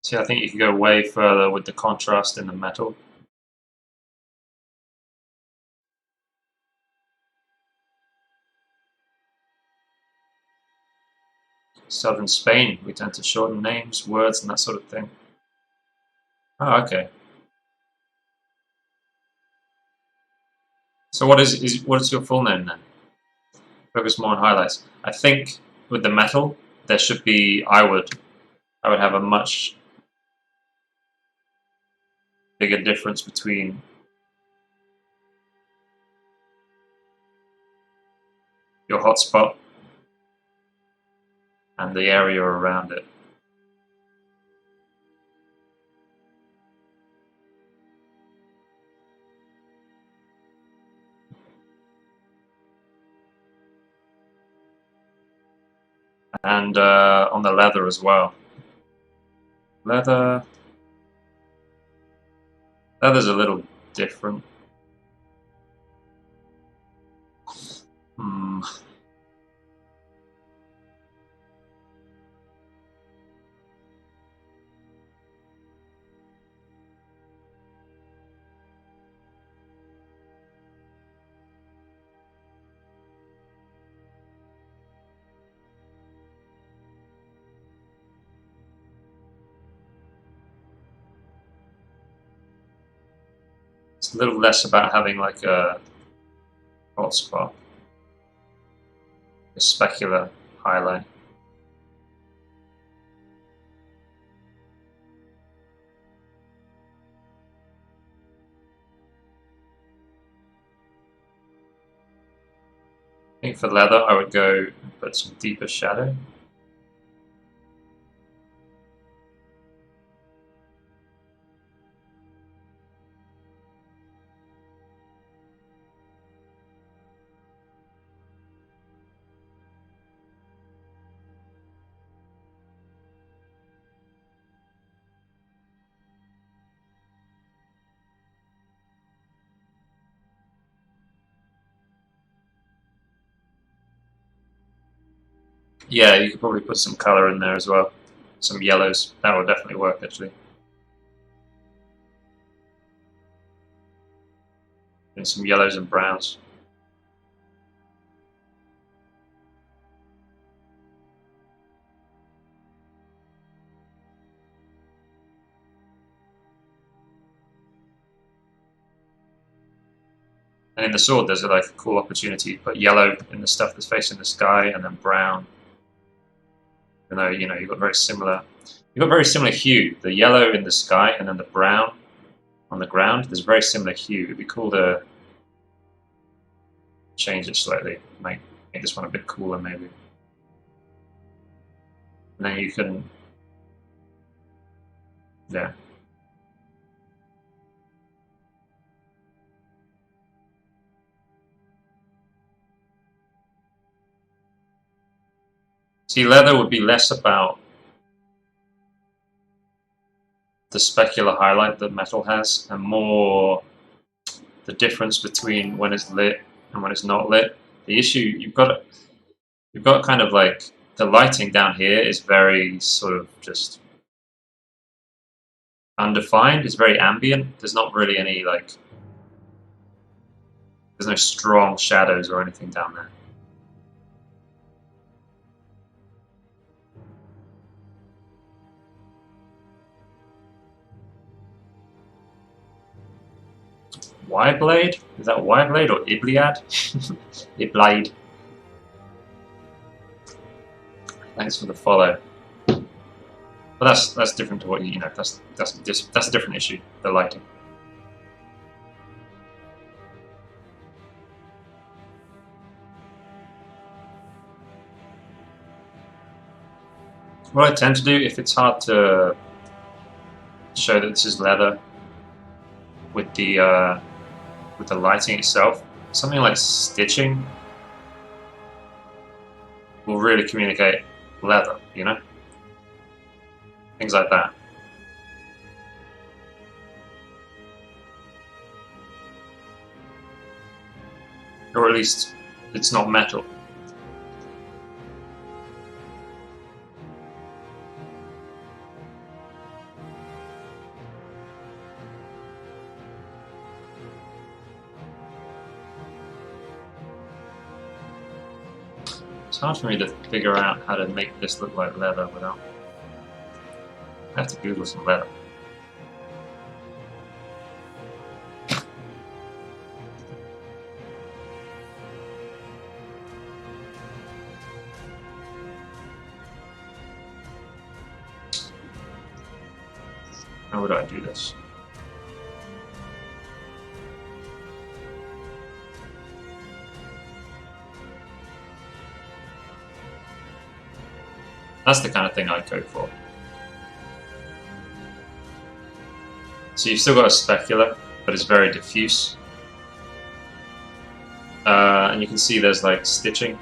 See, I think you can go way further with the contrast in the metal. Southern Spain, we tend to shorten names, words, and that sort of thing. Oh, okay. So what is your full name then? Focus more on highlights. I think with the metal, there should be. I would have a much bigger difference between your hotspot and the area around it. And on the leather as well. Leather's a little different. Hmm. It's a little less about having like a hotspot, a specular highlight. I think for leather, I would go and put some deeper shadow. Yeah, you could probably put some color in there as well. Some yellows. That would definitely work, actually. And some yellows and browns. And in the sword, there's like a cool opportunity to put yellow in the stuff that's facing the sky, and then brown. Even though you've got very similar hue. The yellow in the sky, and then the brown on the ground. There's very similar hue. It'd be cool to change it slightly, make this one a bit cooler, maybe. And then you can, yeah. See, leather would be less about the specular highlight that metal has, and more the difference between when it's lit and when it's not lit. The issue you've got kind of like the lighting down here is very sort of just undefined. It's very ambient. There's not really any like there's no strong shadows or anything down there. Yblade? Is that Yblade or Ibliad? Iblade. Thanks for the follow. But that's different to what you know. That's a different issue. The lighting. What I tend to do, if it's hard to show that this is leather with the lighting itself, something like stitching will really communicate leather, you know? Things like that. Or at least it's not metal. It's hard for me to figure out how to make this look like leather without... I have to Google some leather. How would I do this? That's the kind of thing I'd go for. So you've still got a specular, but it's very diffuse. And you can see there's like stitching,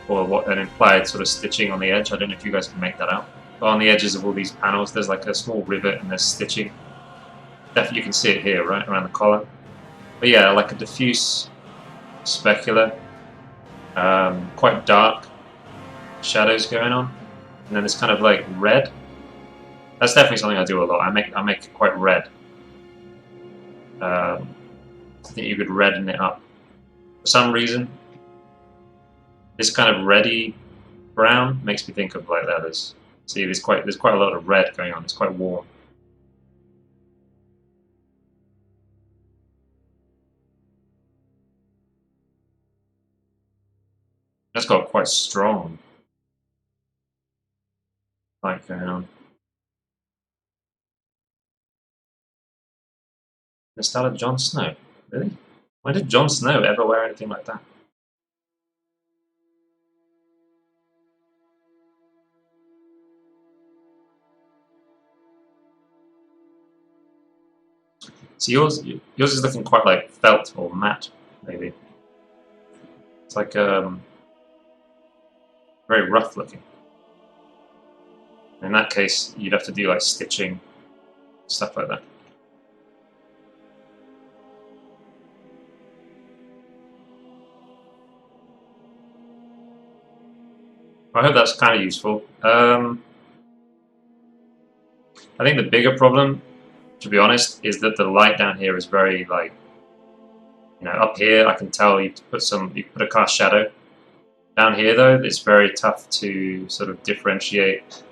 or what an implied sort of stitching on the edge. I don't know if you guys can make that out. But on the edges of all these panels, there's like a small rivet and there's stitching. Definitely you can see it here, right, around the collar. But yeah, like a diffuse specular, quite dark shadows going on. And then it's kind of like red. That's definitely something I do a lot. I make it quite red. I think you could redden it up. For some reason, this kind of reddy brown makes me think of like leathers. See, there's quite a lot of red going on. It's quite warm. That's got quite strong light going on. The style of Jon Snow. Really? When did Jon Snow ever wear anything like that? So yours is looking quite like felt or matte, maybe. It's like very rough looking. In that case, you'd have to do like stitching, stuff like that. I hope that's kind of useful. I think the bigger problem, to be honest, is that the light down here is very like, you know, up here I can tell you put a cast shadow. Down here though, it's very tough to sort of differentiate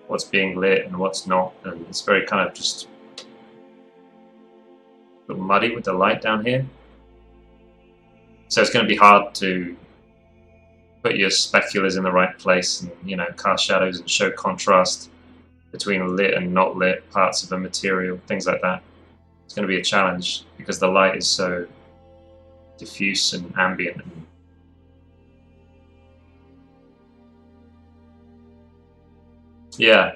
what's being lit and what's not, and it's very kind of just a little muddy with the light down here. So it's going to be hard to put your speculars in the right place and, you know, cast shadows and show contrast between lit and not lit parts of a material, things like that. It's going to be a challenge because the light is so diffuse and ambient. Yeah.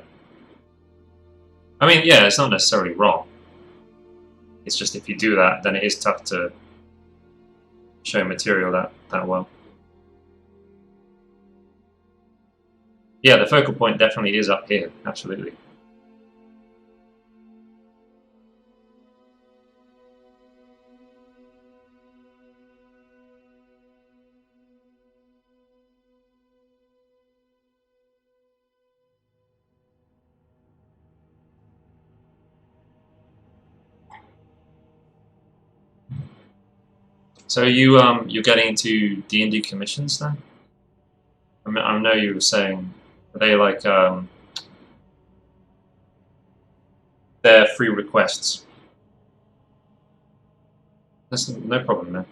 I mean, yeah, it's not necessarily wrong. It's just if you do that, then it is tough to show material that well. Yeah, the focal point definitely is up here, absolutely. So you're getting into D&D commissions then? I know you were saying, are they like they're free requests? That's no problem, man.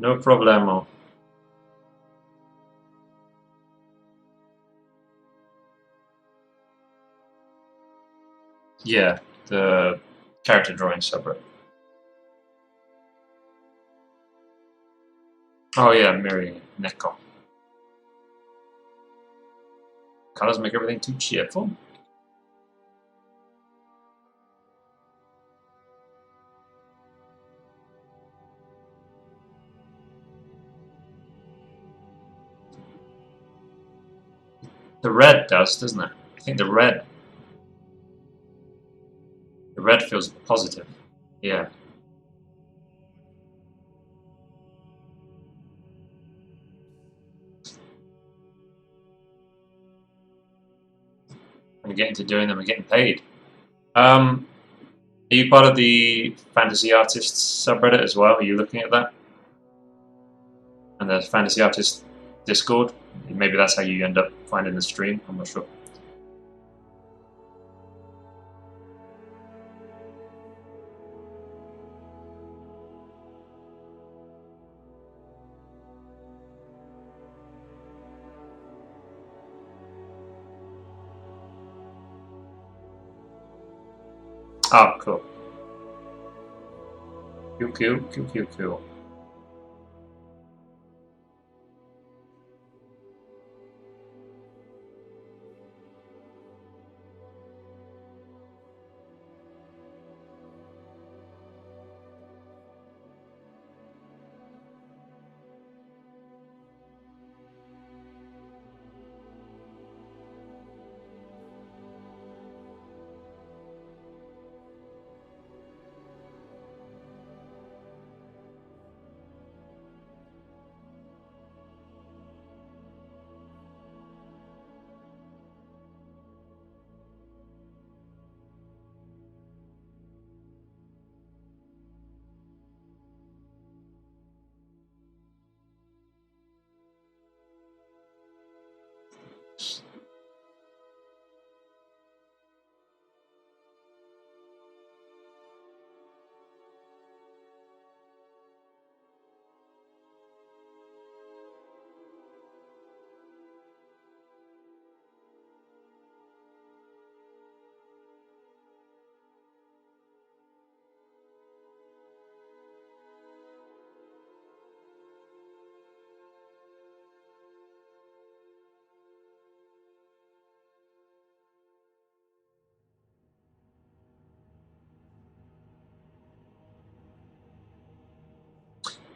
No problemo. Yeah, the character drawing subreddit. Oh yeah, Miri Neko. Colors make everything too cheerful. The red does, doesn't it? I think the red feels positive. Yeah. When you get into doing them and getting paid. Are you part of the fantasy artists subreddit as well? Are you looking at that? And the fantasy artist Discord? Maybe that's how you end up finding the stream. I'm not sure. Oh, cool. Cool.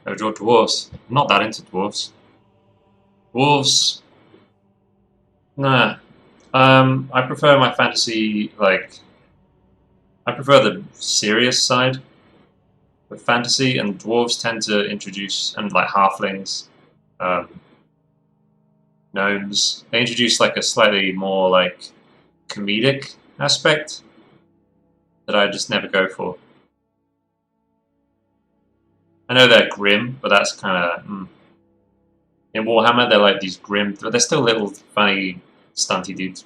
I draw dwarves. I'm not that into dwarves. Dwarves. Nah. I prefer my fantasy, like, I prefer the serious side of fantasy, and dwarves tend to introduce, and like halflings, um, gnomes, they introduce like a slightly more like comedic aspect that I just never go for. I know they're grim, but that's kind of in Warhammer they're like these grim, but they're still little funny, stunty dudes.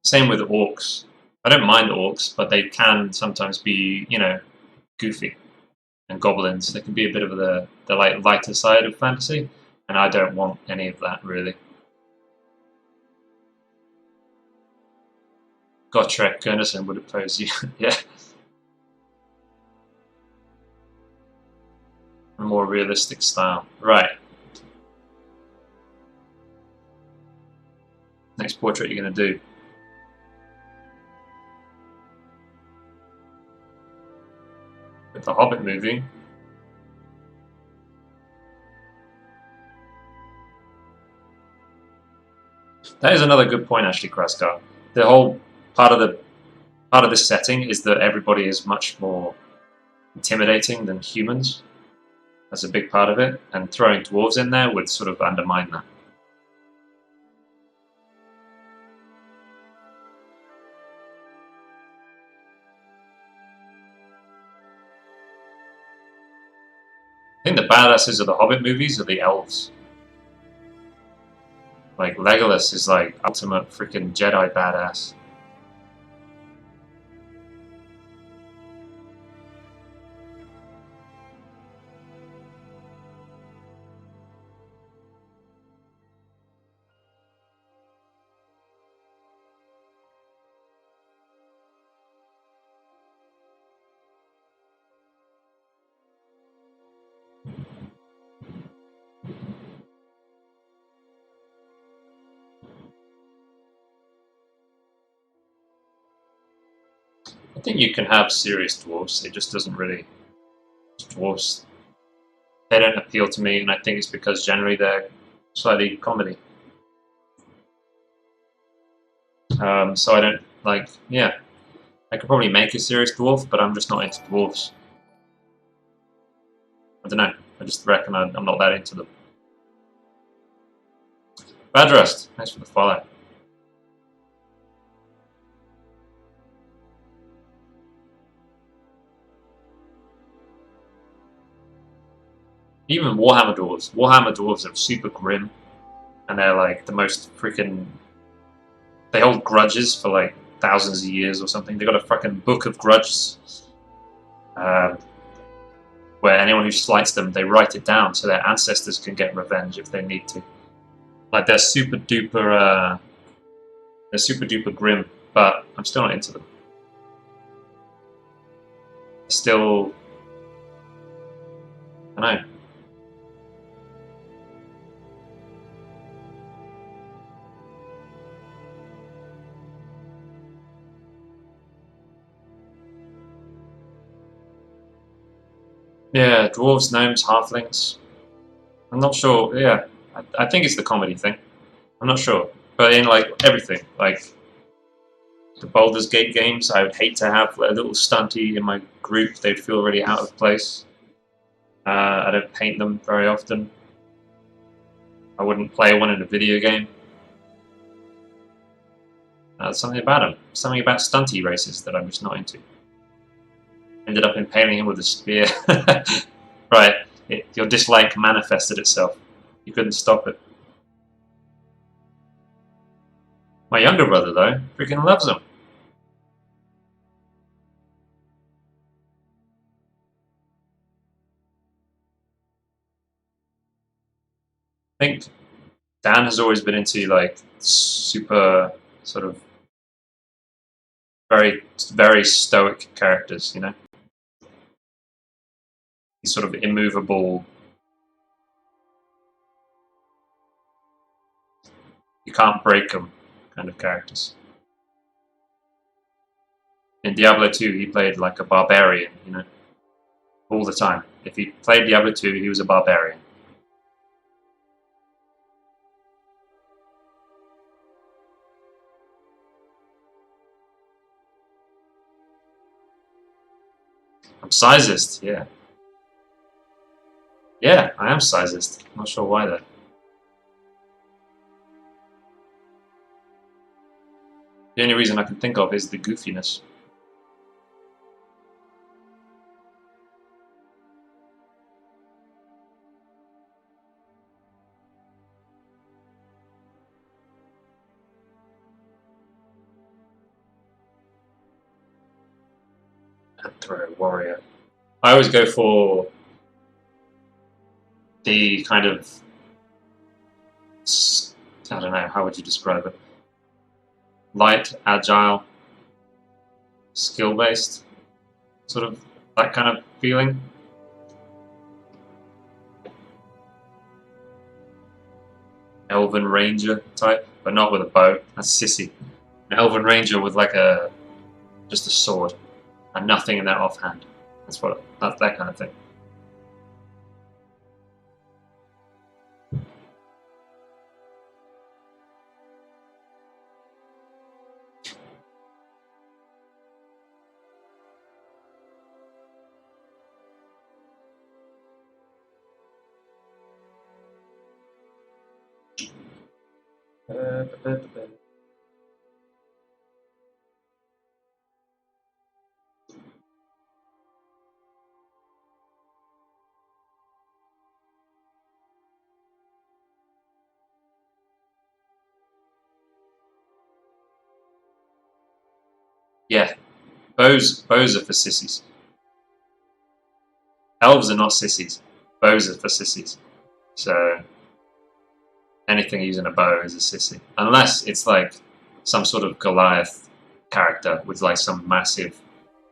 Same with orcs. I don't mind orcs, but they can sometimes be, goofy. And goblins, they can be a bit of the like lighter side of fantasy, and I don't want any of that really. Gotrek Gunnarsson would oppose you, yeah. A more realistic style, right? Next portrait you're going to do. With the Hobbit movie. That is another good point, actually, Kraskar. The whole part of this setting is that everybody is much more intimidating than humans. That's a big part of it, and throwing dwarves in there would sort of undermine that. I think the badasses of the Hobbit movies are the elves. Like Legolas is like ultimate freaking Jedi badass. I think you can have serious dwarves. It just doesn't really dwarves. They don't appeal to me, and I think it's because generally they're slightly comedy. So I don't like. Yeah, I could probably make a serious dwarf, but I'm just not into dwarves. I don't know. I just reckon I'm not that into them. Badrust, thanks for the follow. Even Warhammer dwarves. Warhammer dwarves are super grim, and they're like the most freaking. They hold grudges for like thousands of years or something. They got a fucking book of grudges, where anyone who slights them, they write it down so their ancestors can get revenge if they need to. Like they're super duper grim, but I'm still not into them. Still, I don't know. Yeah, dwarves, gnomes, halflings. I'm not sure. Yeah, I think it's the comedy thing. I'm not sure, but in like everything, like the Baldur's Gate games, I would hate to have a little stunty in my group. They'd feel really out of place. I don't paint them very often. I wouldn't play one in a video game. Something about them. Something about stunty races that I'm just not into. Ended up impaling him with a spear. Right, your dislike manifested itself. You couldn't stop it. My younger brother, though, freaking loves them. I think Dan has always been into like super sort of very stoic characters, you know? These sort of immovable, you can't break them kind of characters. In Diablo 2, he played like a barbarian, you know, all the time. If he played Diablo 2, he was a barbarian. I'm sizist, yeah. Yeah, I am sizist. Not sure why though. The only reason I can think of is the goofiness. Anthro warrior. I always go for the kind of, I don't know, how would you describe it? Light, agile, skill-based, sort of that kind of feeling. Elven ranger type, but not with a bow. That's sissy. An elven ranger with like just a sword and nothing in their offhand. That's that kind of thing. Yeah, bows are for sissies. Elves are not sissies. Bows are for sissies. So anything using a bow is a sissy. Unless it's like some sort of Goliath character with like some massive,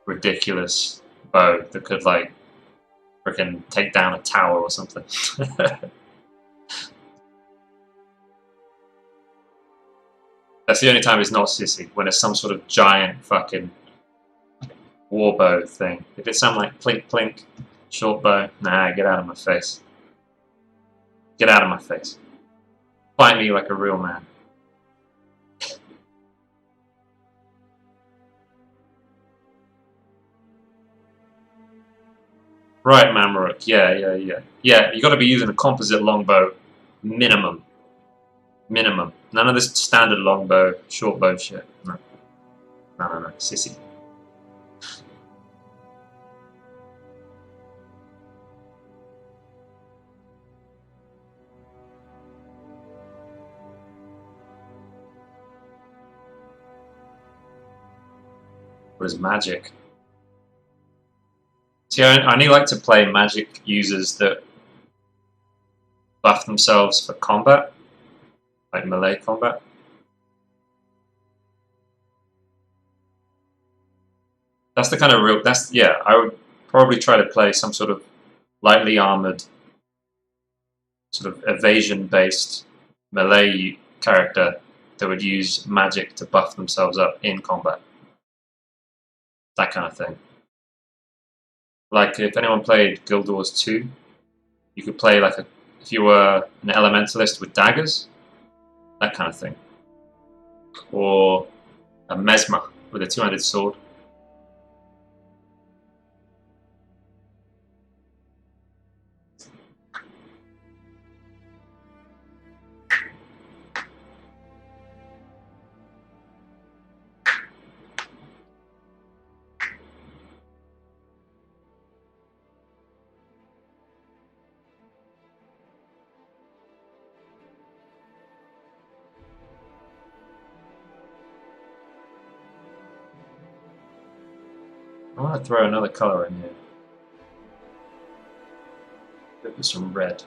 ridiculous bow that could like freaking take down a tower or something. That's the only time it's not sissy, when it's some sort of giant fucking warbow thing. If it's some like plink plink short bow, nah, get out of my face. Get out of my face. Fight me like a real man. Right, Mamruk. Yeah. Yeah, you got to be using a composite longbow, minimum. Minimum. None of this standard longbow, short bow shit. No. No. Sissy. What is magic? See, I only like to play magic users that buff themselves for combat, like melee combat. That's the kind of real. I would probably try to play some sort of lightly armored, sort of evasion-based melee character that would use magic to buff themselves up in combat. That kind of thing. Like if anyone played Guild Wars 2, you could play like if you were an elementalist with daggers, that kind of thing. Or a mesmer with a two-handed sword. I want to throw another color in here. With some red.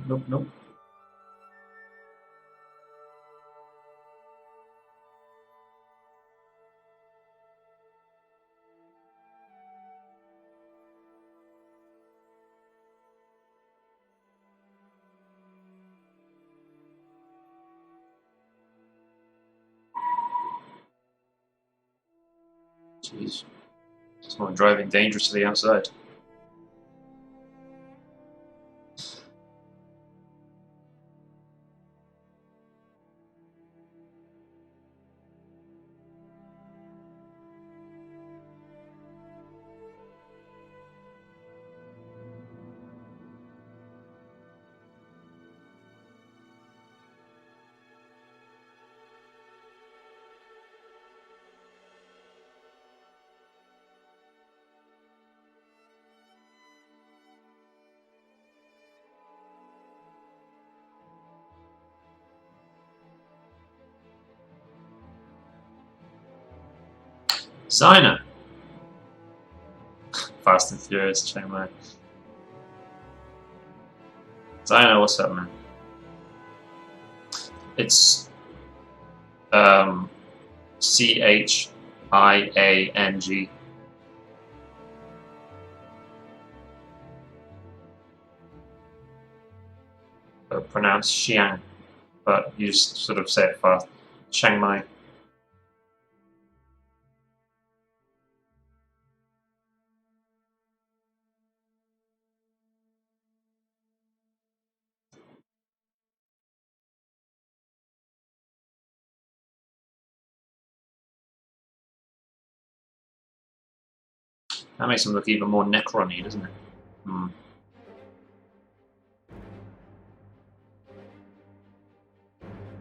Nope. Jeez. Someone driving dangerously outside. Zyna! Fast and Furious, chain man. Zyna, what's up, man? It's Chiang. Pronounced Xiang, but you just sort of say it fast. Chiang Mai. That makes him look even more Necron-y, doesn't it? Hmm.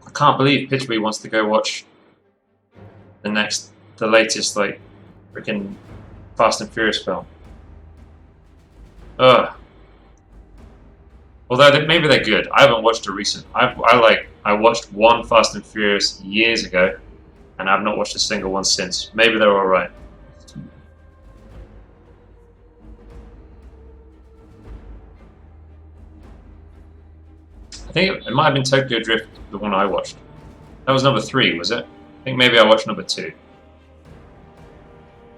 I can't believe Pitchby wants to go watch the latest, like, freaking Fast and Furious film. Ugh. Although maybe they're good. I haven't watched a recent. I watched one Fast and Furious years ago, and I've not watched a single one since. Maybe they're all right. I think it might have been Tokyo Drift, the one I watched. That was number 3, was it? I think maybe I watched number 2.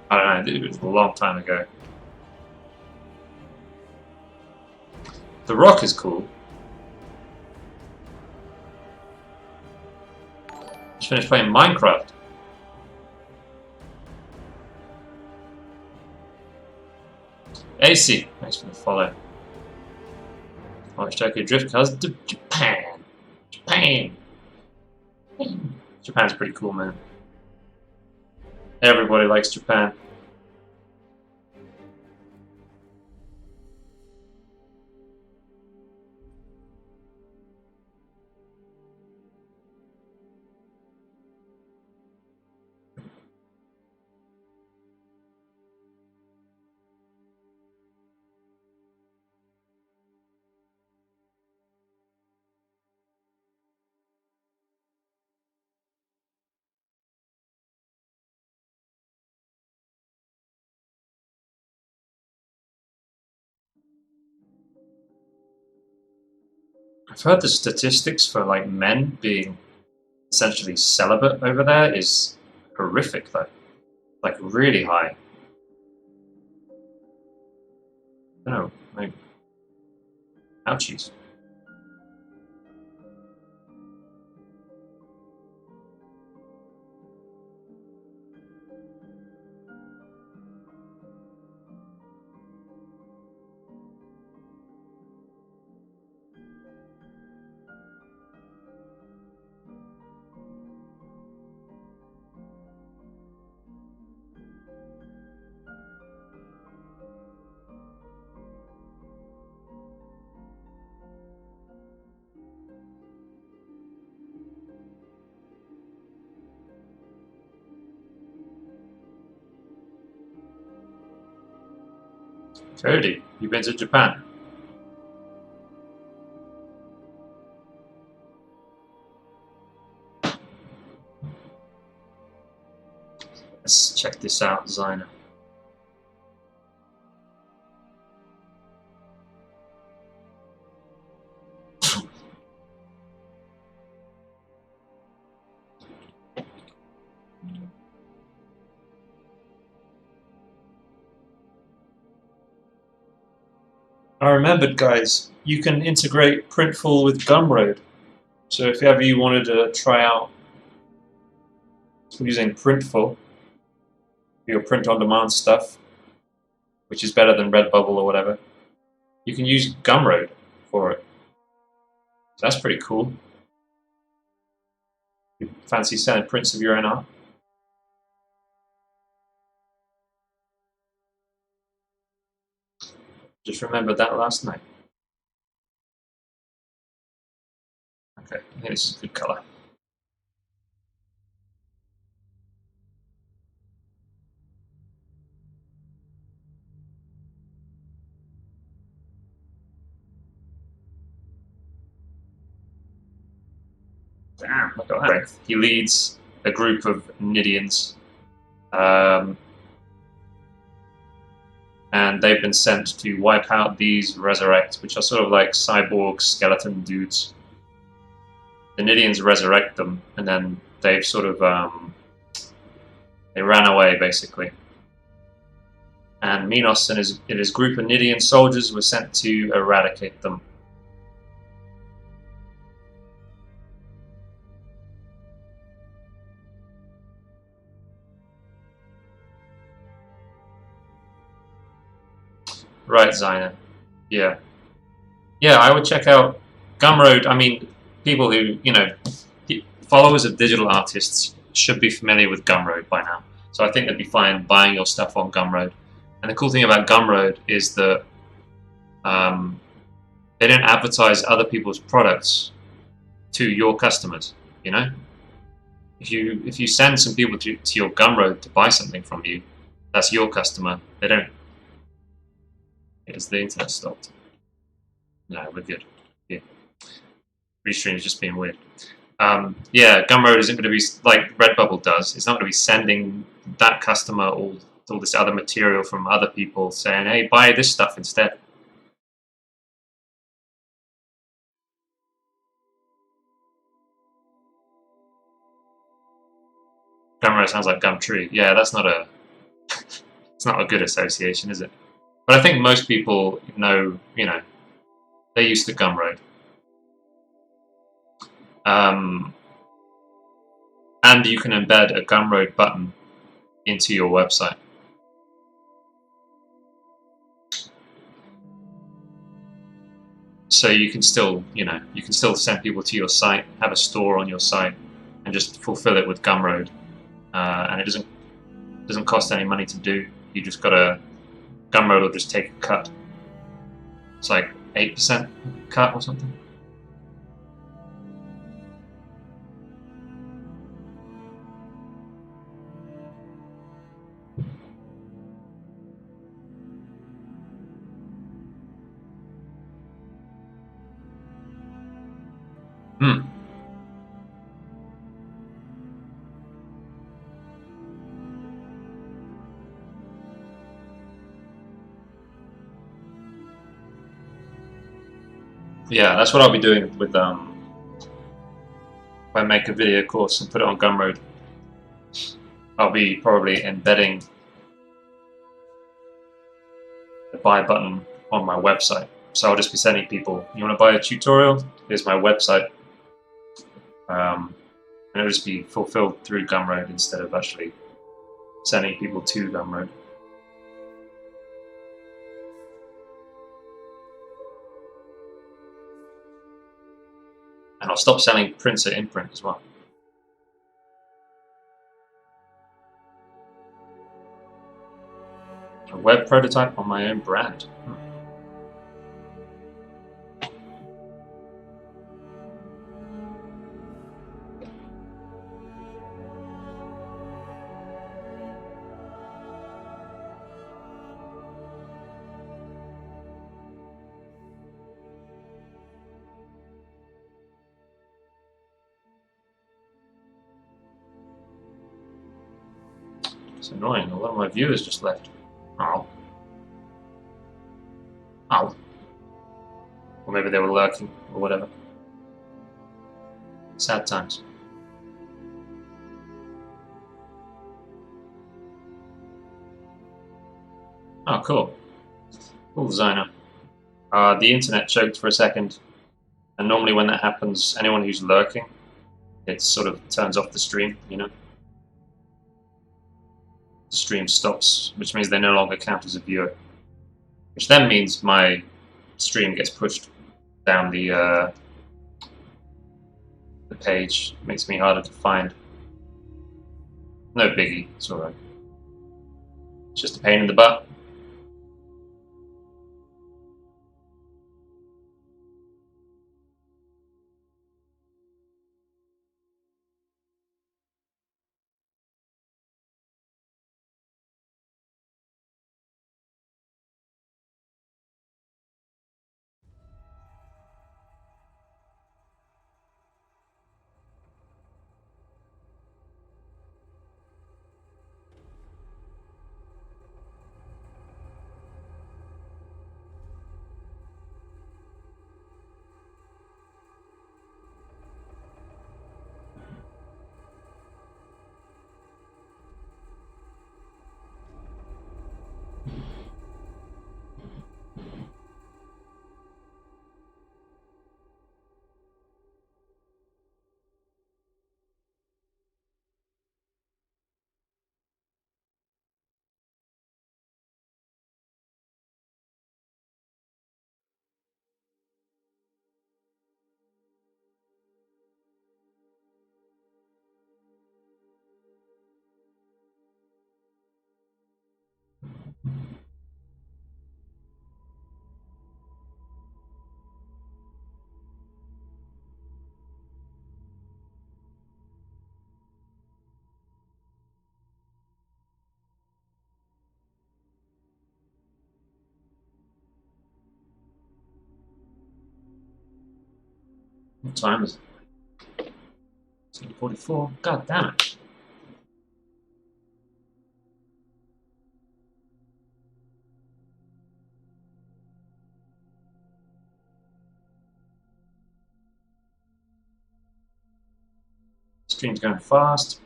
I don't know. It was a long time ago. The Rock is cool. Just finished playing Minecraft. AC, thanks for the follow. Watch Tokyo Drift because Japan. Japan's pretty cool, man. Everybody likes Japan. I've heard the statistics for like men being essentially celibate over there is horrific though. Like really high. I don't know, like ouchies. Cody, you've been to Japan? Let's check this out, Zyna. I remembered, guys, you can integrate Printful with Gumroad. So if ever you wanted to try out using Printful for your print-on-demand stuff, which is better than Redbubble or whatever, you can use Gumroad for it. So that's pretty cool. You fancy selling prints of your own art? Just remembered that last night. Okay, I think this is a good colour. Damn, look at that. He leads a group of Nideans. And they've been sent to wipe out these Resurrect, which are sort of like cyborg skeleton dudes. The Nideans resurrect them, and then they've sort of they ran away basically. And Minos and his group of Nidean soldiers were sent to eradicate them. Right, Zyna. Yeah. Yeah, I would check out Gumroad. I mean, people who, followers of digital artists should be familiar with Gumroad by now. So I think they'd be fine buying your stuff on Gumroad And the cool thing about Gumroad is that they don't advertise other people's products to your customers. You know, if you send some people to your Gumroad to buy something from you, that's your customer. They don't. Is the internet stopped? No, we're good. Yeah, Restream is just being weird. Yeah, Gumroad isn't going to be like Redbubble does. It's not going to be sending that customer all this other material from other people saying, "Hey, buy this stuff instead." Gumroad sounds like Gumtree. Yeah, that's not a. It's not a good association, is it? But I think most people know. You know, they're used to Gumroad. And you can embed a Gumroad button into your website. So you can still, you can still send people to your site, have a store on your site, and just fulfill it with Gumroad. And it doesn't cost any money to do. You just gotta Gumroad will just take a cut. It's like 8% cut or something. Yeah, that's what I'll be doing with if I make a video course and put it on Gumroad. I'll be probably embedding the buy button on my website. So I'll just be sending people, you want to buy a tutorial? Here's my website. And it'll just be fulfilled through Gumroad instead of actually sending people to Gumroad. And I'll stop selling prints at Imprint as well. A web prototype on my own brand. It's annoying. A lot of my viewers just left. Oh. Oh. Or maybe they were lurking or whatever. Sad times. Oh, cool. Cool designer. The internet choked for a second. And normally when that happens, anyone who's lurking, it sort of turns off the stream, you know? The stream stops, which means they no longer count as a viewer. Which then means my stream gets pushed down the page. Makes me harder to find. No biggie, it's alright. It's just a pain in the butt. What time is it? 7:44. God damn it. Stream's going fast.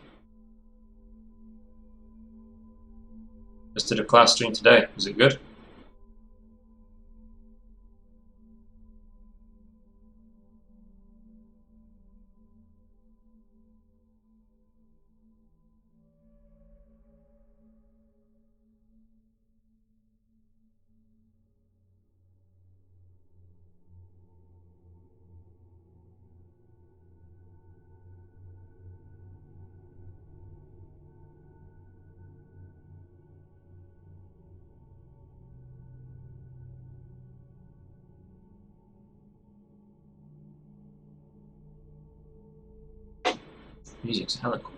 Just did a class stream today. Was it good? Music's hella cool.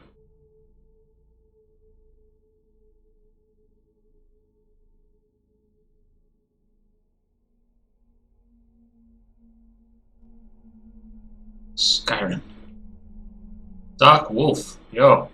Skyrim. Dark Wolf. Yo.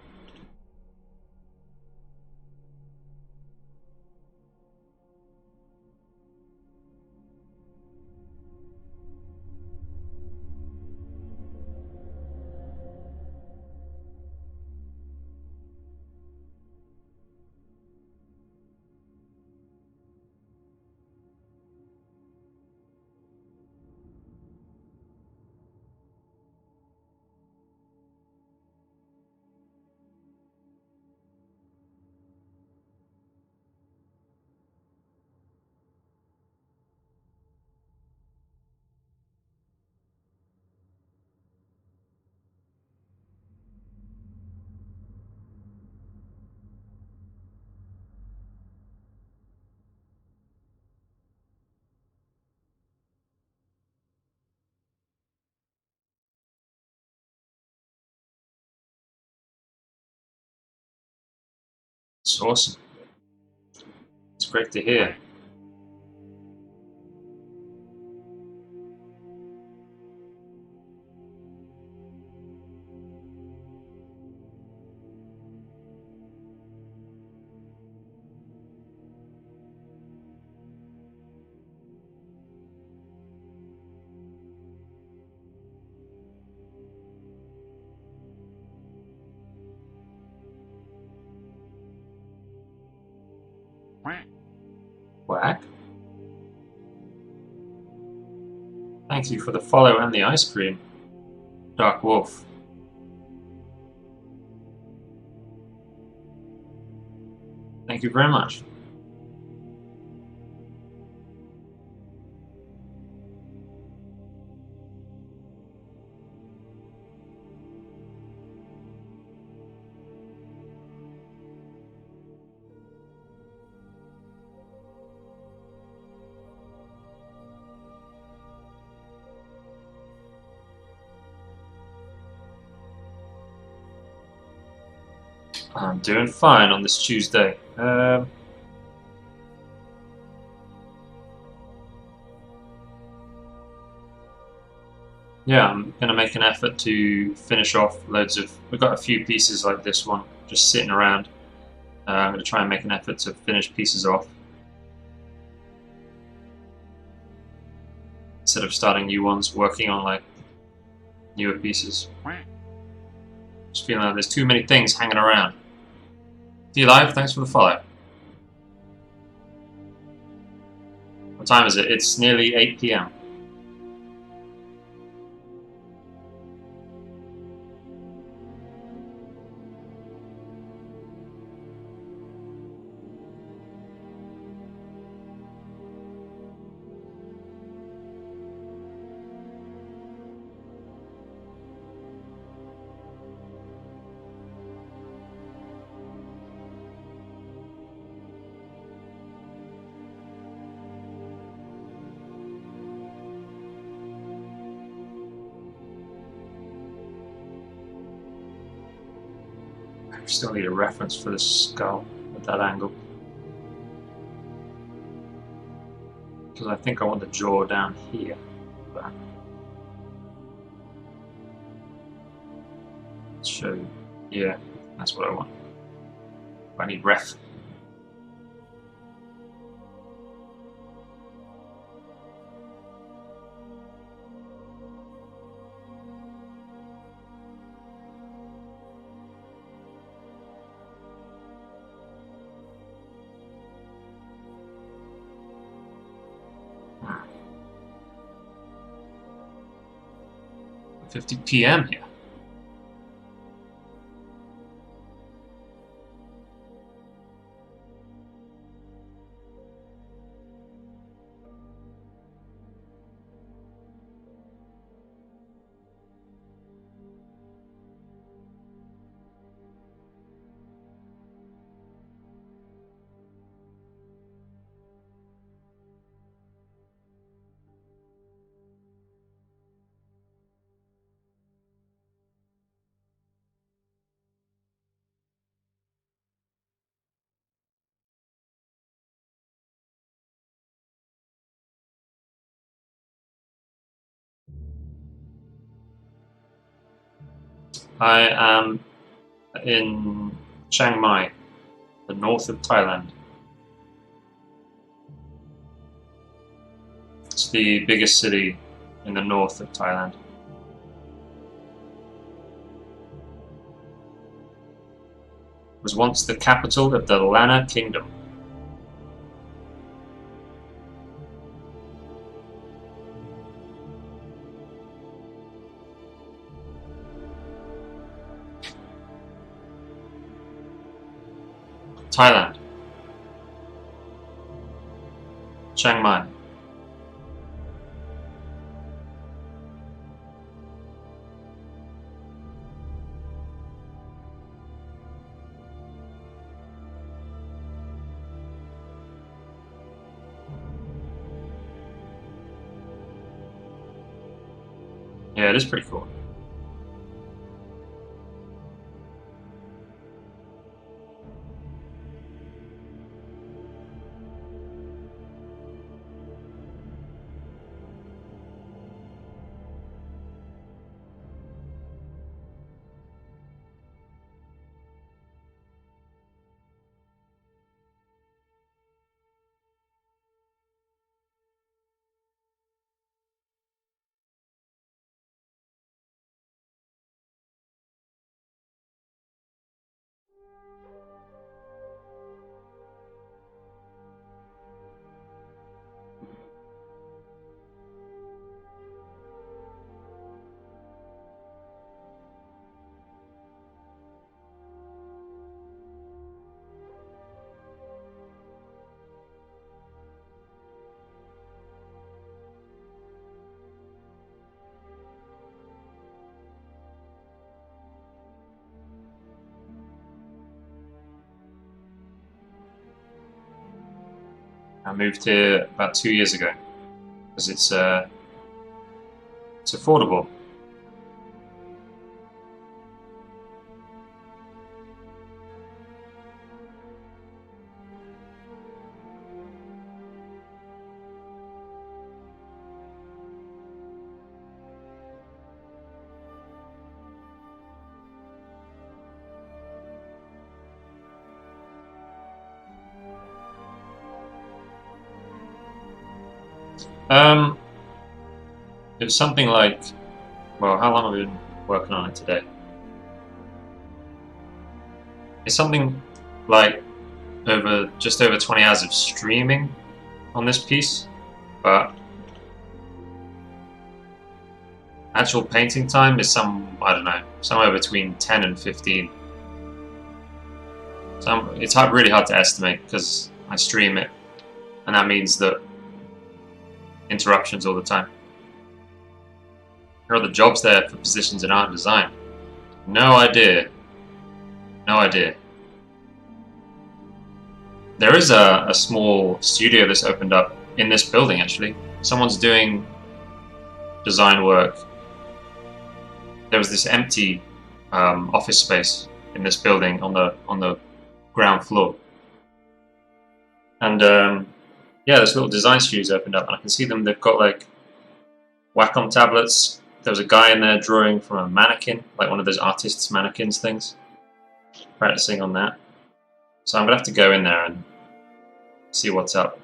It's awesome. It's great to hear. Whack. Thank you for the follow and the ice cream, Dark Wolf. Thank you very much. I'm doing fine on this Tuesday. Yeah, I'm going to make an effort to finish off loads of... We've got a few pieces like this one just sitting around. I'm going to try and make an effort to finish pieces off instead of starting new ones, working on like newer pieces. Just feeling like there's too many things hanging around. D-Live, thanks for the follow. What time is it? It's nearly 8 PM. I still need a reference for the skull at that angle. Because I think I want the jaw down here. But show you. Yeah, that's what I want. I need ref. Hmm. 50 PM here. I am in Chiang Mai, the north of Thailand. It's the biggest city in the north of Thailand. It was once the capital of the Lanna Kingdom. Thailand. Chiang Mai. Yeah, it is pretty cool. I moved here about 2 years ago because it's affordable. It was something like, well, how long have we been working on it today? It's something like just over 20 hours of streaming on this piece, but actual painting time is I don't know, somewhere between 10 and 15. So it's really hard to estimate because I stream it, and that means that interruptions all the time. Here are the jobs there for positions in art and design. No idea. No idea. There is a small studio that's opened up in this building, actually. Someone's doing design work. There was this empty office space in this building on the ground floor. And yeah, this little design studio's opened up, and I can see them. They've got like Wacom tablets. there was a guy in there drawing from a mannequin, like one of those artists' mannequins things, practicing on that. So I'm gonna have to go in there and see what's up.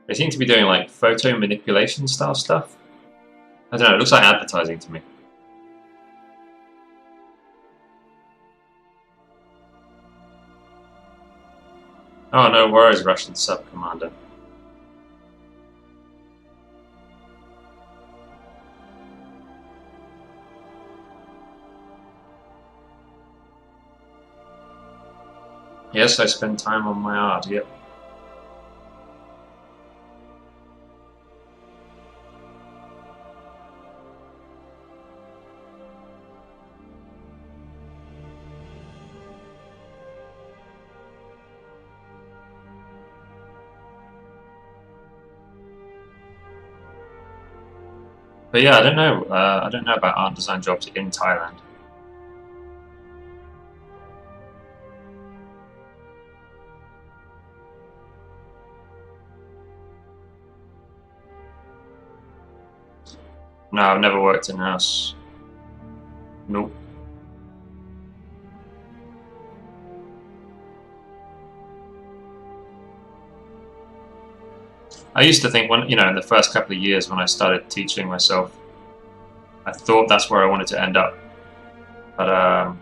They seem to be doing like photo manipulation style stuff. I don't know, it looks like advertising to me. Oh, no worries, Russian sub-commander. Yes, I spend time on my art, yep. But yeah, I don't know. I don't know about art design jobs in Thailand. No, I've never worked in house. Nope. I used to think when, in the first couple of years when I started teaching myself, I thought that's where I wanted to end up. But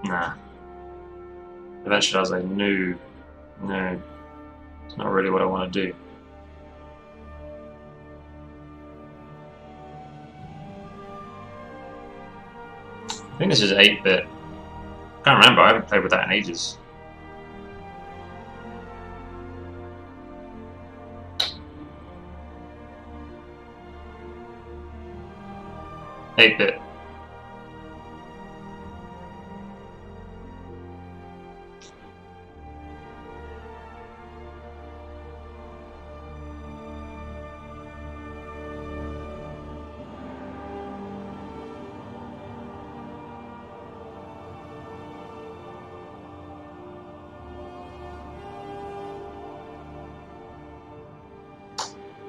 nah. Eventually I was like, no, it's not really what I want to do. I think this is 8-bit. Can't remember, I haven't played with that in ages. Eight-bit.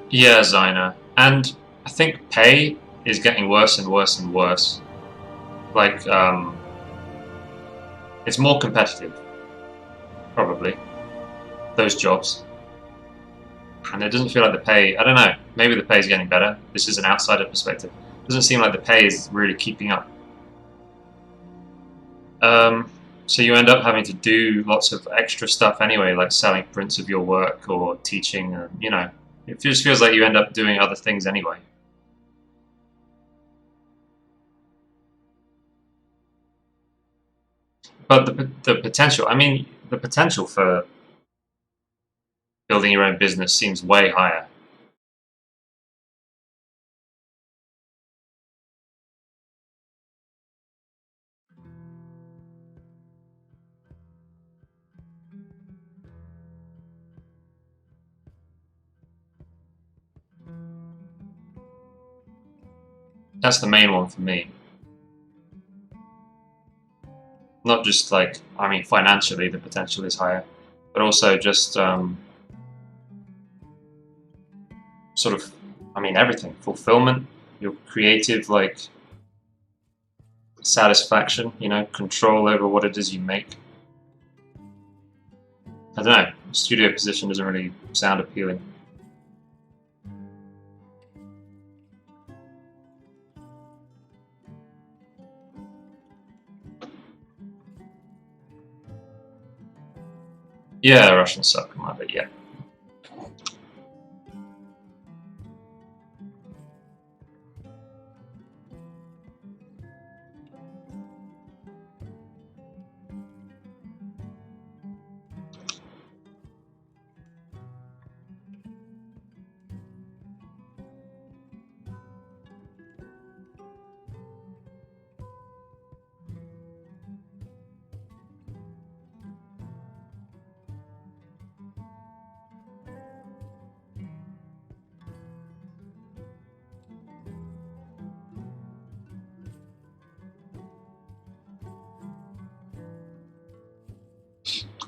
Yeah, Zyna. And I think pay is getting worse and worse and worse. Like, it's more competitive, probably, those jobs. And it doesn't feel like the pay, I don't know, maybe the pay is getting better. This is an outsider perspective. It doesn't seem like the pay is really keeping up. So you end up having to do lots of extra stuff anyway, like selling prints of your work or teaching, it just feels like you end up doing other things anyway. But the potential, the potential for building your own business seems way higher. That's the main one for me. Not just like, financially the potential is higher, but also just sort of, everything. Fulfillment, your creative, like, satisfaction, control over what it is you make. I don't know, studio position doesn't really sound appealing. Yeah, Russian sub-commander, yeah.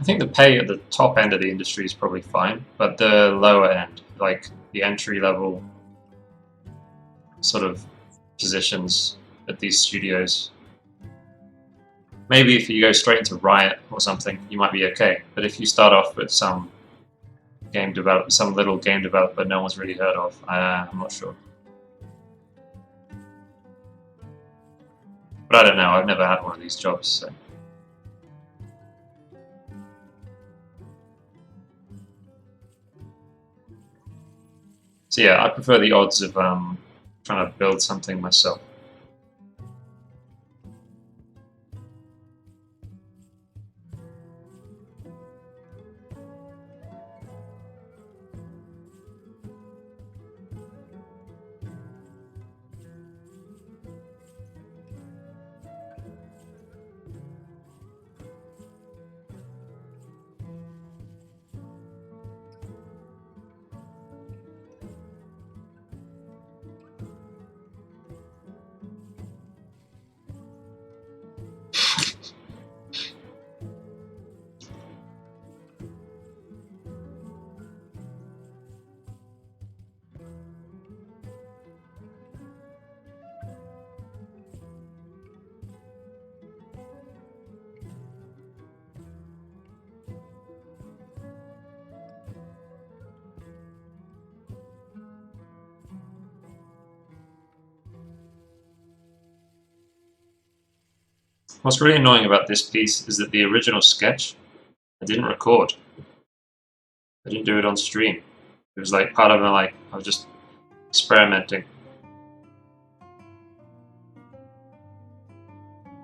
I think the pay at the top end of the industry is probably fine, but the lower end, like the entry level sort of positions at these studios, maybe if you go straight into Riot or something, you might be okay. But if you start off with some little game developer no one's really heard of, I'm not sure. But I don't know. I've never had one of these jobs, so. So yeah, I prefer the odds of trying to build something myself. What's really annoying about this piece is that the original sketch I didn't record. I didn't do it on stream. It was like part of it, like I was just experimenting.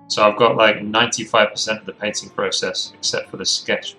So I've got like 95% of the painting process except for the sketch.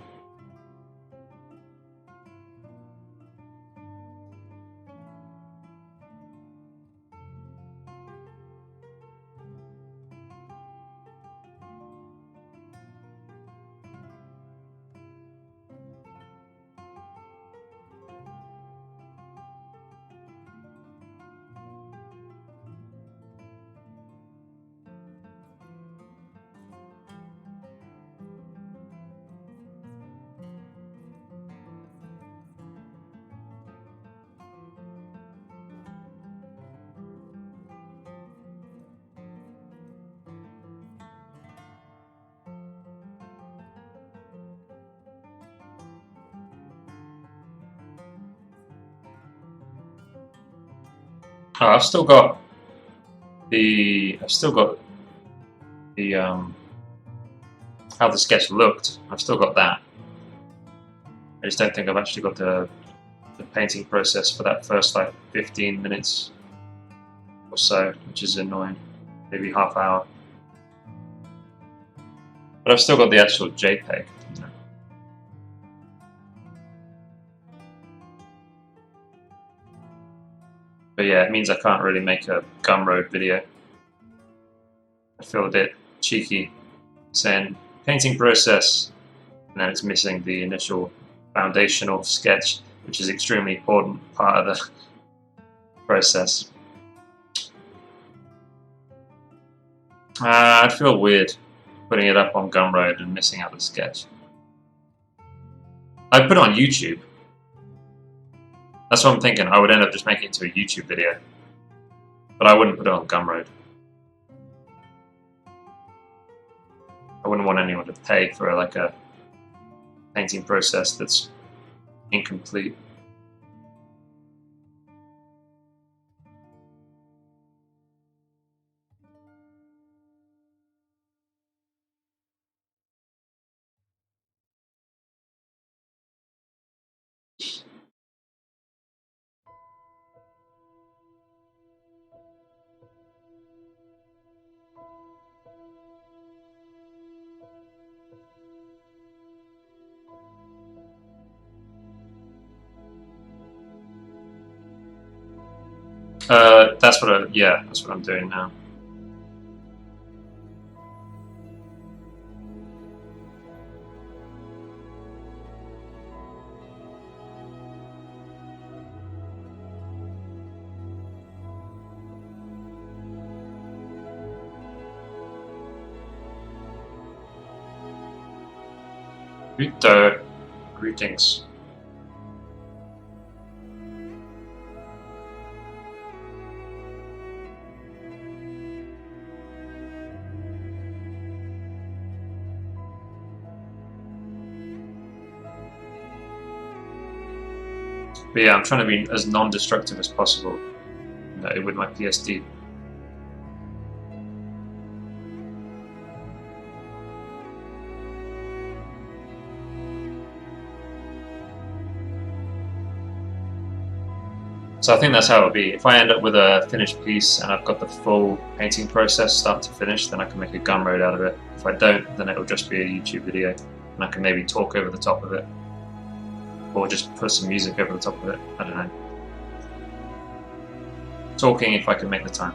Oh, I've still got the how the sketch looked. I've still got that. I just don't think I've actually got the painting process for that first like 15 minutes or so, which is annoying. Maybe half hour. But I've still got the actual JPEG. You know. But yeah, it means I can't really make a Gumroad video. I feel a bit cheeky saying painting process, and then it's missing the initial foundational sketch, which is extremely important part of the process. I'd feel weird putting it up on Gumroad and missing out the sketch. I'd put it on YouTube. That's what I'm thinking. I would end up just making it into a YouTube video. But I wouldn't put it on Gumroad. I wouldn't want anyone to pay for like a painting process that's incomplete. That's what I'm doing now. Uto. Greetings. But yeah, I'm trying to be as non-destructive as possible with my PSD. So I think that's how it'll be. If I end up with a finished piece and I've got the full painting process start to finish, then I can make a gun road out of it. If I don't, then it'll just be a YouTube video and I can maybe talk over the top of it. Or just put some music over the top of it. I don't know. Talking if I can make the time.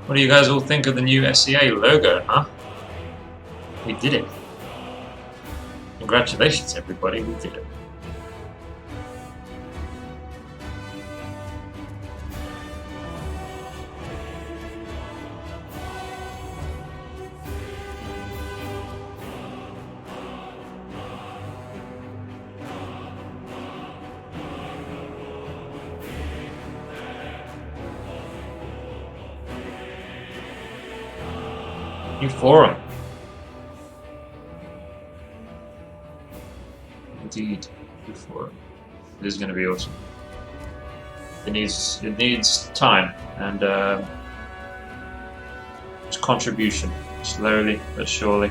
What do you guys all think of the new SEA logo, huh? We did it. Congratulations, everybody, we did it. New forum. Indeed, new forum. It is going to be awesome. It needs time and just contribution, slowly but surely.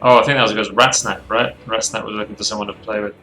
Oh, I think that was because Ratsnap, right? Ratsnap was looking for someone to play with.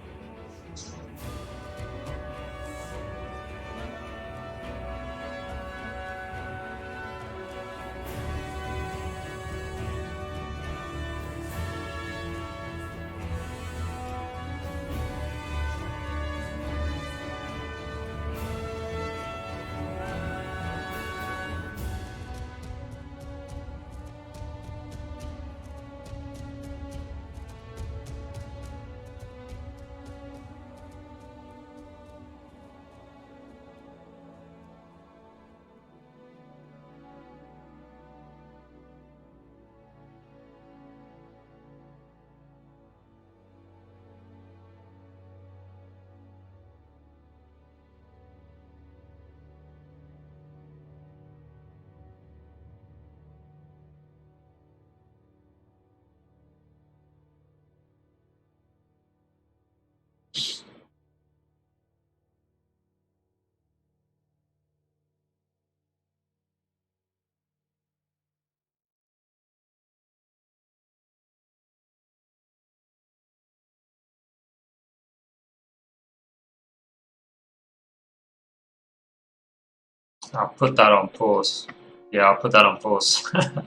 I'll put that on pause. Yeah, I'll put that on pause. I'll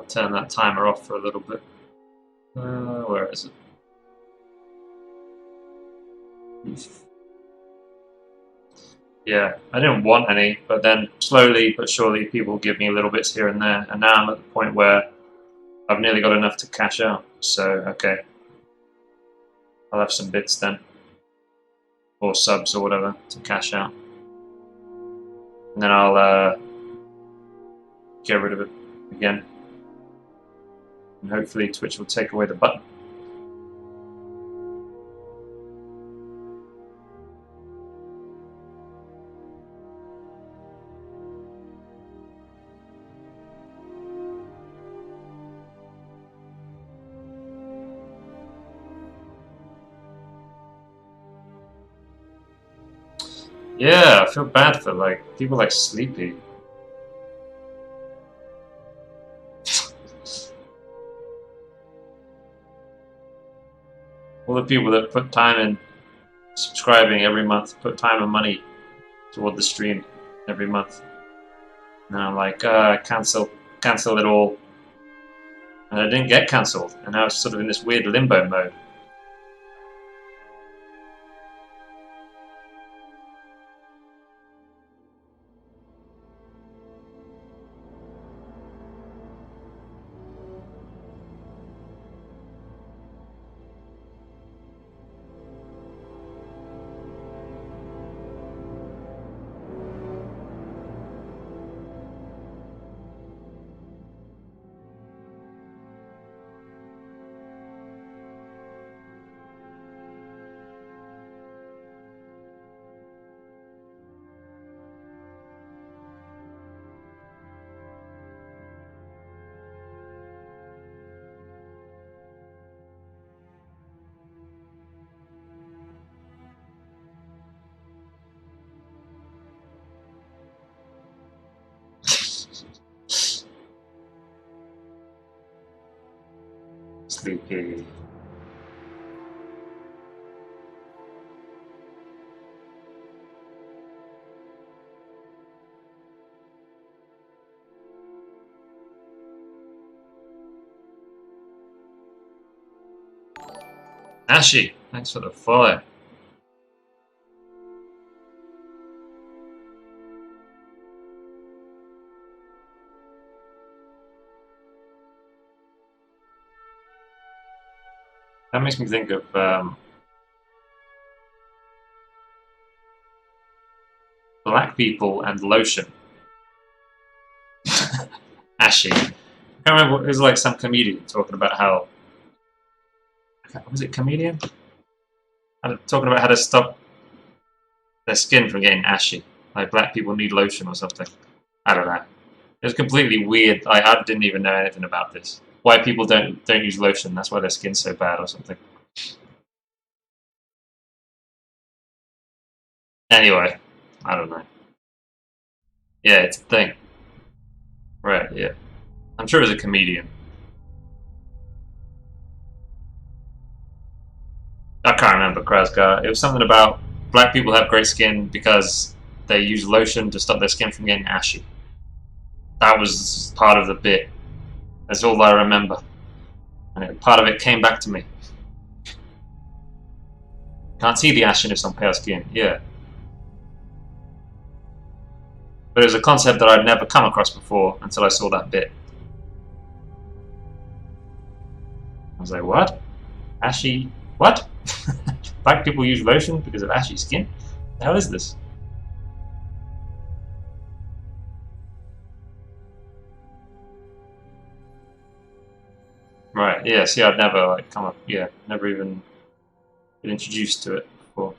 turn that timer off for a little bit. Where is it? Yeah, I didn't want any, but then slowly but surely people give me little bits here and there, and now I'm at the point where I've nearly got enough to cash out. So, okay. I'll have some bits then. Or subs or whatever to cash out. And then I'll get rid of it again. And hopefully Twitch will take away the button. Yeah, I feel bad for like people like Sleepy. All the people that put time in subscribing every month, put time and money toward the stream every month. And I'm like, cancel it all. And I didn't get cancelled, and now it's sort of in this weird limbo mode. Sleepy. Ashy, thanks for the follow. That makes me think of black people and lotion. Ashy. I can't remember. It was like some comedian talking about how. Was it comedian? Talking about how to stop their skin from getting ashy. Like black people need lotion or something. I don't know. It was completely weird. I didn't even know anything about this. Why people don't use lotion? That's why their skin's so bad or something. Anyway, I don't know. Yeah, it's a thing. Right, yeah. I'm sure it was a comedian. I can't remember, Krasgar. It was something about black people have great skin because they use lotion to stop their skin from getting ashy. That was part of the bit. That's all I remember. And part of it came back to me. Can't see the ashiness on pale skin, yeah. But it was a concept that I'd never come across before until I saw that bit. I was like, what? Ashy... what? Black people use lotion because of ashy skin? What the hell is this? Right, yeah, see, I'd never, like, come up... yeah, never even been introduced to it before.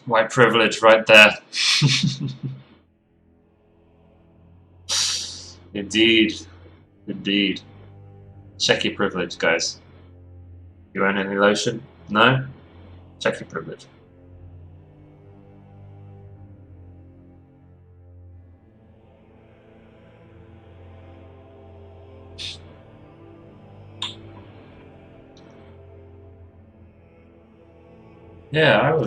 White privilege right there. Indeed. Indeed. Check your privilege, guys. You own any lotion? No? Check your privilege. Yeah,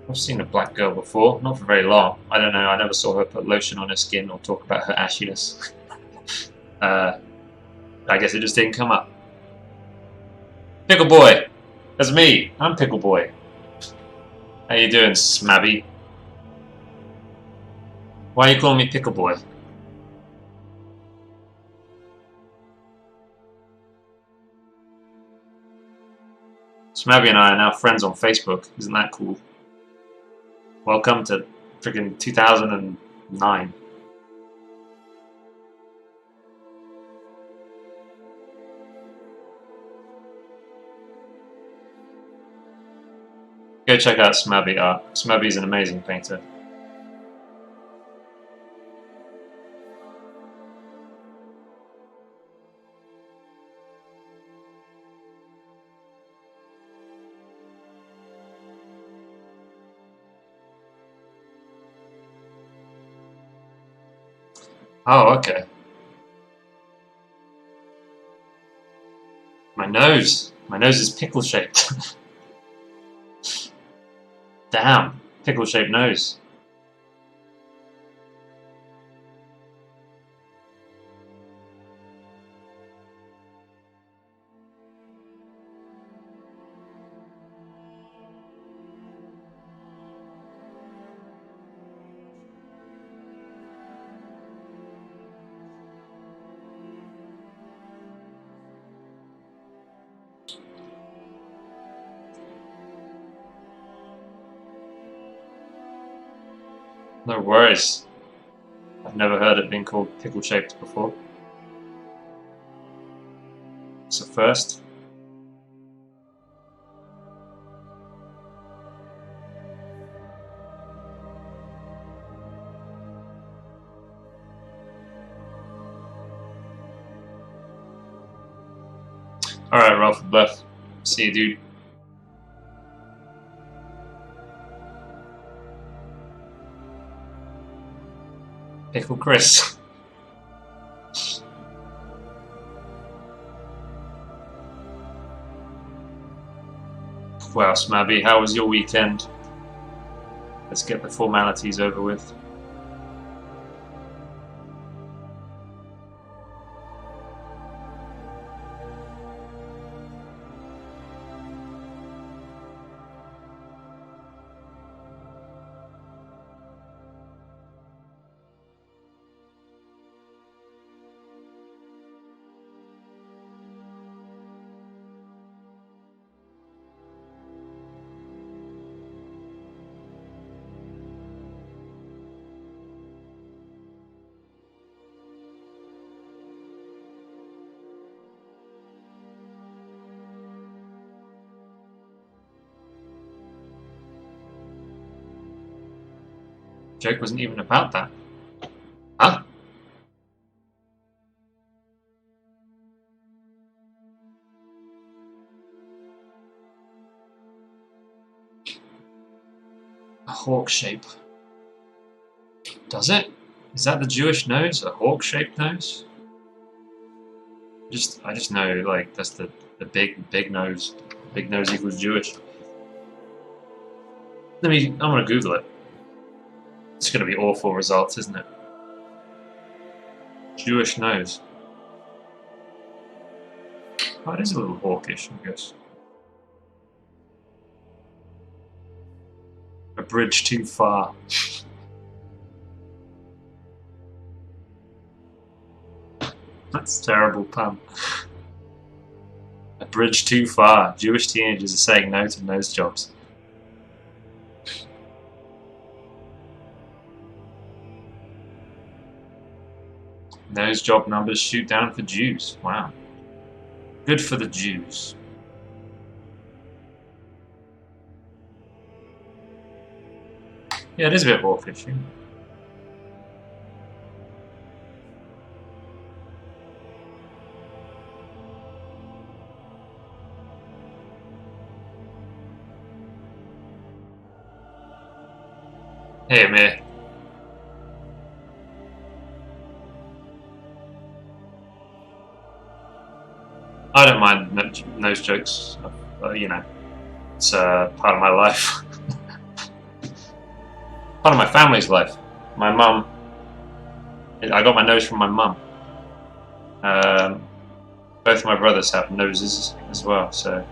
I've seen a black girl before, not for very long. I don't know, I never saw her put lotion on her skin or talk about her ashiness. I guess it just didn't come up. Pickle Boy! That's me! I'm Pickle Boy. How you doing, Smabby? Why are you calling me Pickle Boy? Smabby and I are now friends on Facebook. Isn't that cool? Welcome to freaking 2009. Go check out Smabby art. Smabby's an amazing painter. Oh, okay. My nose. My nose is pickle shaped. Damn. Pickle shaped nose. No worries. I've never heard it being called pickle shaped before. It's a first. Alright, Ralph Bluff. See you, dude. Pickle Chris. Well, Smabby, how was your weekend? Let's get the formalities over with. Joke wasn't even about that. Huh? A hawk shape. Does it? Is that the Jewish nose? A hawk-shaped nose? I just know, like, that's the big nose. Big nose equals Jewish. I'm gonna Google it. It's gonna be awful results, isn't it? Jewish nose. Oh, it is a little hawkish, I guess. A bridge too far. That's a terrible pun. A bridge too far. Jewish teenagers are saying no to nose jobs. Nose job numbers shoot down for Jews. Wow. Good for the Jews. Yeah, it is a bit hawkish. Yeah. Hey, Amir. I don't mind nose jokes. You know, it's part of my life. Part of my family's life. My mum. I got my nose from my mum. Both my brothers have noses as well, so.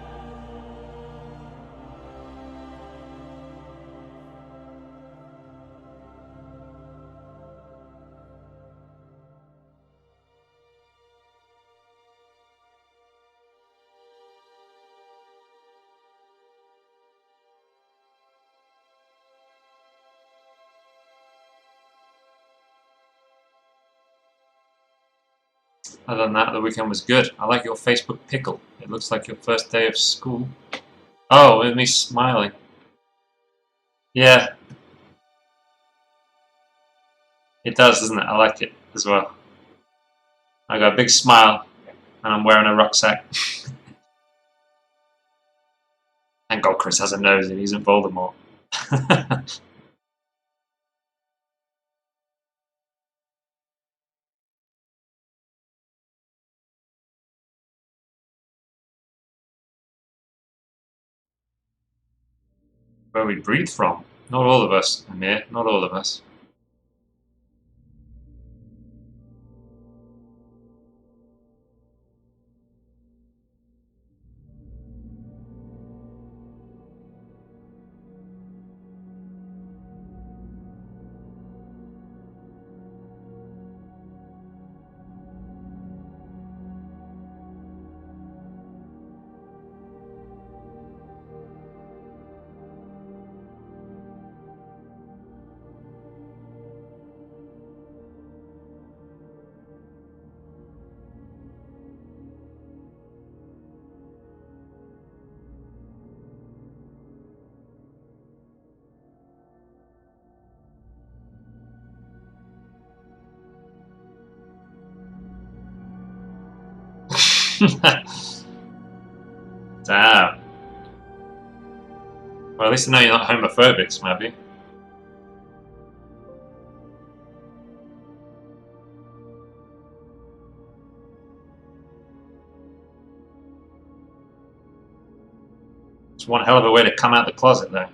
Other than that, the weekend was good. I like your Facebook pickle. It looks like your first day of school. Oh, with me smiling. Yeah. It does, doesn't it? I like it as well. I got a big smile, and I'm wearing a rucksack. Thank God Chris has a nose and he isn't Voldemort. Where we breathe from. Not all of us, Amir. Not all of us. Damn. Well, at least I know you're not homophobic, Smabby. It's one hell of a way to come out the closet, though.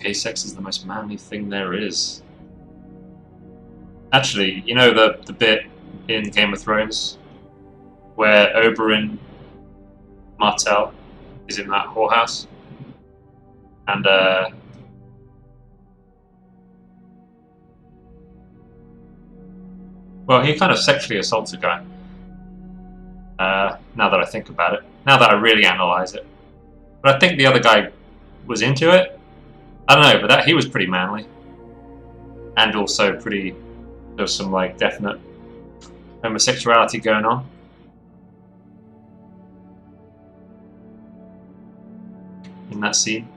Gay sex is the most manly thing there is. Actually, you know the bit in Game of Thrones where Oberyn Martell is in that whorehouse? And well, he kind of sexually assaults a guy. Now that I think about it. Now that I really analyse it. But I think the other guy was into it. I don't know, but he was pretty manly. And also pretty... There was some, like, definite homosexuality going on. In that scene.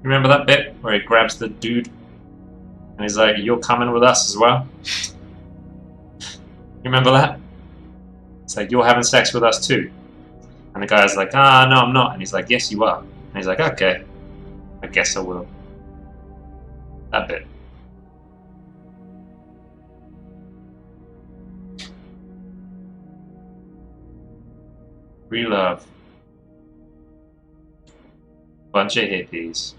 Remember that bit where he grabs the dude and he's like, "You're coming with us as well"? You remember that? It's like, "You're having sex with us too." And the guy's like, "Ah, no, I'm not." And he's like, "Yes, you are." And he's like, "Okay, I guess I will." That bit. Free love. Bunch of hippies.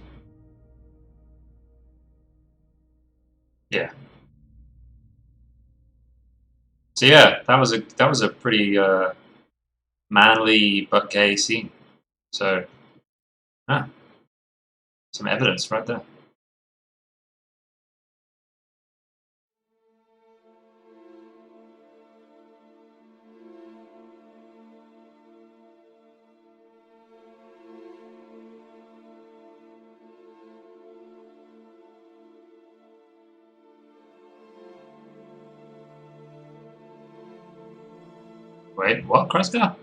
Yeah. So yeah, that was a pretty manly but gay scene. So, some evidence right there. Wait, what, Kreska?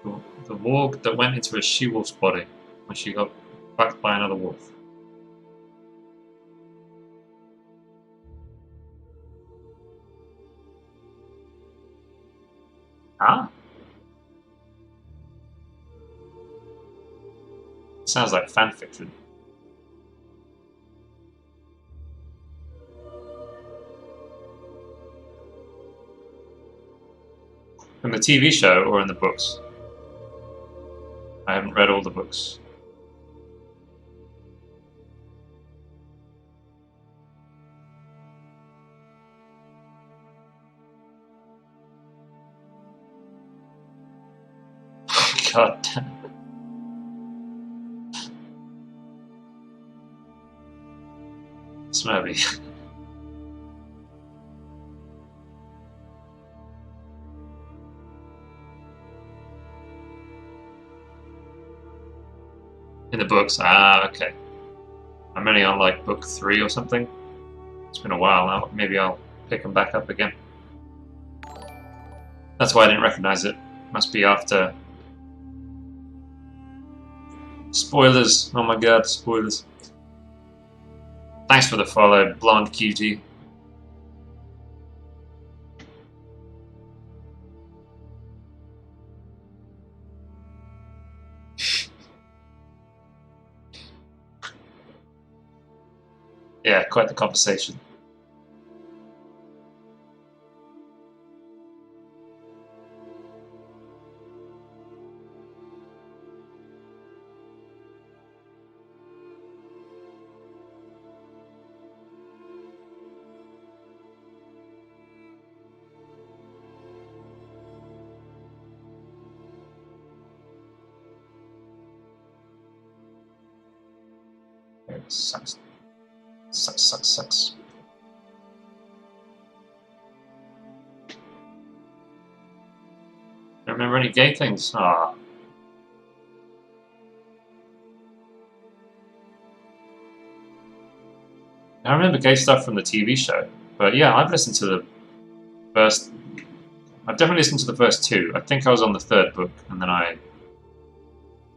The warg that went into a she-wolf's body when she got fucked by another wolf. Ah? Sounds like fanfiction. In the TV show or in the books? I haven't read all the books. God damn. Smelly. In the books? Ah, okay. I'm only on like book 3 or something. It's been a while now. Maybe I'll pick them back up again. That's why I didn't recognize it. Must be after... Spoilers! Oh my god, spoilers. Thanks for the follow, blonde cutie. Yeah, quite the conversation. It sucks. Sucks. Don't remember any gay things? Ah. I remember gay stuff from the TV show, but yeah, I've listened to the first. I've definitely listened to the first two. I think I was on the third book, and then I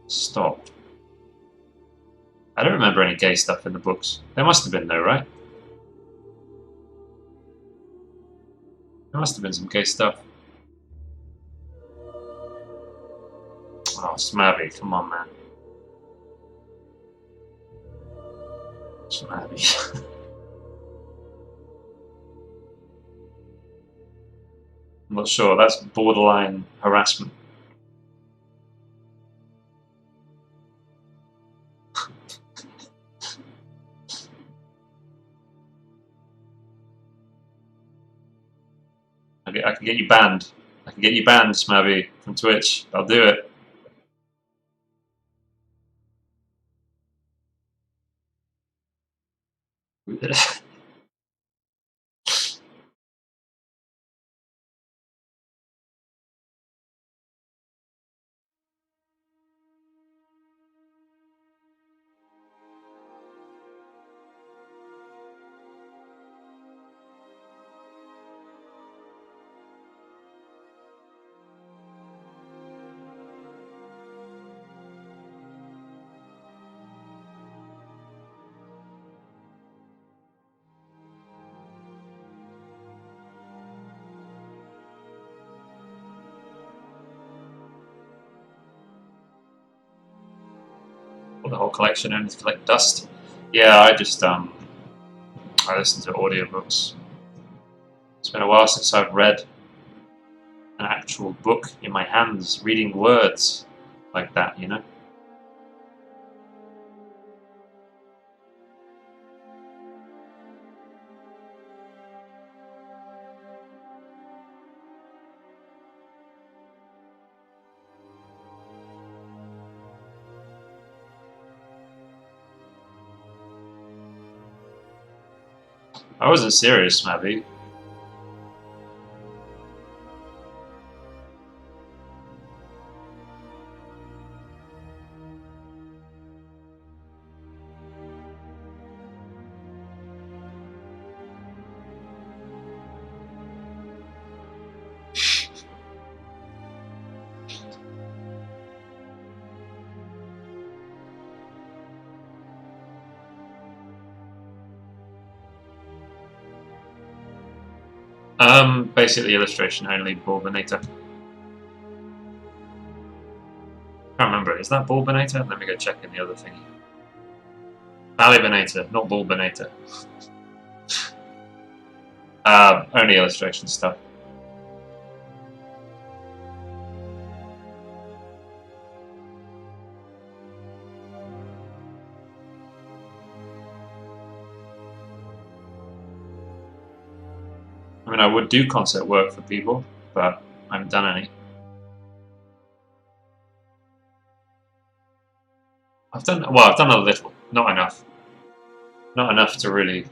stopped. I don't remember any gay stuff in the books. There must have been, though, right? There must have been some gay stuff. Oh, Smaby, come on, man. Smaby. I'm not sure. That's borderline harassment. I can get you banned. I can get you banned, Smaby, from Twitch. I'll do it. The whole collection and collect dust. Yeah, I listen to audiobooks. It's been a while since I've read an actual book in my hands, reading words like that, you know? I wasn't serious, Mabby. Basically illustration only, Bulbinator. Can't remember it. Is that Bulbinator? Let me go check in the other thingy. Balibinator, not Bulbinator. Only illustration stuff. I mean, I would do concert work for people, but I haven't done any. I've done a little, not enough. Not enough to really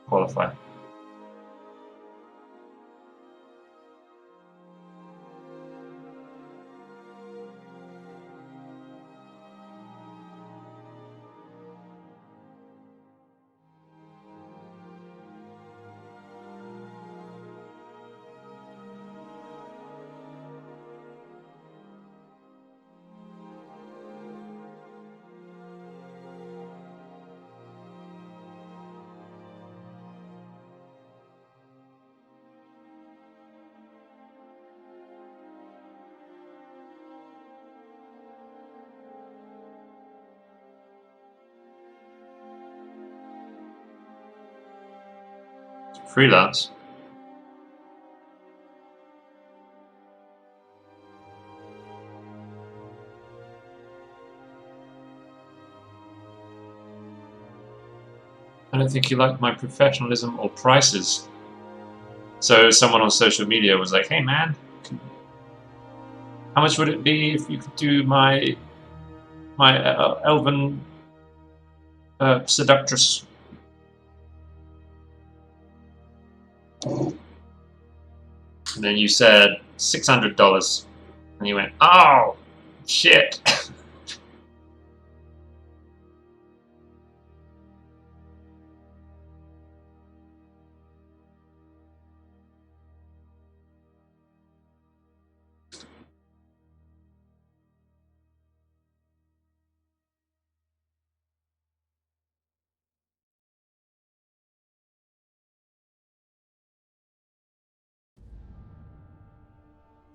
qualify. Freelance. I don't think you like my professionalism or prices. So someone on social media was like, "Hey man, how much would it be if you could do my elven seductress?" And then you said $600, and you went, "Oh, shit."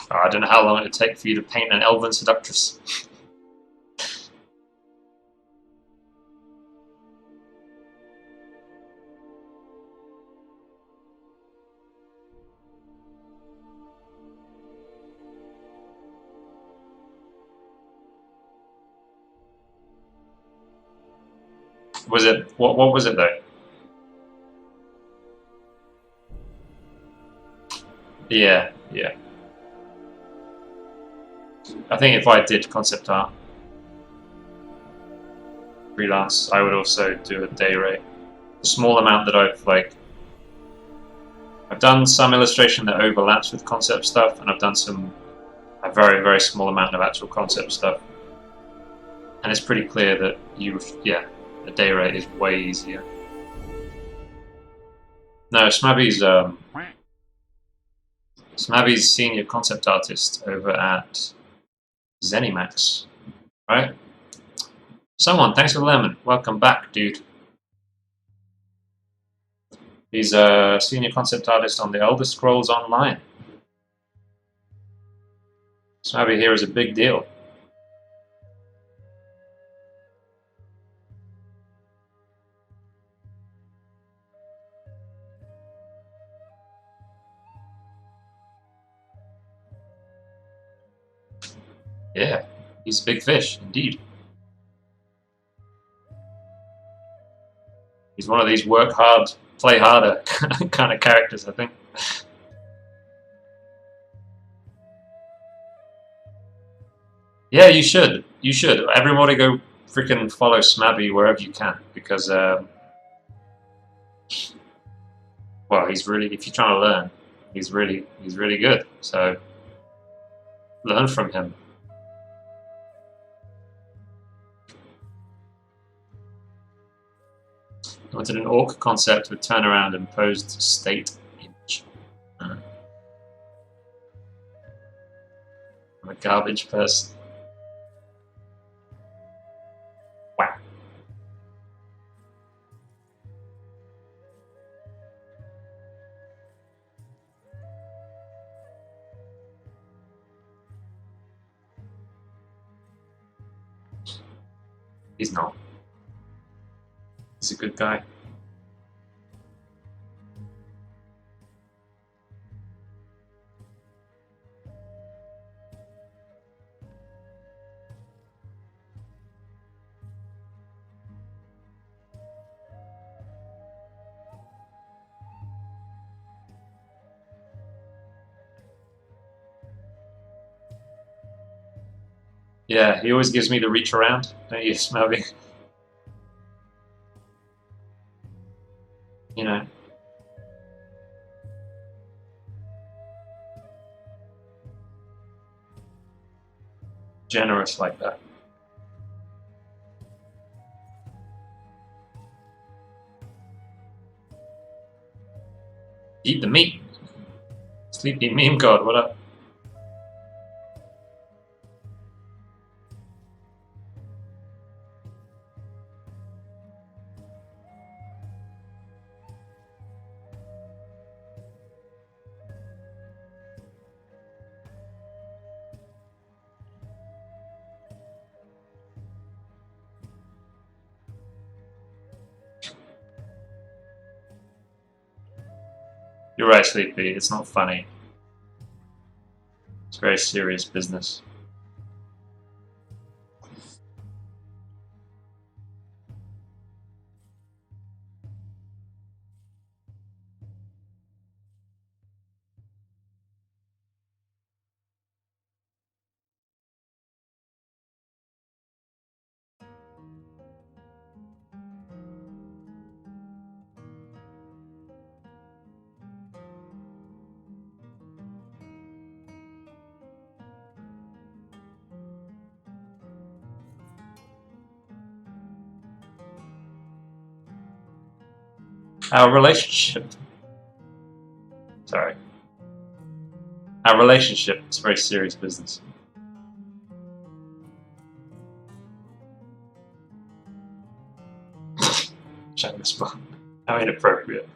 Oh, I don't know how long it would take for you to paint an elven seductress. Was it what was it though? Yeah. I think if I did concept art freelance, I would also do a day rate. The small amount that I've done some illustration that overlaps with concept stuff, and I've done a very, very small amount of actual concept stuff. And it's pretty clear that the day rate is way easier. No, Smabby's senior concept artist over at Zenimax, right? Someone, thanks for the lemon. Welcome back, dude. He's a senior concept artist on the Elder Scrolls Online. Smabby here is a big deal. Yeah, he's a big fish, indeed. He's one of these work hard, play harder kind of characters, I think. Yeah, you should. You should. Everybody go freaking follow Smabby wherever you can, because, well, he's really, if you're trying to learn, he's really good. So, learn from him. I wanted an orc concept with turnaround and posed state image. I'm a garbage person. Wow. He's not. He's a good guy. Yeah, he always gives me the reach around, don't you, Smabby? You know. Generous like that. Eat the meat. Sleepy meme god, what up? You're right, Sleepy. It's not funny. It's very serious business. Our relationship. Sorry. Our relationship is very serious business. Check this one. How inappropriate.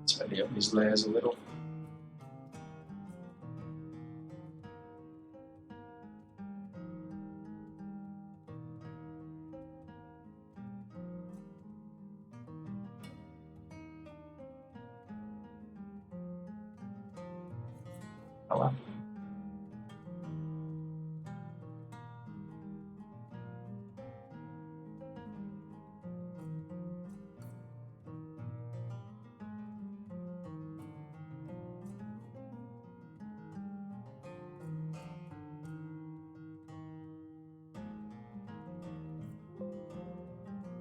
Tidy up these layers a little. Oh well.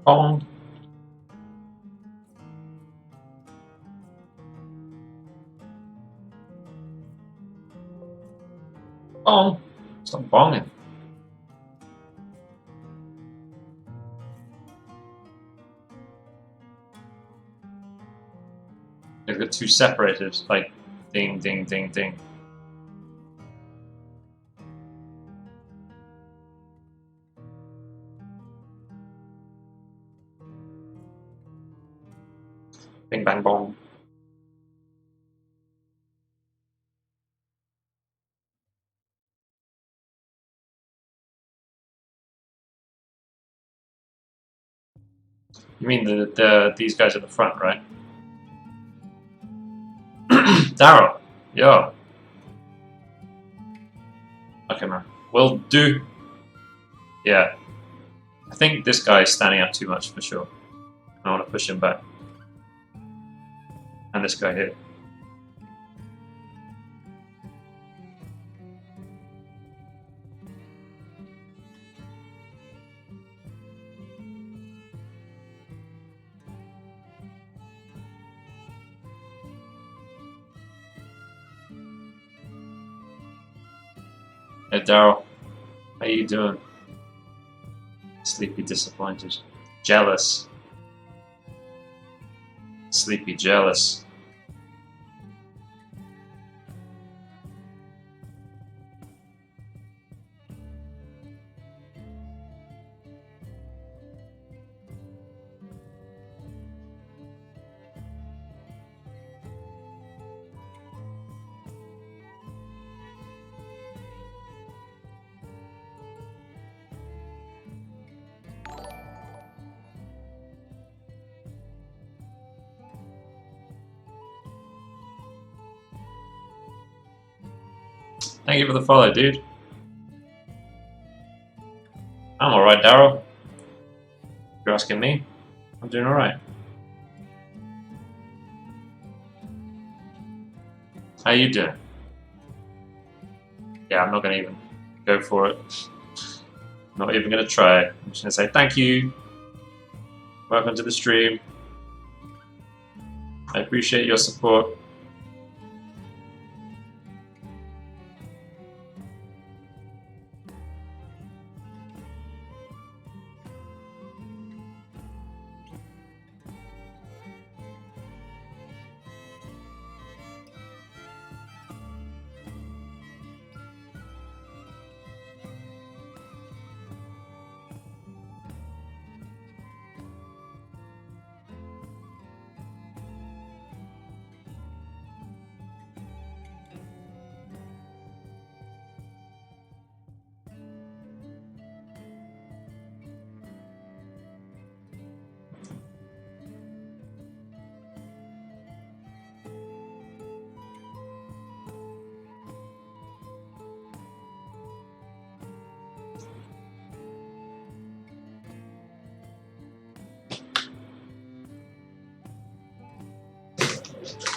Bong. Bong. Stop bonging. They've got two separated, like ding, ding, ding, ding. Bing, bang, bong. You mean these guys at the front, right? Daryl, yo. Okay, man. Will do. Yeah. I think this guy is standing up too much for sure. I want to push him back. And this guy here. Hey Daryl, how you doing? Sleepy, disappointed, jealous. Sleepy, jealous. Thank you for the follow, dude. I'm alright, Daryl. If you're asking me, I'm doing alright. How you doing? Yeah, I'm not gonna even go for it. Not even gonna try. I'm just gonna say thank you. Welcome to the stream. I appreciate your support.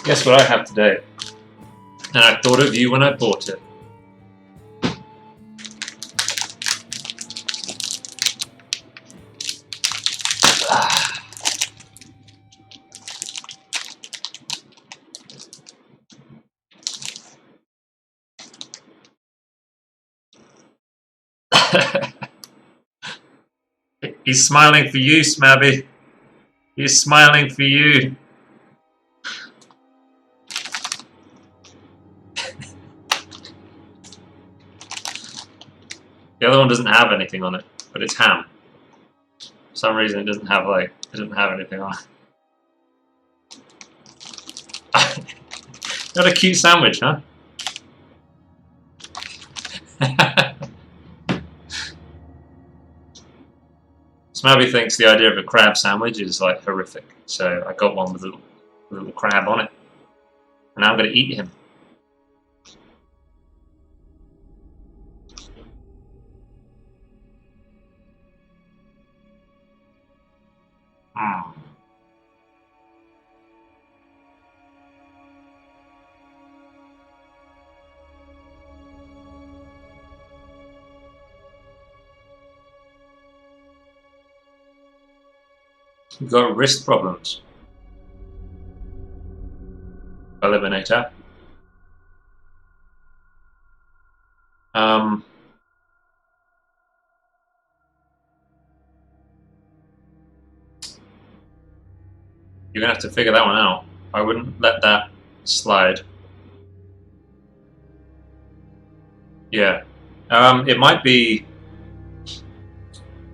Guess what I have today? And I thought of you when I bought it. He's smiling for you, Smabby. He's smiling for you. The other one doesn't have anything on it, but it's ham. For some reason, it doesn't have anything on it. Got a cute sandwich, huh? Smabby thinks the idea of a crab sandwich is like horrific, so I got one with a little crab on it, and now I'm going to eat him. Mm. You've got wrist problems. Eliminator. You're gonna have to figure that one out. I wouldn't let that slide. Yeah. It might be...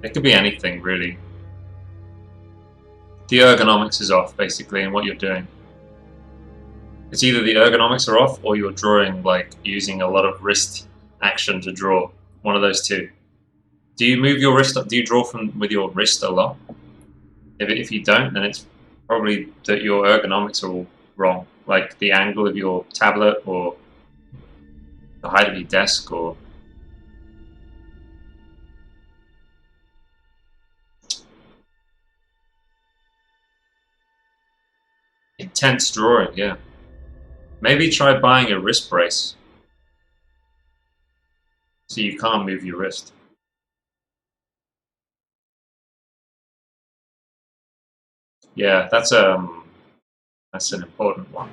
It could be anything, really. The ergonomics is off, basically, in what you're doing. It's either the ergonomics are off, or you're drawing, like, using a lot of wrist action to draw. One of those two. Do you move your wrist? Do you draw with your wrist a lot? If you don't, then it's probably that your ergonomics are all wrong. Like the angle of your tablet, or the height of your desk, or... Intense drawing, yeah. Maybe try buying a wrist brace, so you can't move your wrist. Yeah, that's an important one.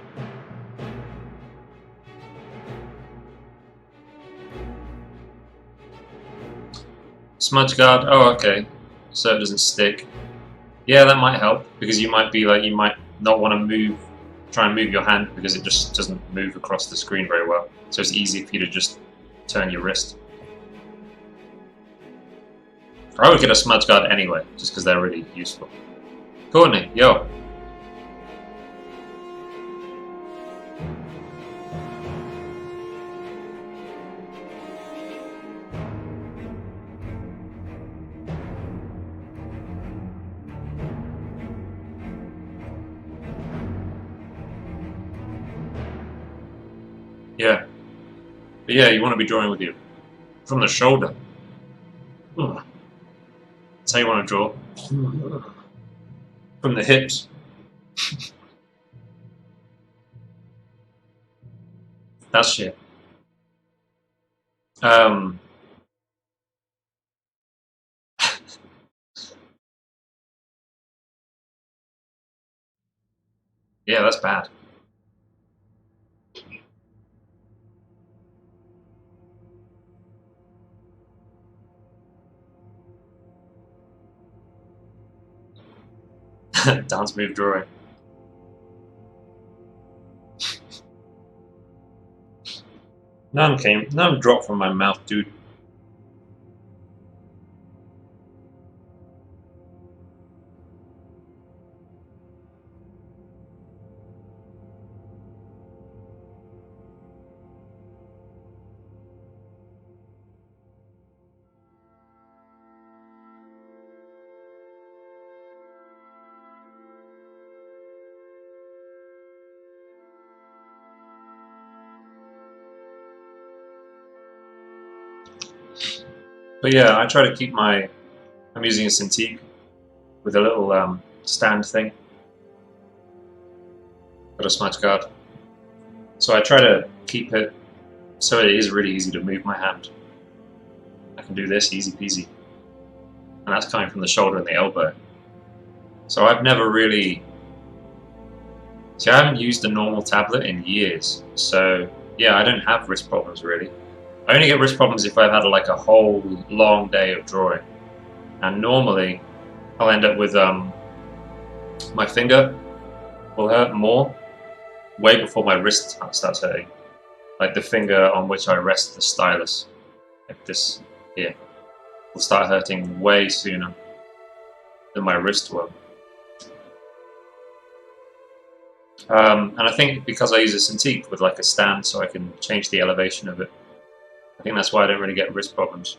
Smudge guard. Oh, okay. So it doesn't stick. Yeah, that might help, because you might be like, you might not want to try and move your hand, because it just doesn't move across the screen very well. So it's easy for you to just turn your wrist. I would get a smudge guard anyway, just because they're really useful. Courtney, yo. Yeah. But yeah, you want to be drawing with you from the shoulder. Ugh. That's how you want to draw. From the hips. That's shit. Um, yeah, that's bad. Dance move drawing. None dropped from my mouth, dude. But yeah, I try to keep my. I'm using a Cintiq with a little stand thing. Got a smudge guard. So I try to keep it so it is really easy to move my hand. I can do this easy peasy. And that's coming from the shoulder and the elbow. So I've never really. See, I haven't used a normal tablet in years. So yeah, I don't have wrist problems really. I only get wrist problems if I've had like a whole long day of drawing. And normally I'll end up with my finger will hurt more way before my wrist starts hurting. Like the finger on which I rest the stylus, like this here, will start hurting way sooner than my wrist will. And I think because I use a Cintiq with like a stand so I can change the elevation of it, I think that's why I don't really get wrist problems.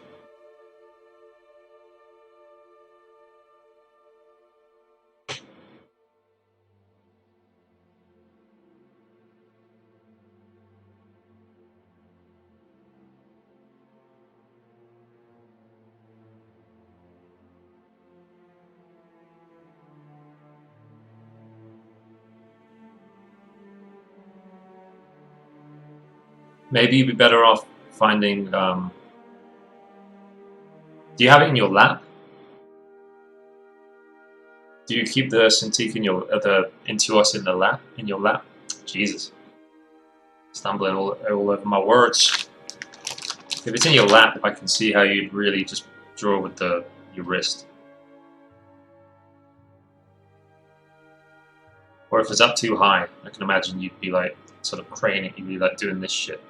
Maybe you'd be better off finding. Do you have it in your lap? Do you keep the Cintiq in your the Intuos in the lap in your lap? Jesus, stumbling all over my words. If it's in your lap, I can see how you'd really just draw with your wrist. Or if it's up too high, I can imagine you'd be like sort of craning, you'd be like doing this shit.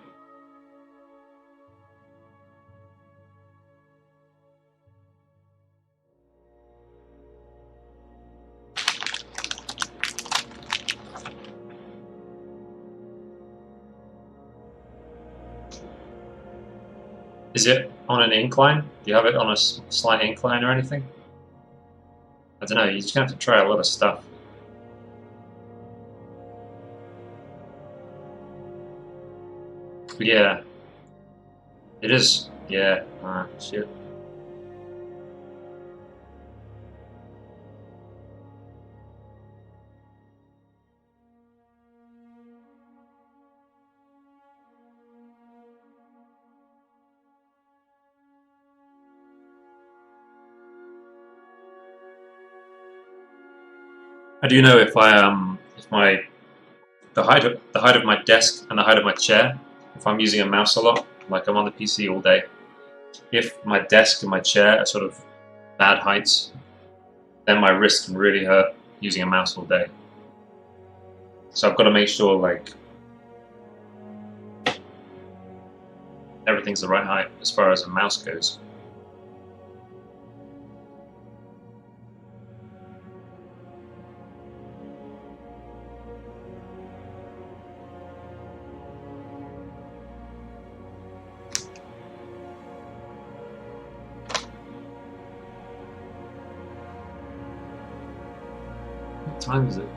Is it on an incline? Do you have it on a slight incline or anything? I don't know, you're just gonna have to try a lot of stuff. But yeah. It is, yeah, shit. I do know if the height of my desk and the height of my chair, if I'm using a mouse a lot, like I'm on the PC all day, if my desk and my chair are sort of bad heights, then my wrist can really hurt using a mouse all day. So I've got to make sure like everything's the right height as far as a mouse goes. What time is it?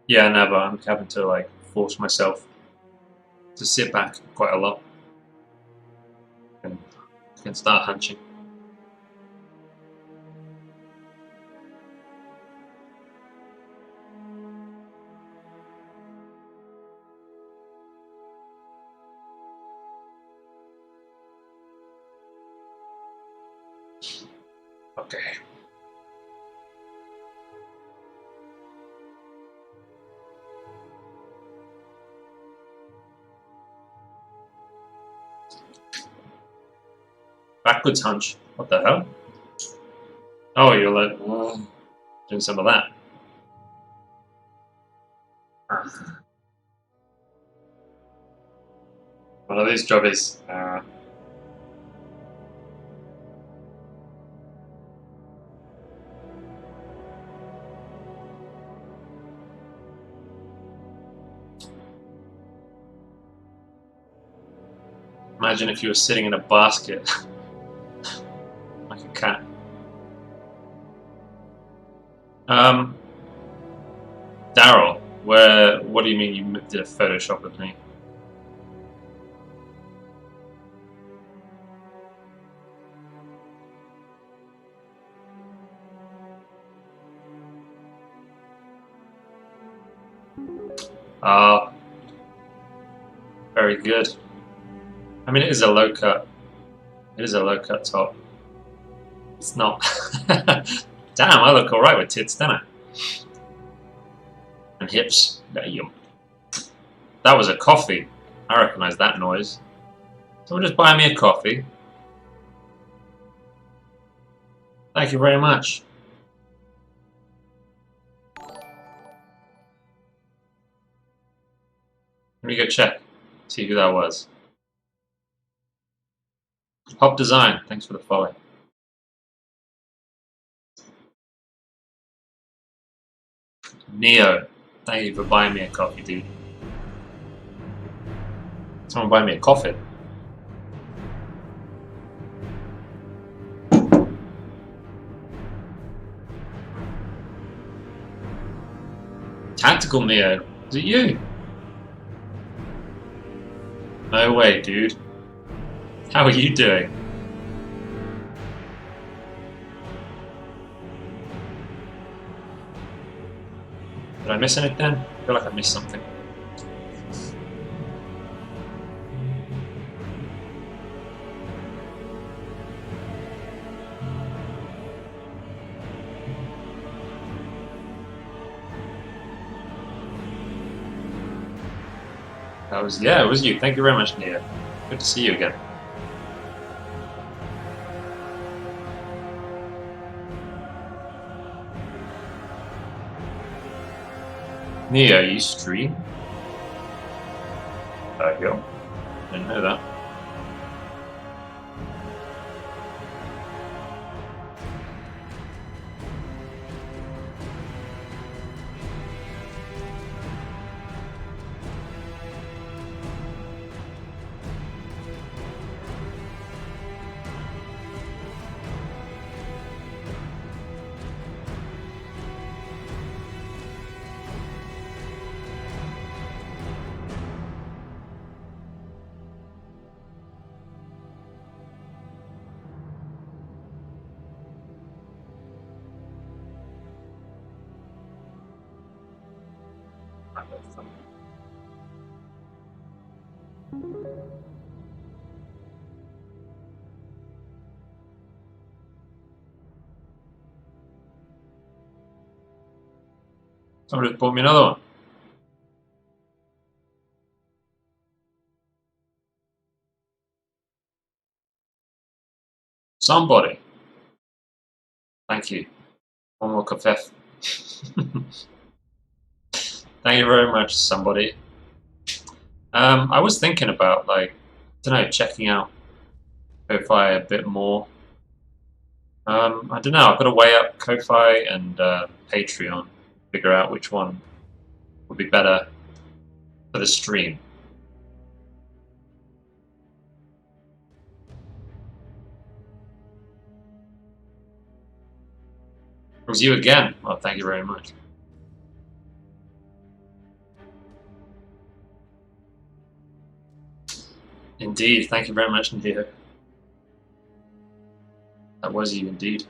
Yeah, never. I'm having to like force myself to sit back quite a lot and can start hunching. Okay. Backwards hunch. What the hell? Oh, you're like doing some of that. One of these job is imagine if you were sitting in a basket like a cat. Daryl, what do you mean you did a Photoshop with me? Ah, very good. I mean, it is a low cut. It is a low cut top. It's not. Damn, I look alright with tits, don't I? And hips. Damn. That was a coffee. I recognise that noise. Someone just buy me a coffee. Thank you very much. Let me go check. See who that was. Pop Design. Thanks for the follow. Neo. Thank you for buying me a coffee, dude. Someone buy me a coffin. Tactical Neo. Is it you? No way, dude. How are you doing? Did I miss anything? I feel like I missed something. Yeah, it was you. Thank you very much, Neo. Good to see you again. Neo, you stream? There you go. Didn't know that. Somebody just bought me another one. Somebody. Thank you. One more coffee. Thank you very much, somebody. I was thinking about, like, I don't know, checking out Ko-Fi a bit more. I don't know, I've got to weigh up Ko-Fi and Patreon, figure out which one would be better for the stream. It was you again. Well, thank you very much. Indeed, thank you very much, Nadia. That was you indeed.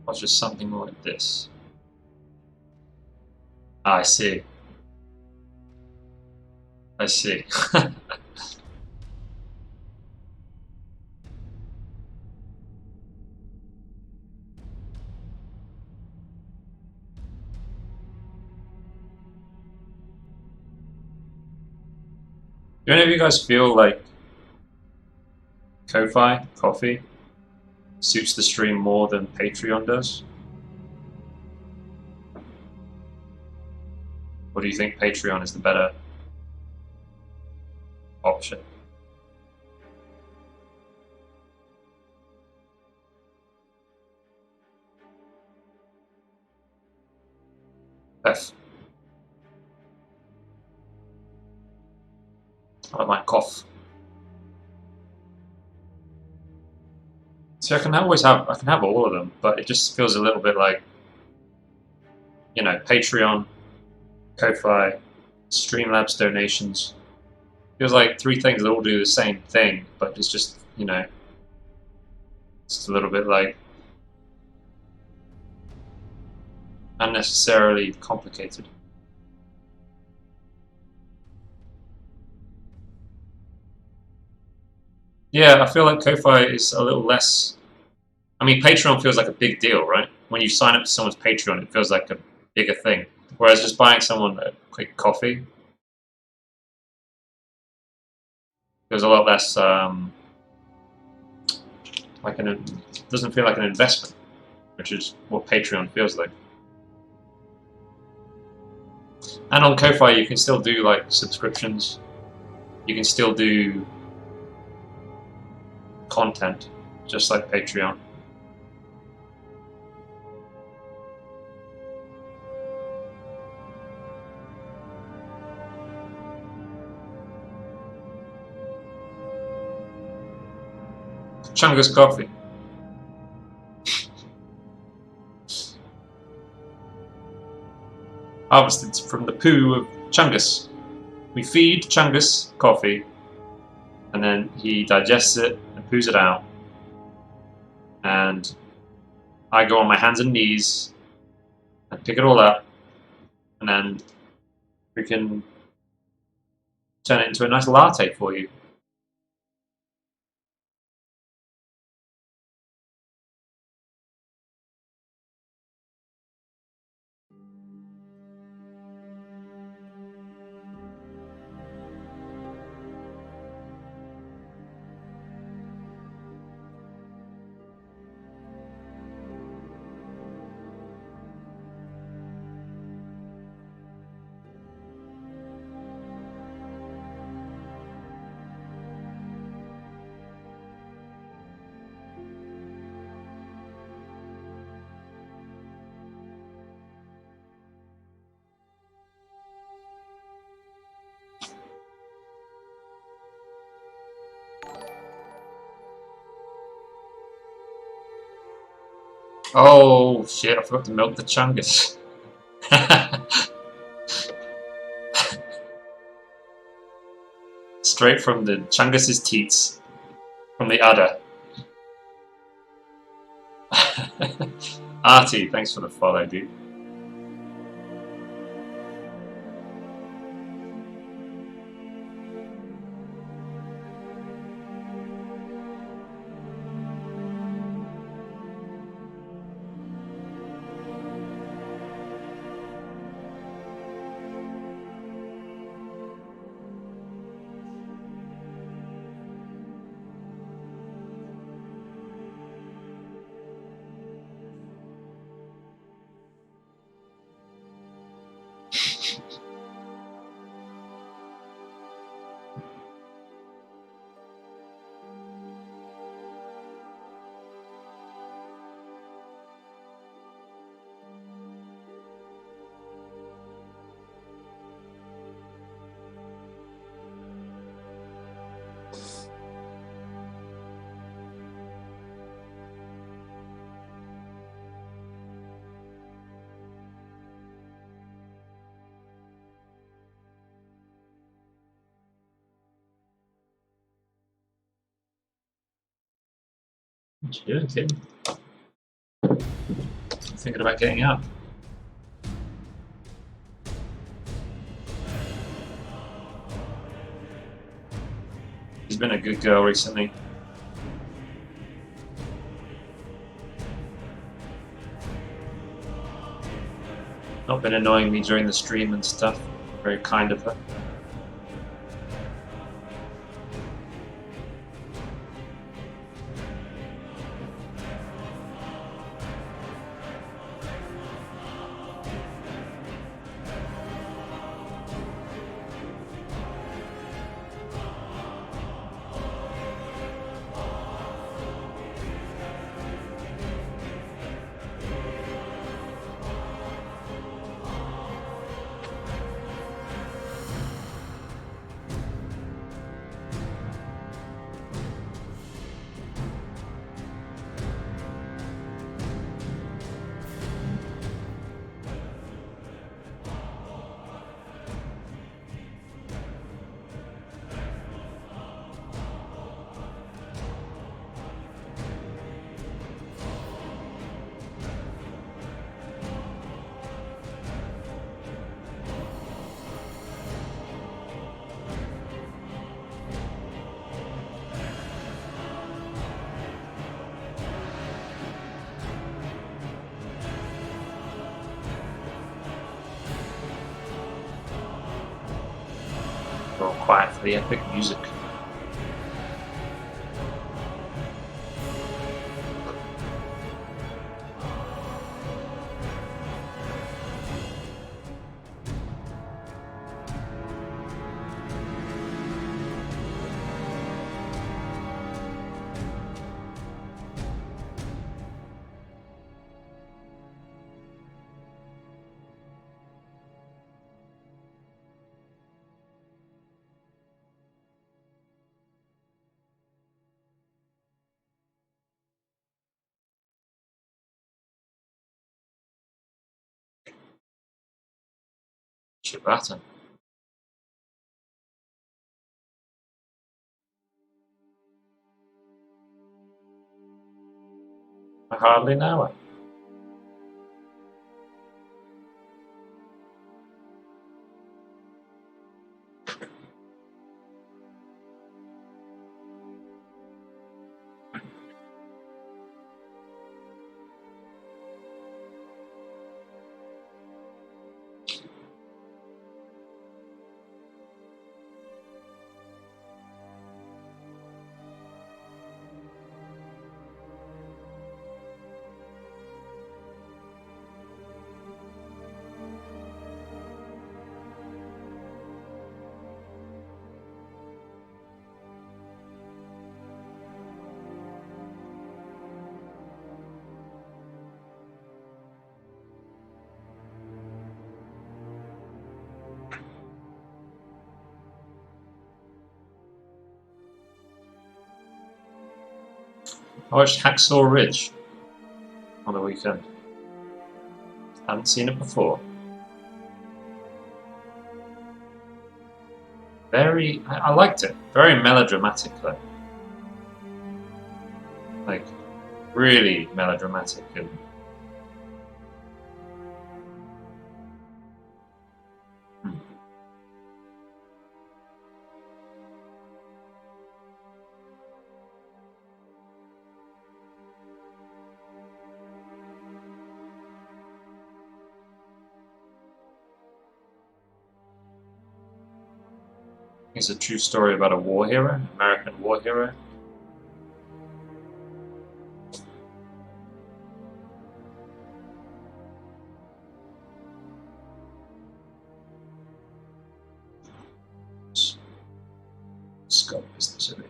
Or just something like this. Ah, I see. I see. Do any of you guys feel like Ko-Fi, coffee, suits the stream more than Patreon does? Or do you think Patreon is the better option? F. I might cough. See, I can have all of them, but it just feels a little bit like, you know, Patreon, Ko-Fi, Streamlabs donations. Feels like three things that all do the same thing, but it's just, you know, it's a little bit like unnecessarily complicated. Yeah, I feel like Ko-Fi is a little less. I mean, Patreon feels like a big deal, right? When you sign up to someone's Patreon, it feels like a bigger thing. Whereas just buying someone a quick coffee feels a lot less like doesn't feel like an investment, which is what Patreon feels like. And on Ko-Fi, you can still do like subscriptions. You can still do content, just like Patreon. Chungus coffee. Harvested from the poo of Chungus. We feed Chungus coffee, and then he digests it and poos it out. And I go on my hands and knees and pick it all up, and then we can turn it into a nice latte for you. Oh shit, I forgot to milk the Chungus. Straight from the Chungus's teats. From the udder. Artie, thanks for the follow, dude. What you doing, kid? I'm thinking about getting up. She's been a good girl recently. Not been annoying me during the stream and stuff. Very kind of her. All quiet for the epic music. Shibata. I hardly know her. I watched Hacksaw Ridge on the weekend. Hadn't seen it before. I liked it. Very melodramatic though. Like, really melodramatic and it's a true story about a war hero, American war hero. Scope is the city.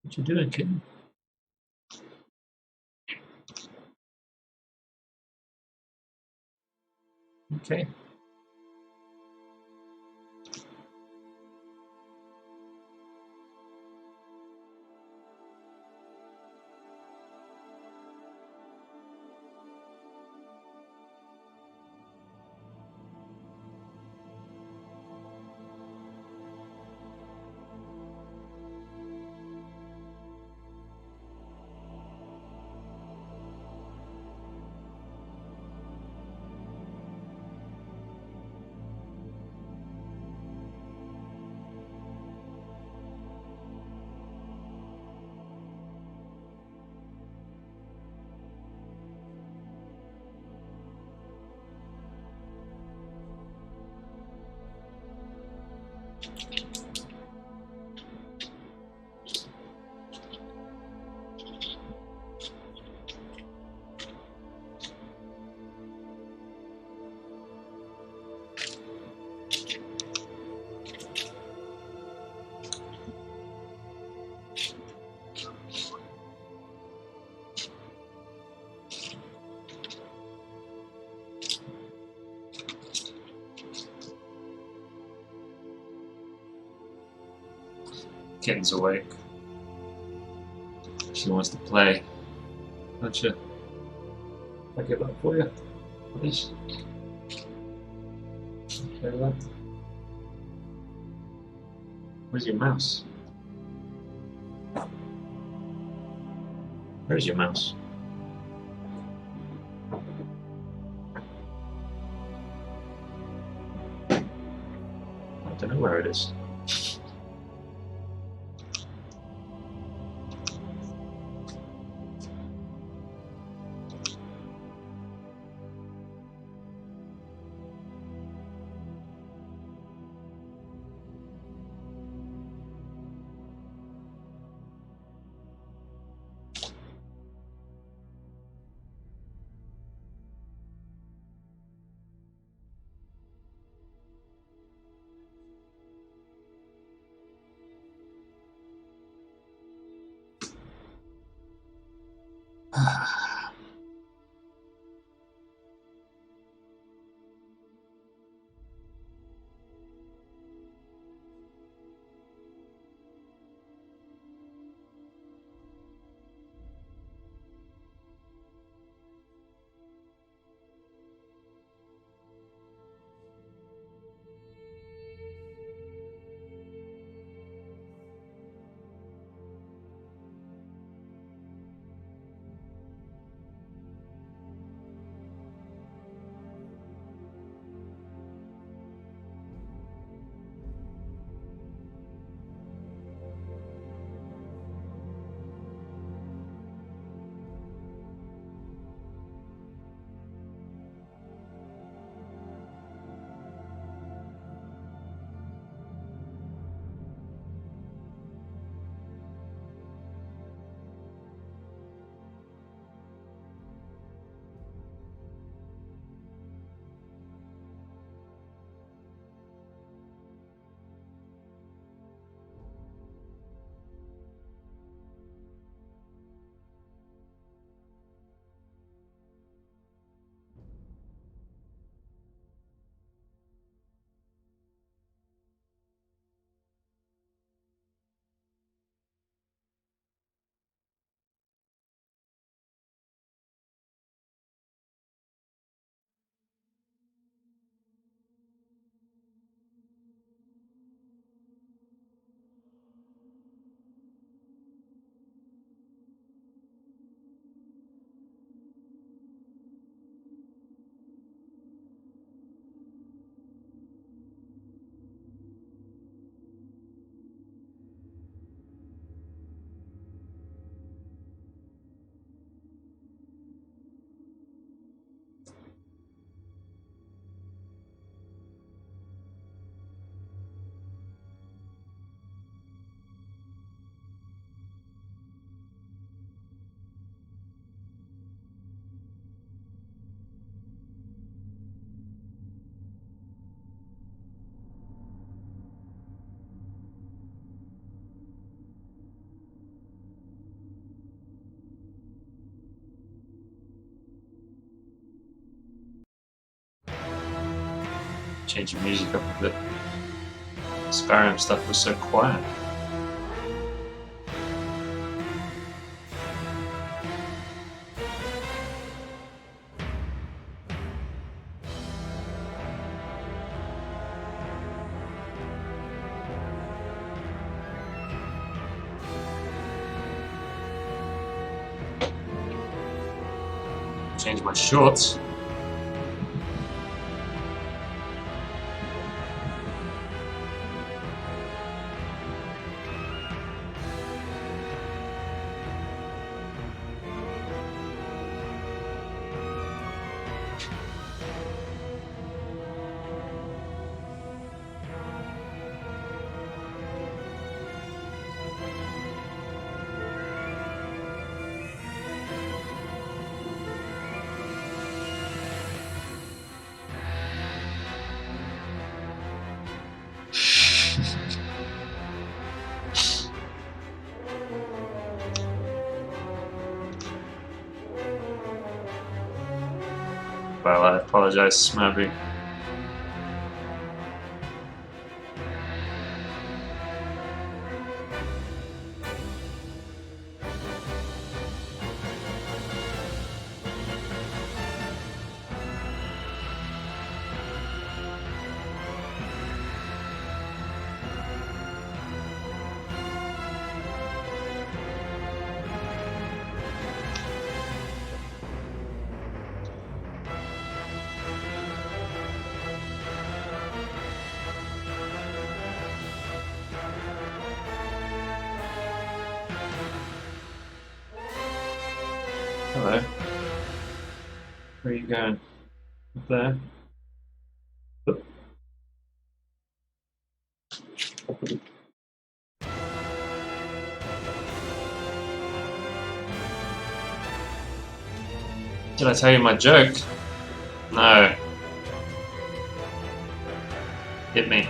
What you doing, kitten? Okay. Kitten's awake. She wants to play. Don't you? I get that for you, please. Okay, that. Where's your mouse? Where's your mouse? I don't know where it is. Change your music up a bit. Skyrim stuff was so quiet. Change my shorts. Well, I apologize, Smarby. Hello. Where are you going? Up there? Did I tell you my joke? No. Hit me.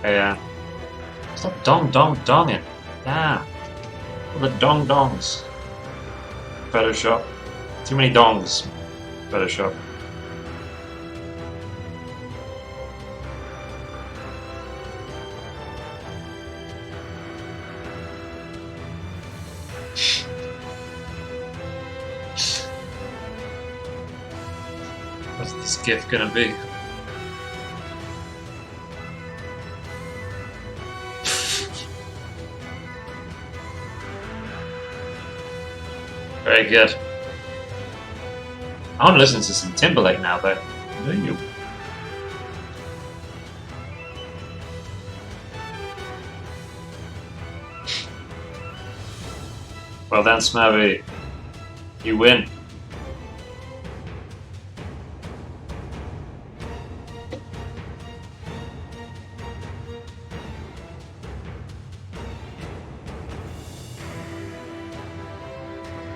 Hey, stop donging. Yeah. All the dongs. Photoshop. Too many dongs. Photoshop. What's this GIF gonna be? Very good. I want to listen to some Timberlake now, though. Do you? Well done, Smarby. You win.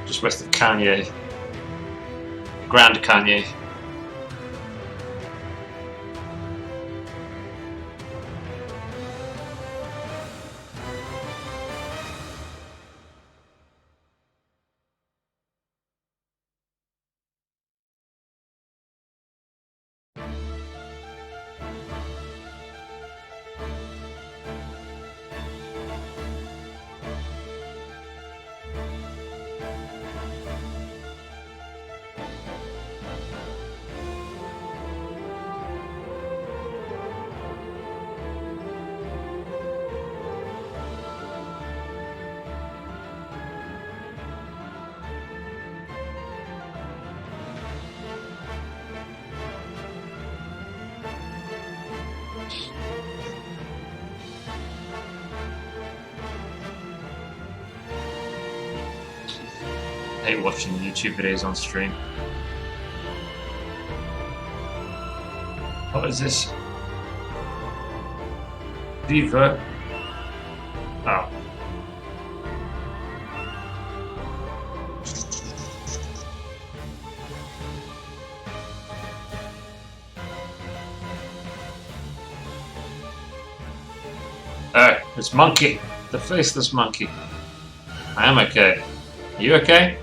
Just west of Kanye. Grand Kanye. I hate watching YouTube videos on stream. What is this? Diva. Oh. This monkey, the faceless monkey. I am okay. Are you okay?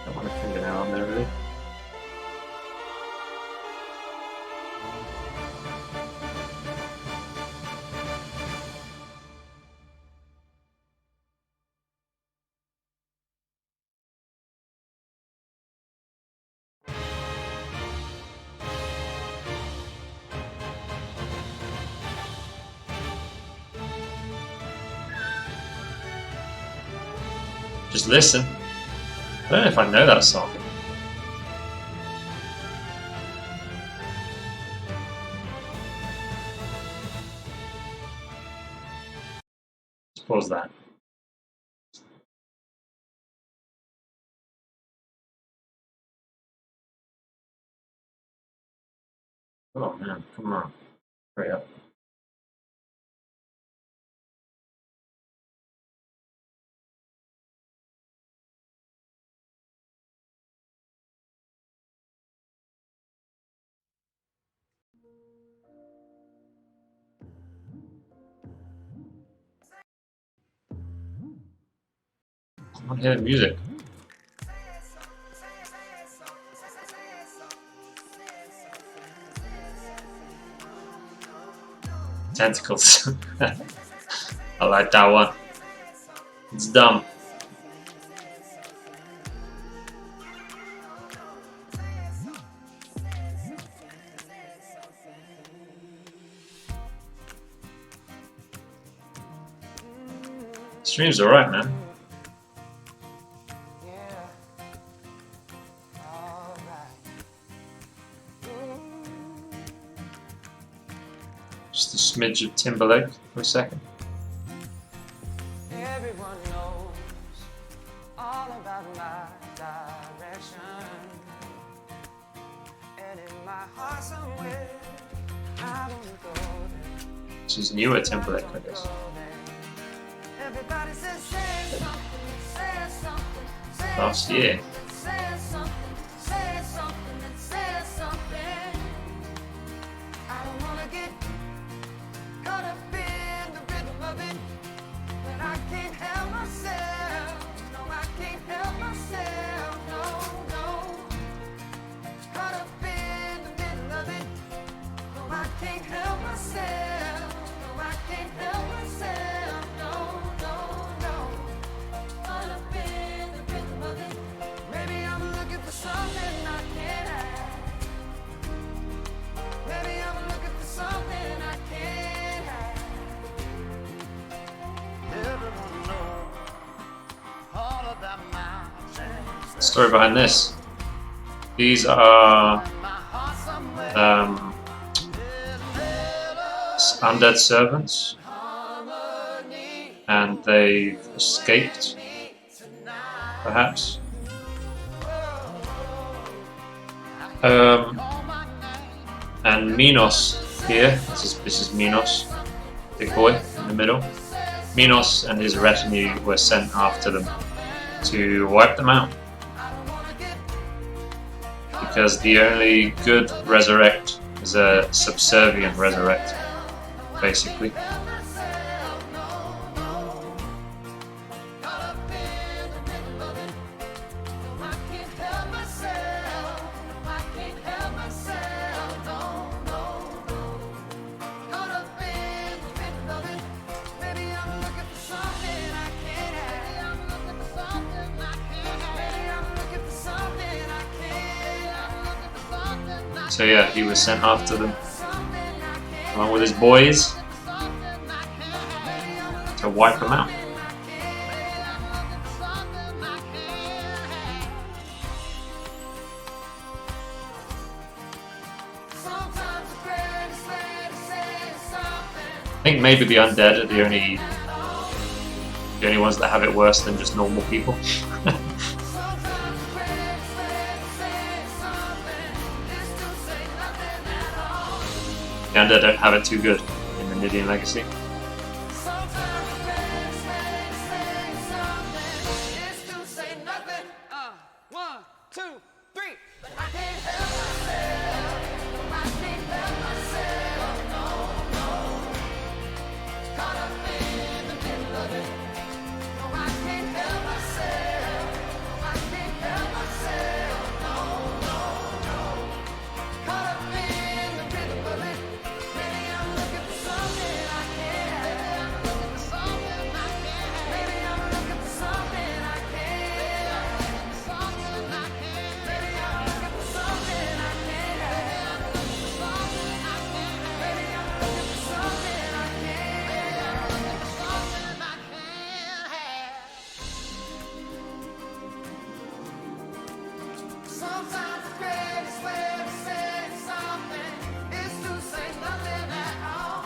Don't want a fingernail on there, really. Just listen. I don't know if I know that song. Let's pause that. Oh man, come on. Hurry up. I want to hear the music. Tentacles. I like that one. It's dumb. Stream's alright, man. Just a smidge of Timberlake for a second. Everyone knows all about my direction, and in my heart somewhere I don't go there. This is newer Timberlake, I guess. Everybody says say something, say something, say Last year. say something, say something, and say something. I don't wanna get caught up in the rhythm of it, but I can't help myself. No, I can't help myself. No, no. Caught up in the middle of it. No, I can't help myself. No, I can't help myself. No, no, no. Caught up in the rhythm of it. Maybe I'm looking for something I can't have. Maybe I'm looking for something I can't have. Everyone knows all about my The story behind this. These are undead servants, and they've escaped, perhaps. And Minos here. This is Minos, big boy in the middle. Minos and his retinue were sent after them to wipe them out, because the only good resurrect is a subservient resurrect, basically. So yeah, he was sent after them, along with his boys, to wipe them out. think maybe the undead are the only ones that have it worse than just normal people. The undead don't have it too good in the Nidean Legacy. One, two, three. Sometimes the greatest way to say something is to say nothing at all.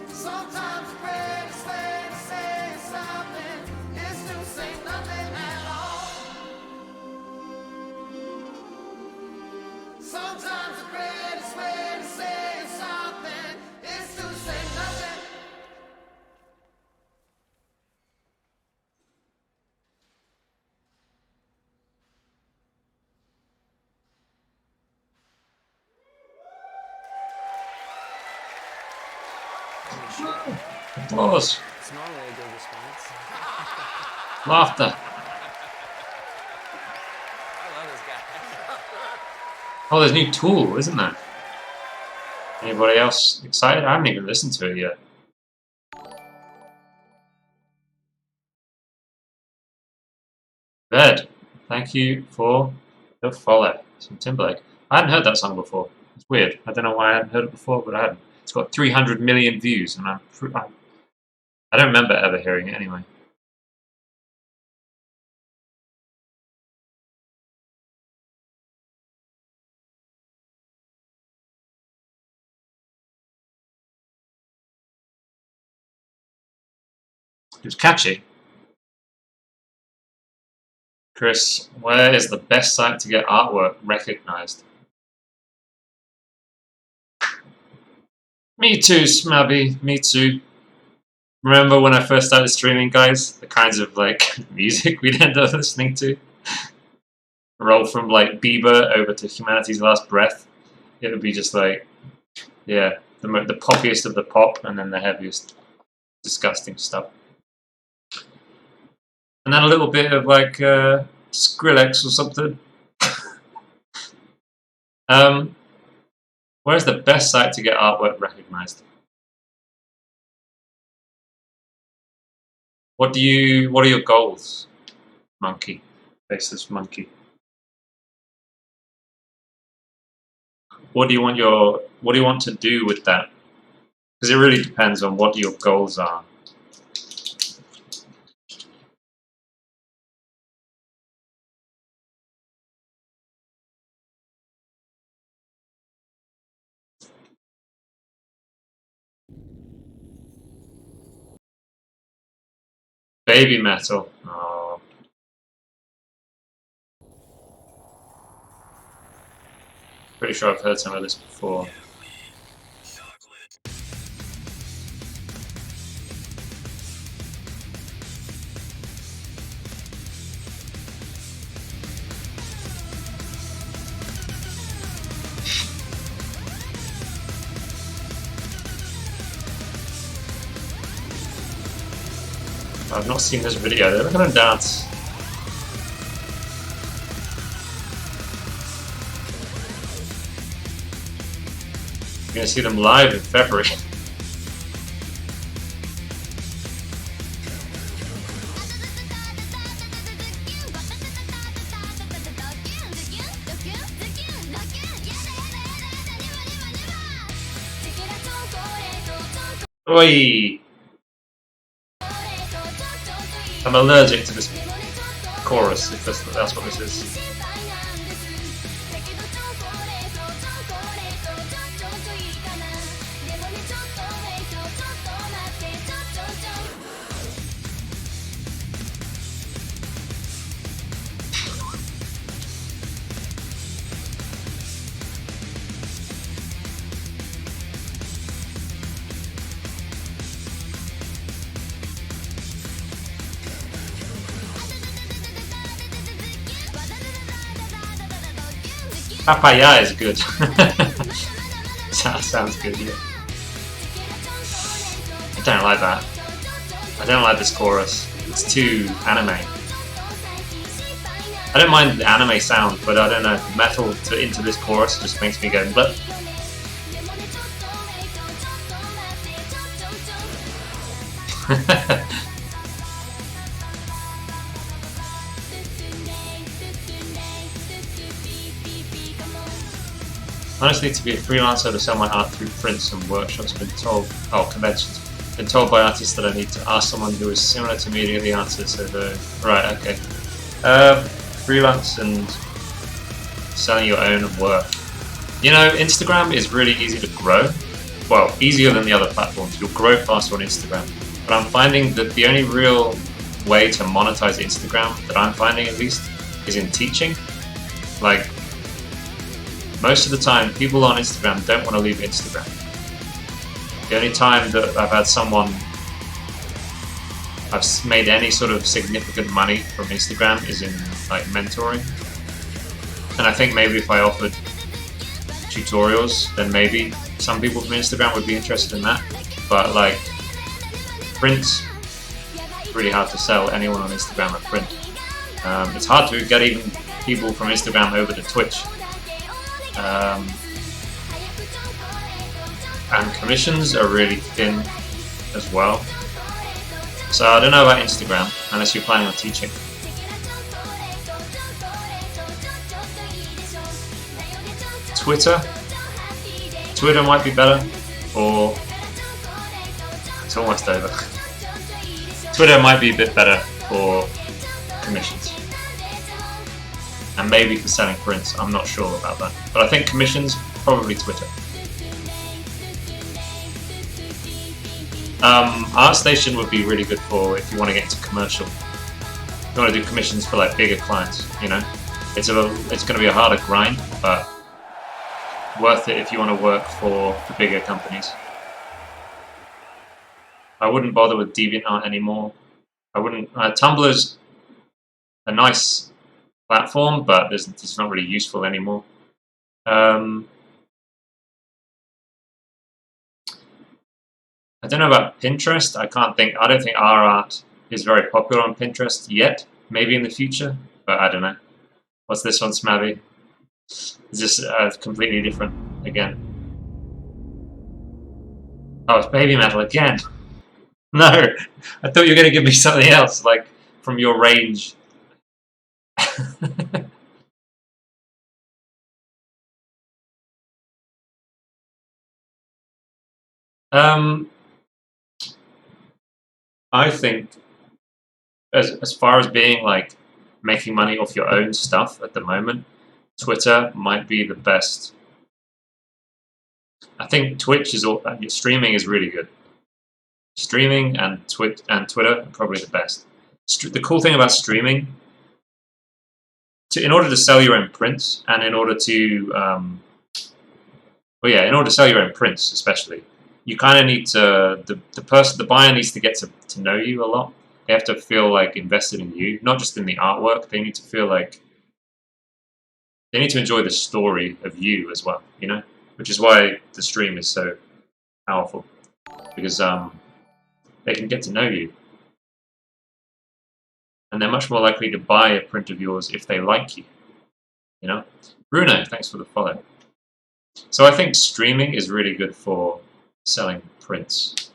Sometimes the greatest way to say something is to say nothing at all. Sometimes the greatest way to say something is to say nothing. Applause. It's normally a good response. Laughter. I love this guy. Oh, there's a new tool, isn't there? Anybody else excited? I haven't even listened to it yet. Ved, thank you for the follow. Some Timberlake. I hadn't heard that song before. It's weird. I don't know why I hadn't heard it before, but I hadn't. It's got 300 million views, and I don't remember ever hearing it anyway. It was catchy. Chris, where is the best site to get artwork recognized? Me too, Smabby. Me too. Remember when I first started streaming, guys? The kinds of like music we'd end up listening to. Roll from like Bieber over to Humanity's Last Breath. It would be just like, yeah, the poppiest of the pop, and then the heaviest, disgusting stuff. And then a little bit of like Skrillex or something. Where's the best site to get artwork recognized? What are your goals, Monkey? Faceless Monkey. What do you want to do with that? Because it really depends on what your goals are. Baby metal. Oh. Pretty sure I've heard some of this before. I've not seen this video. They're gonna dance. You're gonna see them live in February. Oi! I'm allergic to this chorus, if that's what this is. Papaya is good. That sounds good, yeah. I don't like that. I don't like this chorus. It's too anime. I don't mind the anime sound, but I don't know, metal into this chorus just makes me go bleh. Honestly, to be a freelancer to sell my art through prints and workshops, conventions. Been told by artists that I need to ask someone who is similar to me to get the answer. So right, okay. Freelance and selling your own work. You know, Instagram is really easy to grow. Well, easier than the other platforms. You'll grow faster on Instagram. But I'm finding that the only real way to monetize Instagram, that I'm finding at least, is in teaching. Like, most of the time, people on Instagram don't want to leave Instagram. The only time that I've had I've made any sort of significant money from Instagram is in like mentoring. And I think maybe if I offered tutorials, then maybe some people from Instagram would be interested in that. But like prints, really hard to sell anyone on Instagram a print. It's hard to get even people from Instagram over to Twitch. And commissions are really thin as well. So I don't know about Instagram, unless you're planning on teaching. Twitter might be better, or it's almost over. Twitter might be a bit better for commissions. And maybe for selling prints, I'm not sure about that. But I think commissions, probably Twitter. ArtStation would be really good for if you want to get into commercial. If you want to do commissions for like bigger clients, you know. It's going to be a harder grind, but worth it if you want to work for the bigger companies. I wouldn't bother with DeviantArt anymore. I wouldn't. Tumblr's a nice platform, but it's not really useful anymore. I don't know about Pinterest. I don't think our art is very popular on Pinterest yet. Maybe in the future, but I don't know. What's this one, Smavi? Is this completely different again? Oh, it's baby metal again. No, I thought you were going to give me something else, like from your range. I think as far as being like making money off your own stuff at the moment, Twitter might be the best. I think Twitch is streaming is really good. Streaming and Twitter are probably the best. The cool thing about streaming, in order to sell your own prints, and in order to sell your own prints especially, you kind of need to the buyer needs to get to know you a lot. They have to feel like invested in you, not just in the artwork. They need to feel like they need to enjoy the story of you as well, you know, which is why the stream is so powerful, because they can get to know you, and they're much more likely to buy a print of yours if they like you, you know. Bruno, thanks for the follow. So I think streaming is really good for selling prints.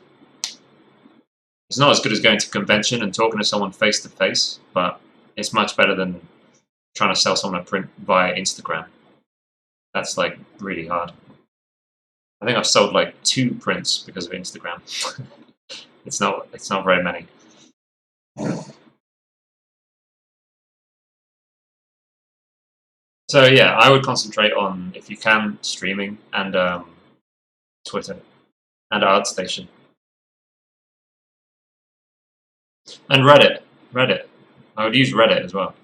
It's not as good as going to a convention and talking to someone face to face, but it's much better than trying to sell someone a print via Instagram. That's like really hard. I think I've sold like 2 prints because of Instagram. It's not very many. So yeah, I would concentrate on, if you can, streaming and Twitter and ArtStation. And Reddit. I would use Reddit as well.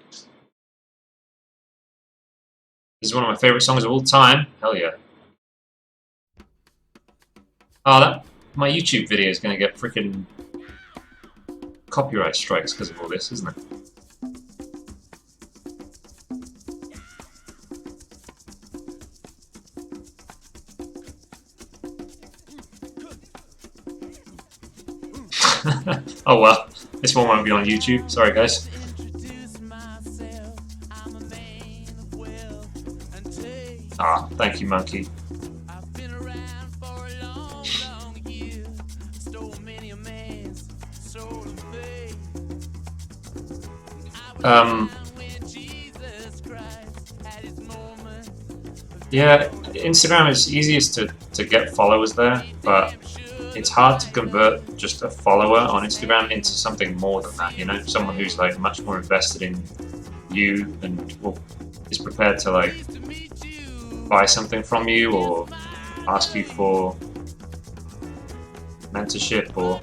This is one of my favorite songs of all time. Hell yeah. Oh, my YouTube video is going to get freaking copyright strikes because of all this, isn't it? Oh well, this one won't be on YouTube. Sorry, guys. Ah, thank you, Monkey. Yeah, Instagram is easiest to get followers there, but it's hard to convert just a follower on Instagram into something more than that, you know? Someone who's like much more invested in you and is prepared to like buy something from you or ask you for mentorship or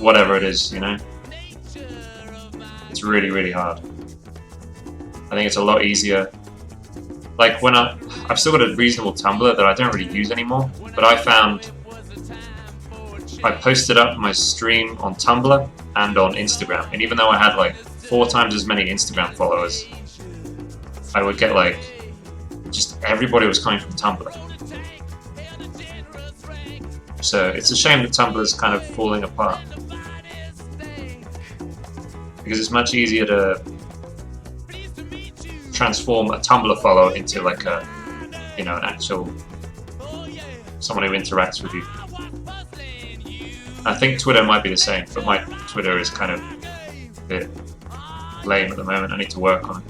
whatever it is, you know? It's really, really hard. I think it's a lot easier. Like when I've still got a reasonable Tumblr that I don't really use anymore, but I found I posted up my stream on Tumblr and on Instagram, and even though I had like 4 times as many Instagram followers, I would get like just everybody was coming from Tumblr. So it's a shame that Tumblr is kind of falling apart, because it's much easier to transform a Tumblr follower into like a, you know, an actual someone who interacts with you. I think Twitter might be the same, but my Twitter is kind of a bit lame at the moment. I need to work on it.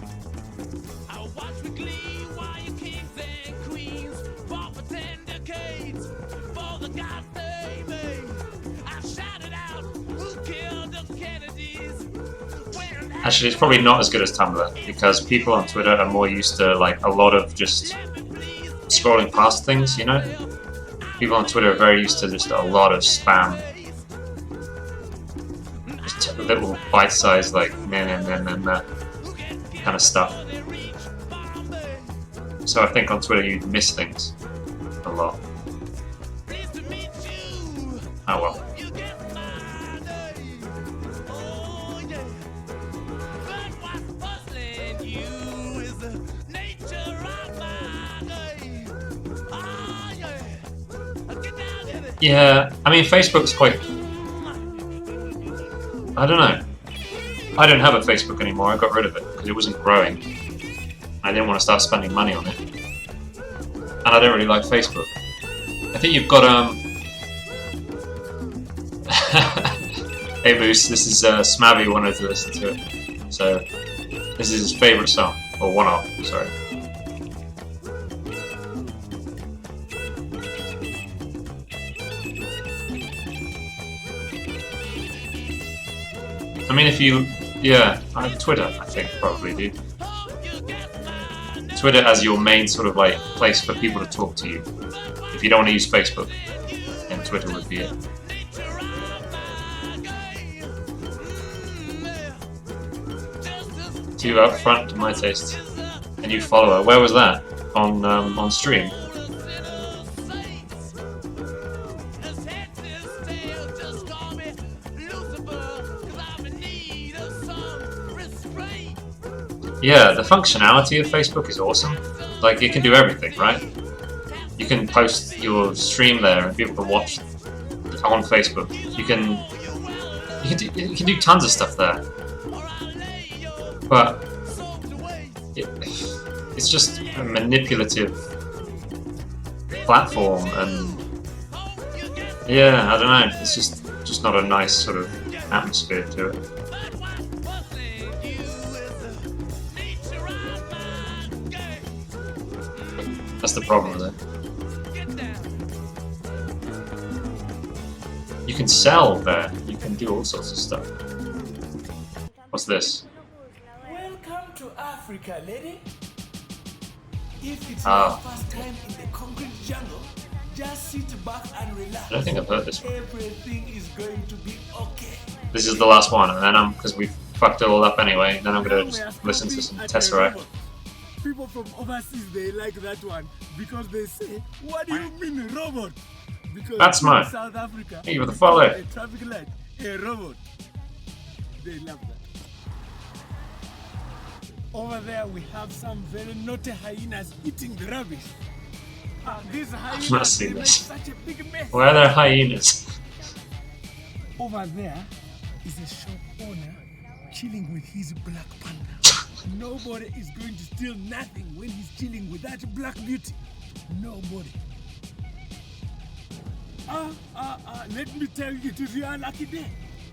Actually, it's probably not as good as Tumblr, because people on Twitter are more used to like a lot of just scrolling past things, you know? People on Twitter are very used to just a lot of spam. Just little bite-sized like nah, kind of stuff. So I think on Twitter you miss things a lot. Oh well. Yeah, I mean Facebook's quite... I don't know. I don't have a Facebook anymore. I got rid of it because it wasn't growing. I didn't want to start spending money on it. And I don't really like Facebook. I think you've got Hey Moose, this is Smavy wanted to listen to it. So this is his favourite song. Or one of, sorry. I mean, if you, yeah, Twitter, I think probably do. Twitter as your main sort of like place for people to talk to you. If you don't want to use Facebook, then Twitter would be it. Too upfront to my taste. A new follower. Where was that? On stream. Yeah, the functionality of Facebook is awesome. Like, it can do everything, right? You can post your stream there and people can watch on Facebook. You can do tons of stuff there. But it's just a manipulative platform, and yeah, I don't know. It's just not a nice sort of atmosphere to it. That's the problem with it. You can sell there. You can do all sorts of stuff. What's this? Welcome to Africa, lady. If it's your first time in the concrete jungle, just sit back and relax. I don't think I've heard this one. Everything is going to be okay. This is the last one, and then because we fucked it all up anyway, then I'm gonna just listen to some Tesseract. People from overseas, they like that one because they say, "What do you mean, robot?" Because that's mine. South Africa, hey, with the follow. A traffic light, a robot. They love that. Over there, we have some very naughty hyenas eating the rubbish. These hyenas, I've not seen they make this. such a big mess. Where are there hyenas? Over there is a shop owner chilling with his black panda. Nobody is going to steal nothing when he's chilling with that black beauty. Nobody. Let me tell you, it is your lucky day.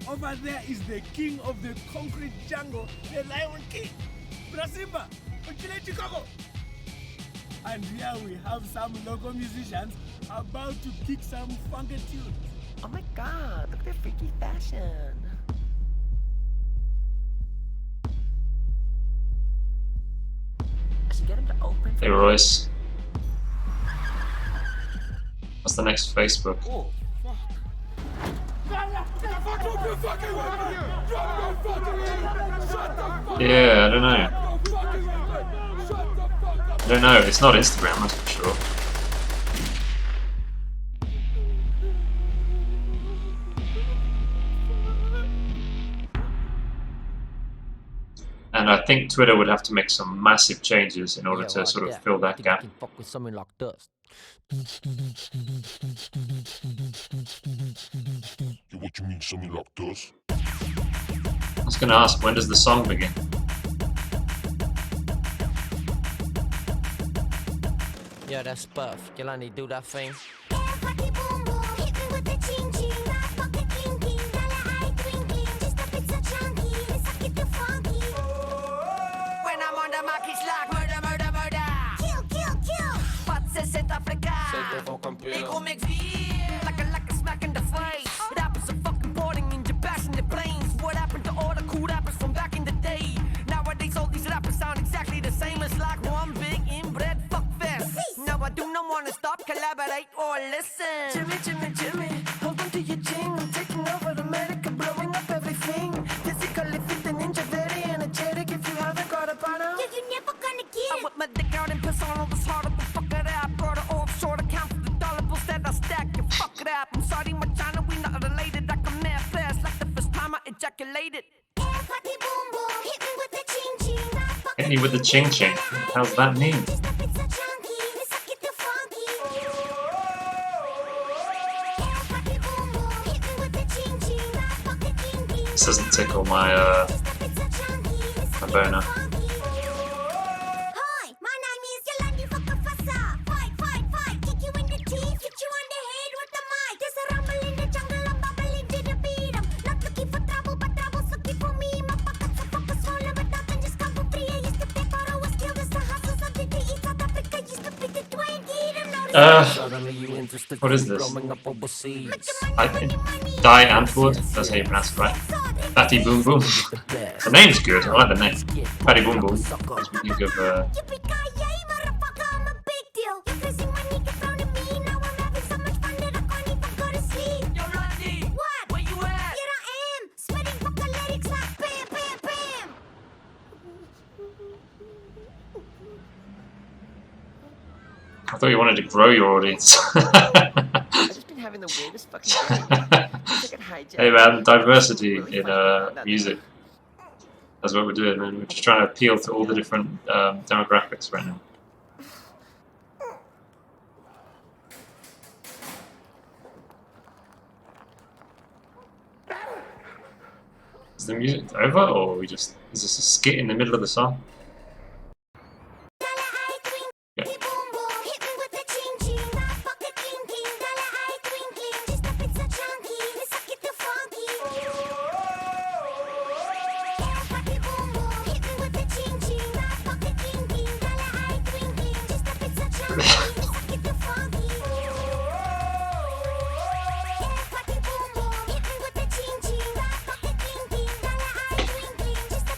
Over there is the king of the concrete jungle, the Lion King, Brasimba, Okile Chicago. And here we have some local musicians about to kick some funky tunes. Oh my god, look at their freaky fashion. I should get him to open for Hey Royce. What's the next Facebook? Oh, fuck. Yeah, I don't know. I don't know, it's not Instagram, that's for sure. And I think Twitter would have to make some massive changes in order to sort of fill that gap. Fuck with something like this. What you mean, something like this? I was going to ask, when does the song begin? Yeah, that's Puff. Jelani, do that thing. When I'm on the mic, it's like murder, murder, murder. Kill, kill, kill. Wat ze zit Afrika. Ik kom ik weer. Like a smack in the face. Rappers are fucking boarding in your passenger planes. What happened to all the cool rappers from back in the day? Nowadays all these rappers sound exactly the same. It's like one big inbred fuck fest. Now I do not wanna stop, collaborate or listen. Jimmy, Jimmy, Jimmy, hold on to your chin. I'm taking over America, blowing up everything. Physically fit and ninja, very energetic. If you haven't got a partner, yeah, you're never gonna get it. I whip my dick out and piss on all this harder, but fuck it up. Brought it offshore to count for the dollar bills that I stack. You fuck it up. I'm sorry, my China, we not related. I come there fast, like the first time I ejaculated. Party boom boom, hit me with the ching ching. Hit me with the ching ching. How's that mean? This doesn't tickle my boner. Hi, my name is Yolandi Fakafasa. Fight, fight, fight. Kick you in the teeth, hit you on the head with the mic. There's a rumble in the jungle, I'm bubbling to the beat. I'm not looking for trouble, but trouble's looking for me. My pockets are fucking swollen, but nothing just come for free. I used to pay for always kill this the hustles of the East South Africa. Used to pick the 20. What is this? Die Antwoord, that's how you pronounce it, right? Fatty Boom Boom. The name's good, I like the name. Fatty Boom Boom. Makes me think of I thought you wanted to grow your audience. I've just been having the weirdest fucking day. Hey man, diversity in music. That's what we're doing, man. We're just trying to appeal to all the different demographics right now. Is the music over, or are we just is this a skit in the middle of the song? Yeah.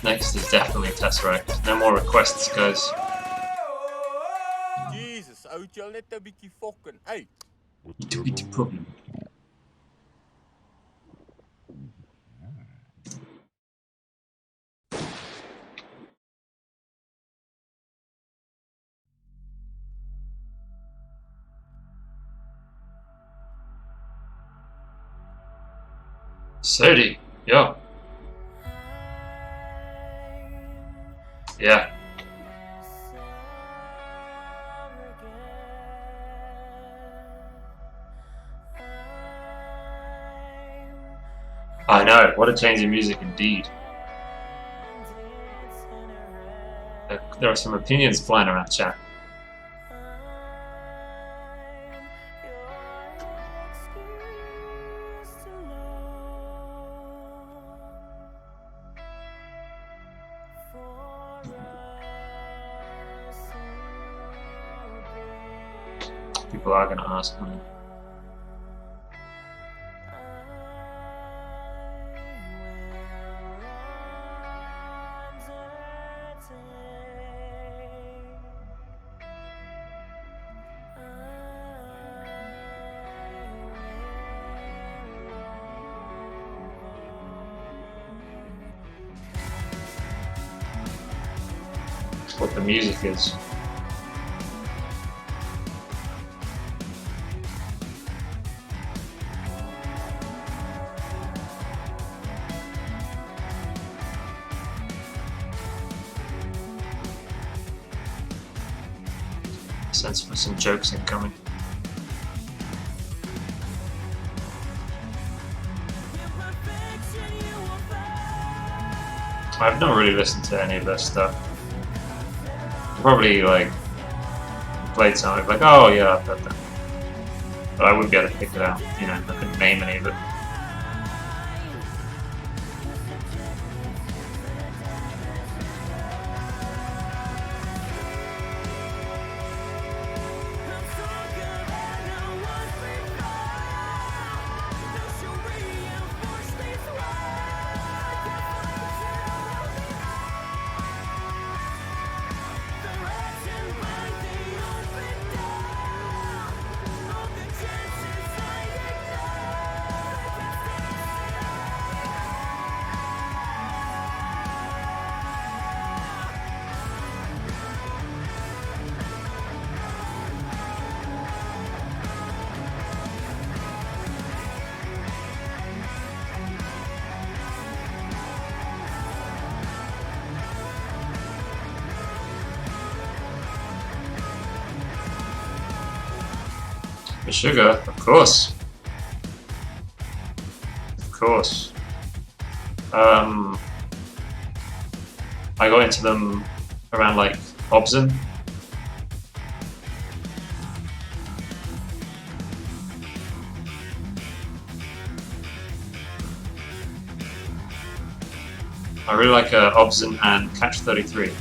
Next is definitely Tesseract. No more requests, guys. Jesus, oud jy al net 'n bietjie fucking uit. It's a problem. Sadie, yo. Yeah. I know, what a change in music indeed. There are some opinions flying around chat. People are going to ask me. What the music is. Sense for some jokes incoming. I've not really listened to any of their stuff. Probably like played something like, oh yeah, I've heard that, but I wouldn't be able to pick it out. You know, I couldn't name any of it. Sugar, of course. Of course. I got into them around like Hobson. I really like Hobson and Catch 33.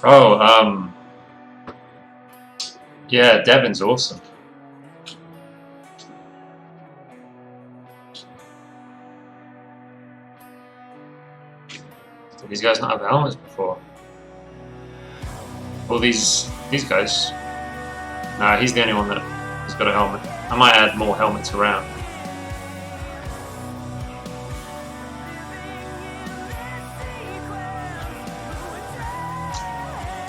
Oh, yeah, Devon's awesome. Did these guys not have helmets before? Well, these guys. Nah, he's the only one that has got a helmet. I might add more helmets around.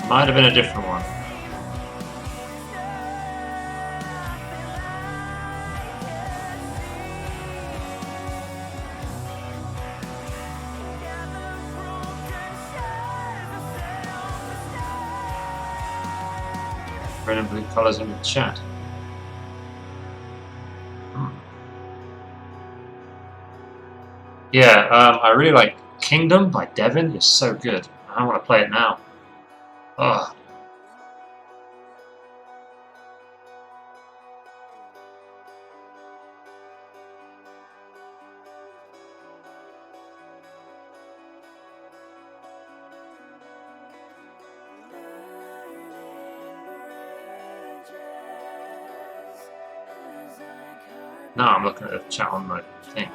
Might have been a different one. Red and blue colours in the chat. Yeah, I really like Kingdom by Devon. It's so good. I want to play it now. Ugh. No, I'm looking at the chat on my thing.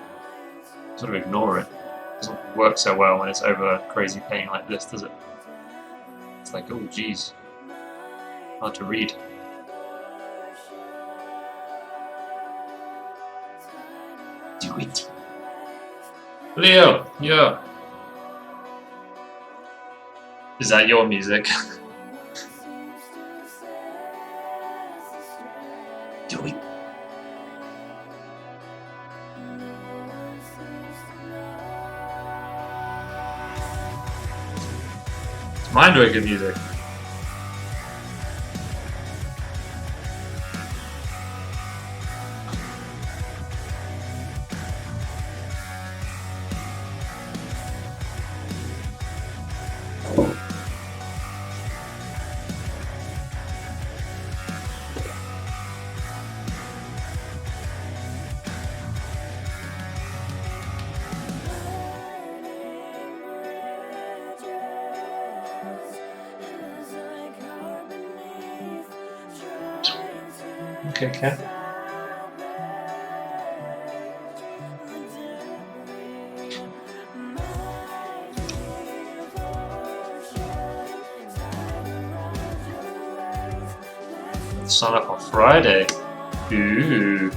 Sort of ignore it. Doesn't work so well when it's over crazy pain like this, does it? It's like, oh geez, hard to read. Do it. Leo, yo. Is that your music? Do it. It's mine doing good music. Okay, cat. Sign up on Friday. Ooh.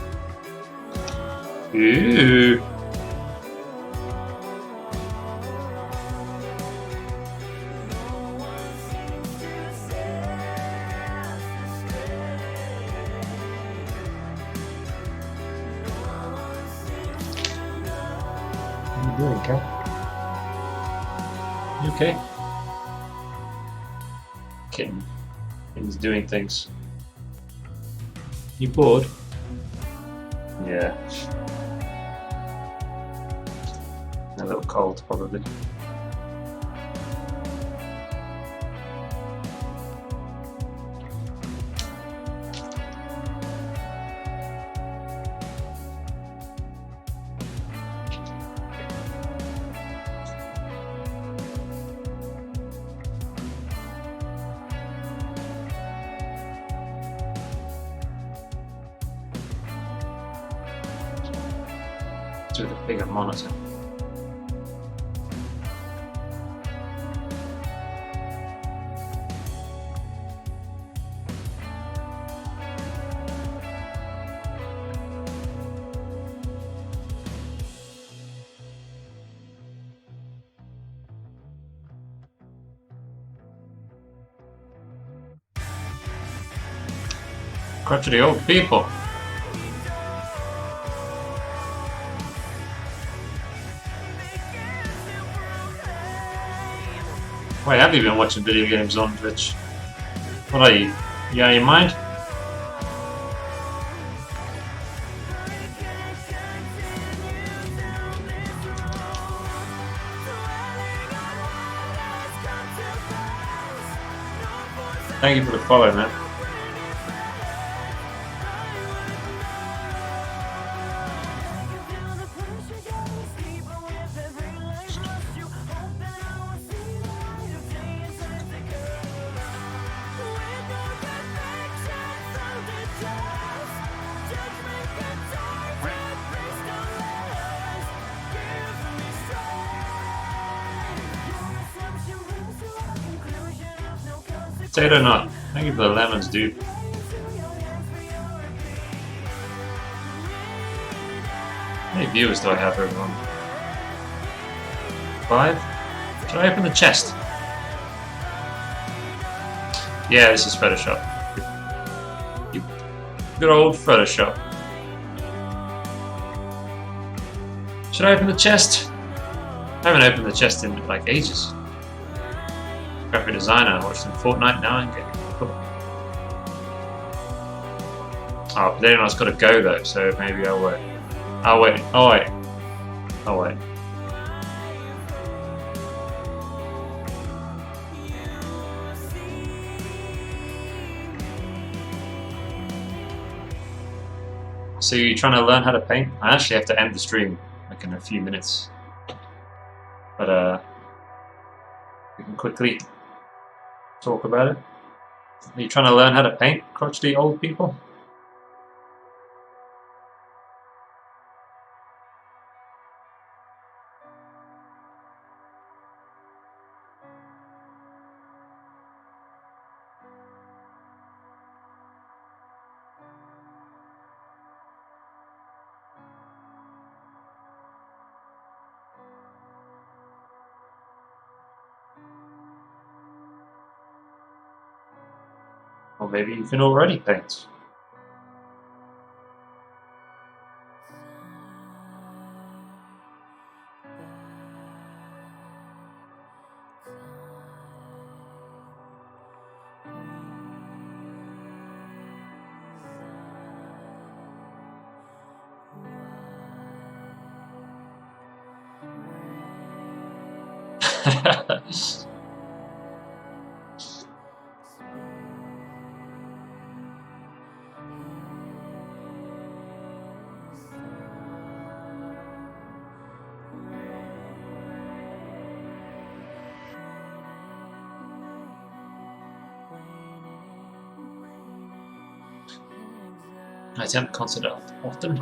Ooh. What are you doing, cat? You okay? Kitten. Kitten's doing things. You bored? Yeah. A little cold, probably. With a bigger monitor. Crutchy old people. Wait, have you been watching video games on Twitch? What are you? You out of your mind? Thank you for the follow, man. Potato nut. Thank you for the lemons, dude. How many viewers do I have, everyone? 5? Should I open the chest? Yeah, this is Photoshop. You good old Photoshop. Should I open the chest? I haven't opened the chest in like ages. Graphic designer, I watched them Fortnite now and getting cool. Oh, but then I've got to go though, so maybe I'll wait. I'll wait. Oh wait. I'll wait. So you're trying to learn how to paint? I actually have to end the stream like in a few minutes. But we can quickly talk about it. Are you trying to learn how to paint, crotchety old people? Or maybe you can already paint. I attempt concert art often.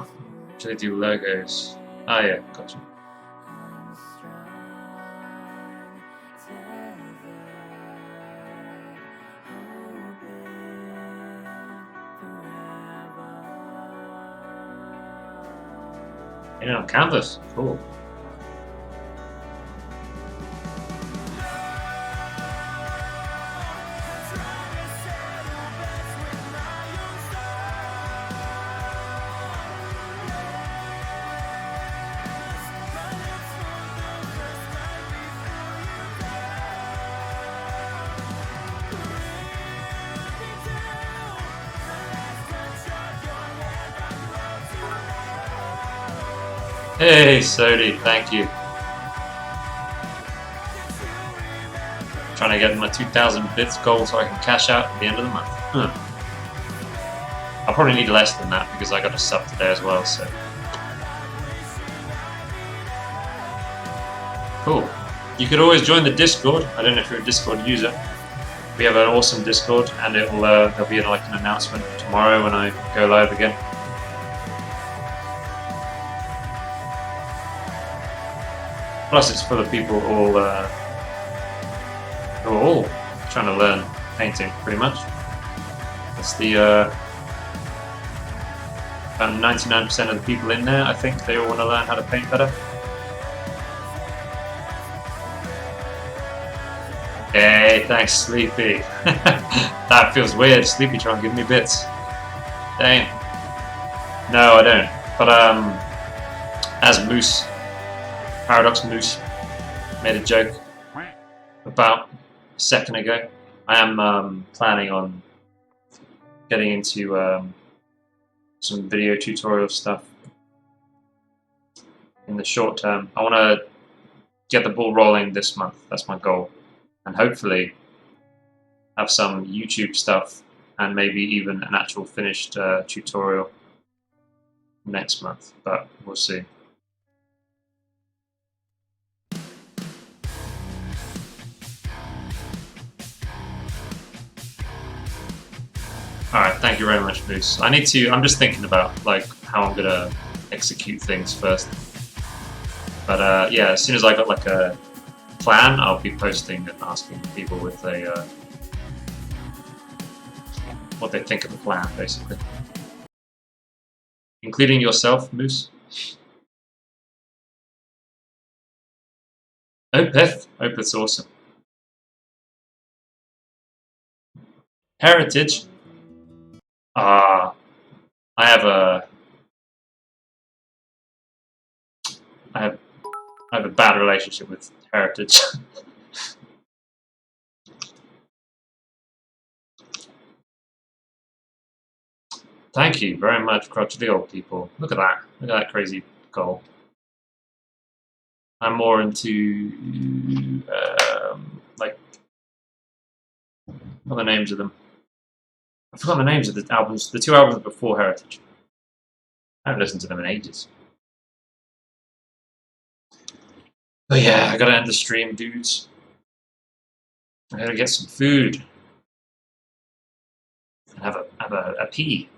Usually do logos. Ah yeah, gotcha. Painted on canvas, cool. Hey, Sodi, thank you. Trying to get my 2,000 bits goal so I can cash out at the end of the month. I'll probably need less than that because I got a sub today as well, so. Cool. You could always join the Discord. I don't know if you're a Discord user. We have an awesome Discord, and it will there'll be like an announcement tomorrow when I go live again. Plus, it's full of people all who are all trying to learn painting, pretty much. It's the about 99% of the people in there. I think they all want to learn how to paint better. Hey, thanks, Sleepy. That feels weird. Sleepy trying to give me bits. Dang. No, I don't. But as Moose. Paradox Moose made a joke about a second ago. I am planning on getting into some video tutorial stuff in the short term. I want to get the ball rolling this month. That's my goal. And hopefully have some YouTube stuff and maybe even an actual finished tutorial next month. But we'll see. Alright, thank you very much, Moose. I'm just thinking about like how I'm gonna execute things first. But yeah, as soon as I got like a plan, I'll be posting and asking people with what they think of the plan, basically. Including yourself, Moose. Opeth. Opeth's awesome. Heritage. I have a bad relationship with Heritage. Thank you very much, Crutch the Old People. Look at that. Look at that crazy goal. I'm more into like, what are the names of them? I forgot the names of the albums, the two albums before Heritage. I haven't listened to them in ages. But yeah, I gotta end the stream, dudes. I gotta get some food. And have a pee.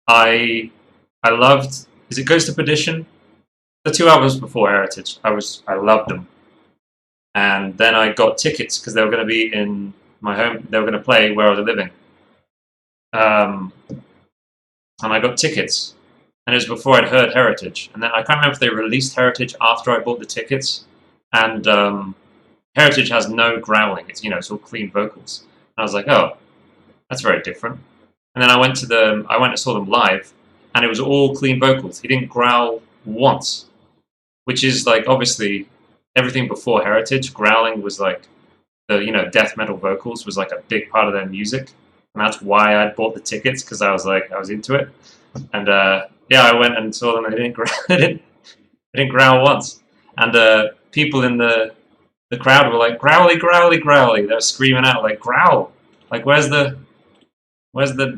I loved, is it Ghost of Perdition? The two albums before Heritage. I loved them. And then I got tickets because they were going to be in my home. They were going to play where I was living. And I got tickets. And it was before I'd heard Heritage. And then I can't remember if they released Heritage after I bought the tickets. And Heritage has no growling. It's it's all clean vocals. And I was like, oh, that's very different. And then I went and saw them live, and it was all clean vocals. He didn't growl once, which is like obviously everything before Heritage. Growling was like the death metal vocals was like a big part of their music, and that's why I bought the tickets because I was into it. And yeah, I went and saw them, and they didn't they didn't growl once. And people in the crowd were like, growly, growly, growly. They were screaming out like, growl. Like, where's the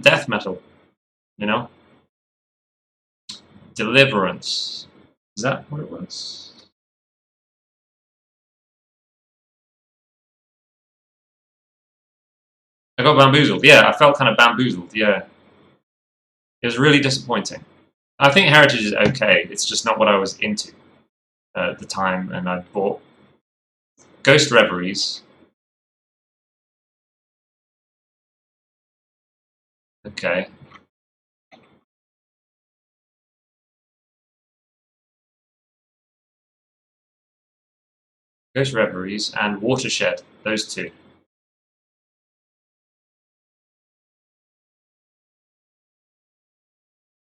death metal? You know? Deliverance. Is that what it was? I got bamboozled. Yeah, I felt kind of bamboozled. Yeah. It was really disappointing. I think Heritage is okay. It's just not what I was into at the time, and I bought Ghost Reveries. Okay. Ghost Reveries and Watershed, those two.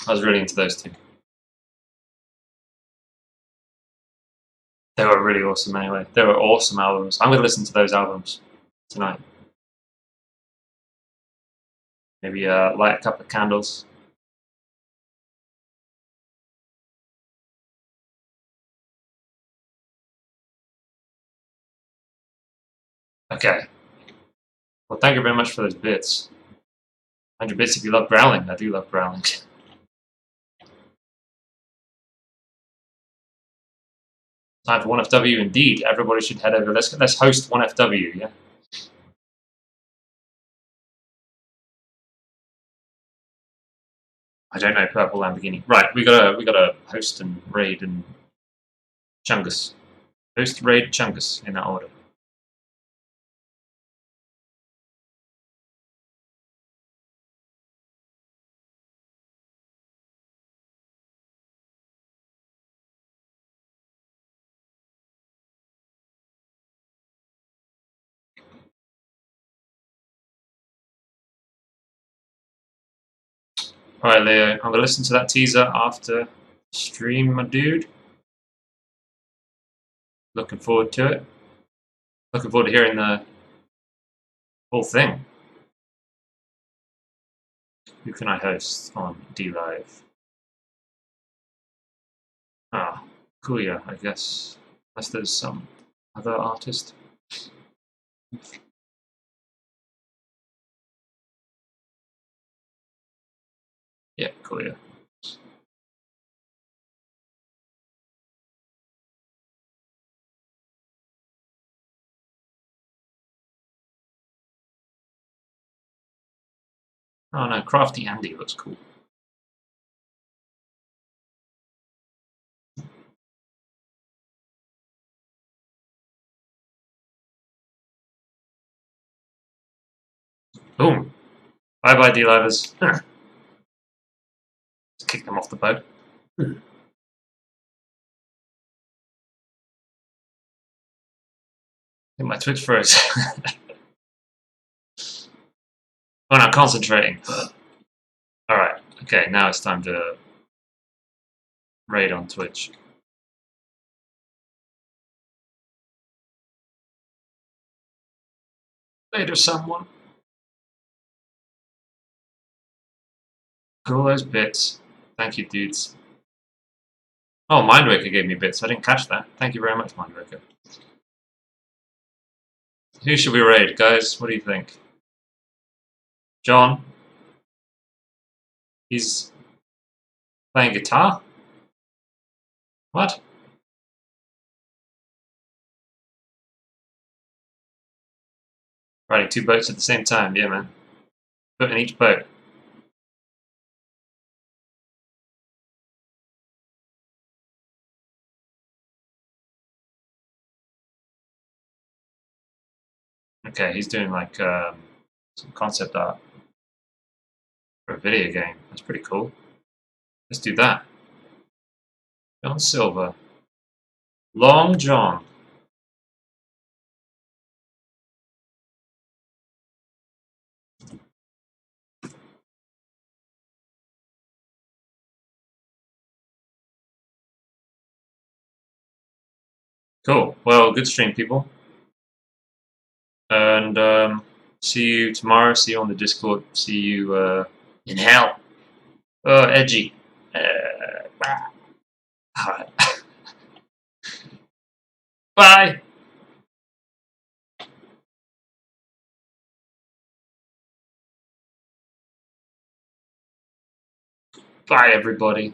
I was really into those two. They were really awesome anyway. They were awesome albums. I'm going to listen to those albums tonight. Maybe light a couple of candles. Okay. Well, thank you very much for those bits. 100 bits if you love growling. I do love growling. Time for 1FW indeed. Everybody should head over. Let's host 1FW, yeah? I don't know Purple Lamborghini. Right, we gotta host and raid and Chungus. Host, raid, Chungus in that order. Alright, Leo, I'm gonna listen to that teaser after stream, my dude. Looking forward to it. Looking forward to hearing the whole thing. Who can I host on D-Live? Ah, Kuya, I guess. Unless there's some other artist. Yeah, Kuya. Oh no, Crafty Andy looks cool. Boom. Bye bye, D-Livers. Let's kick them off the boat. I think my Twitch froze. Oh no, concentrating. Alright, okay, now it's time to raid on Twitch. Later, someone. Got all those bits. Thank you, dudes. Oh, Mindwaker gave me bits. I didn't catch that. Thank you very much, Mindwaker. Who should we raid, guys? What do you think? John? He's playing guitar? What? Riding two boats at the same time, yeah, man. Put in each boat. Okay, he's doing like some concept art for a video game. That's pretty cool. Let's do that. John Silver. Long John. Cool. Well, good stream, people. And see you tomorrow. See you on the Discord. See you in hell. Oh, edgy. Alright. Bye. Bye, everybody.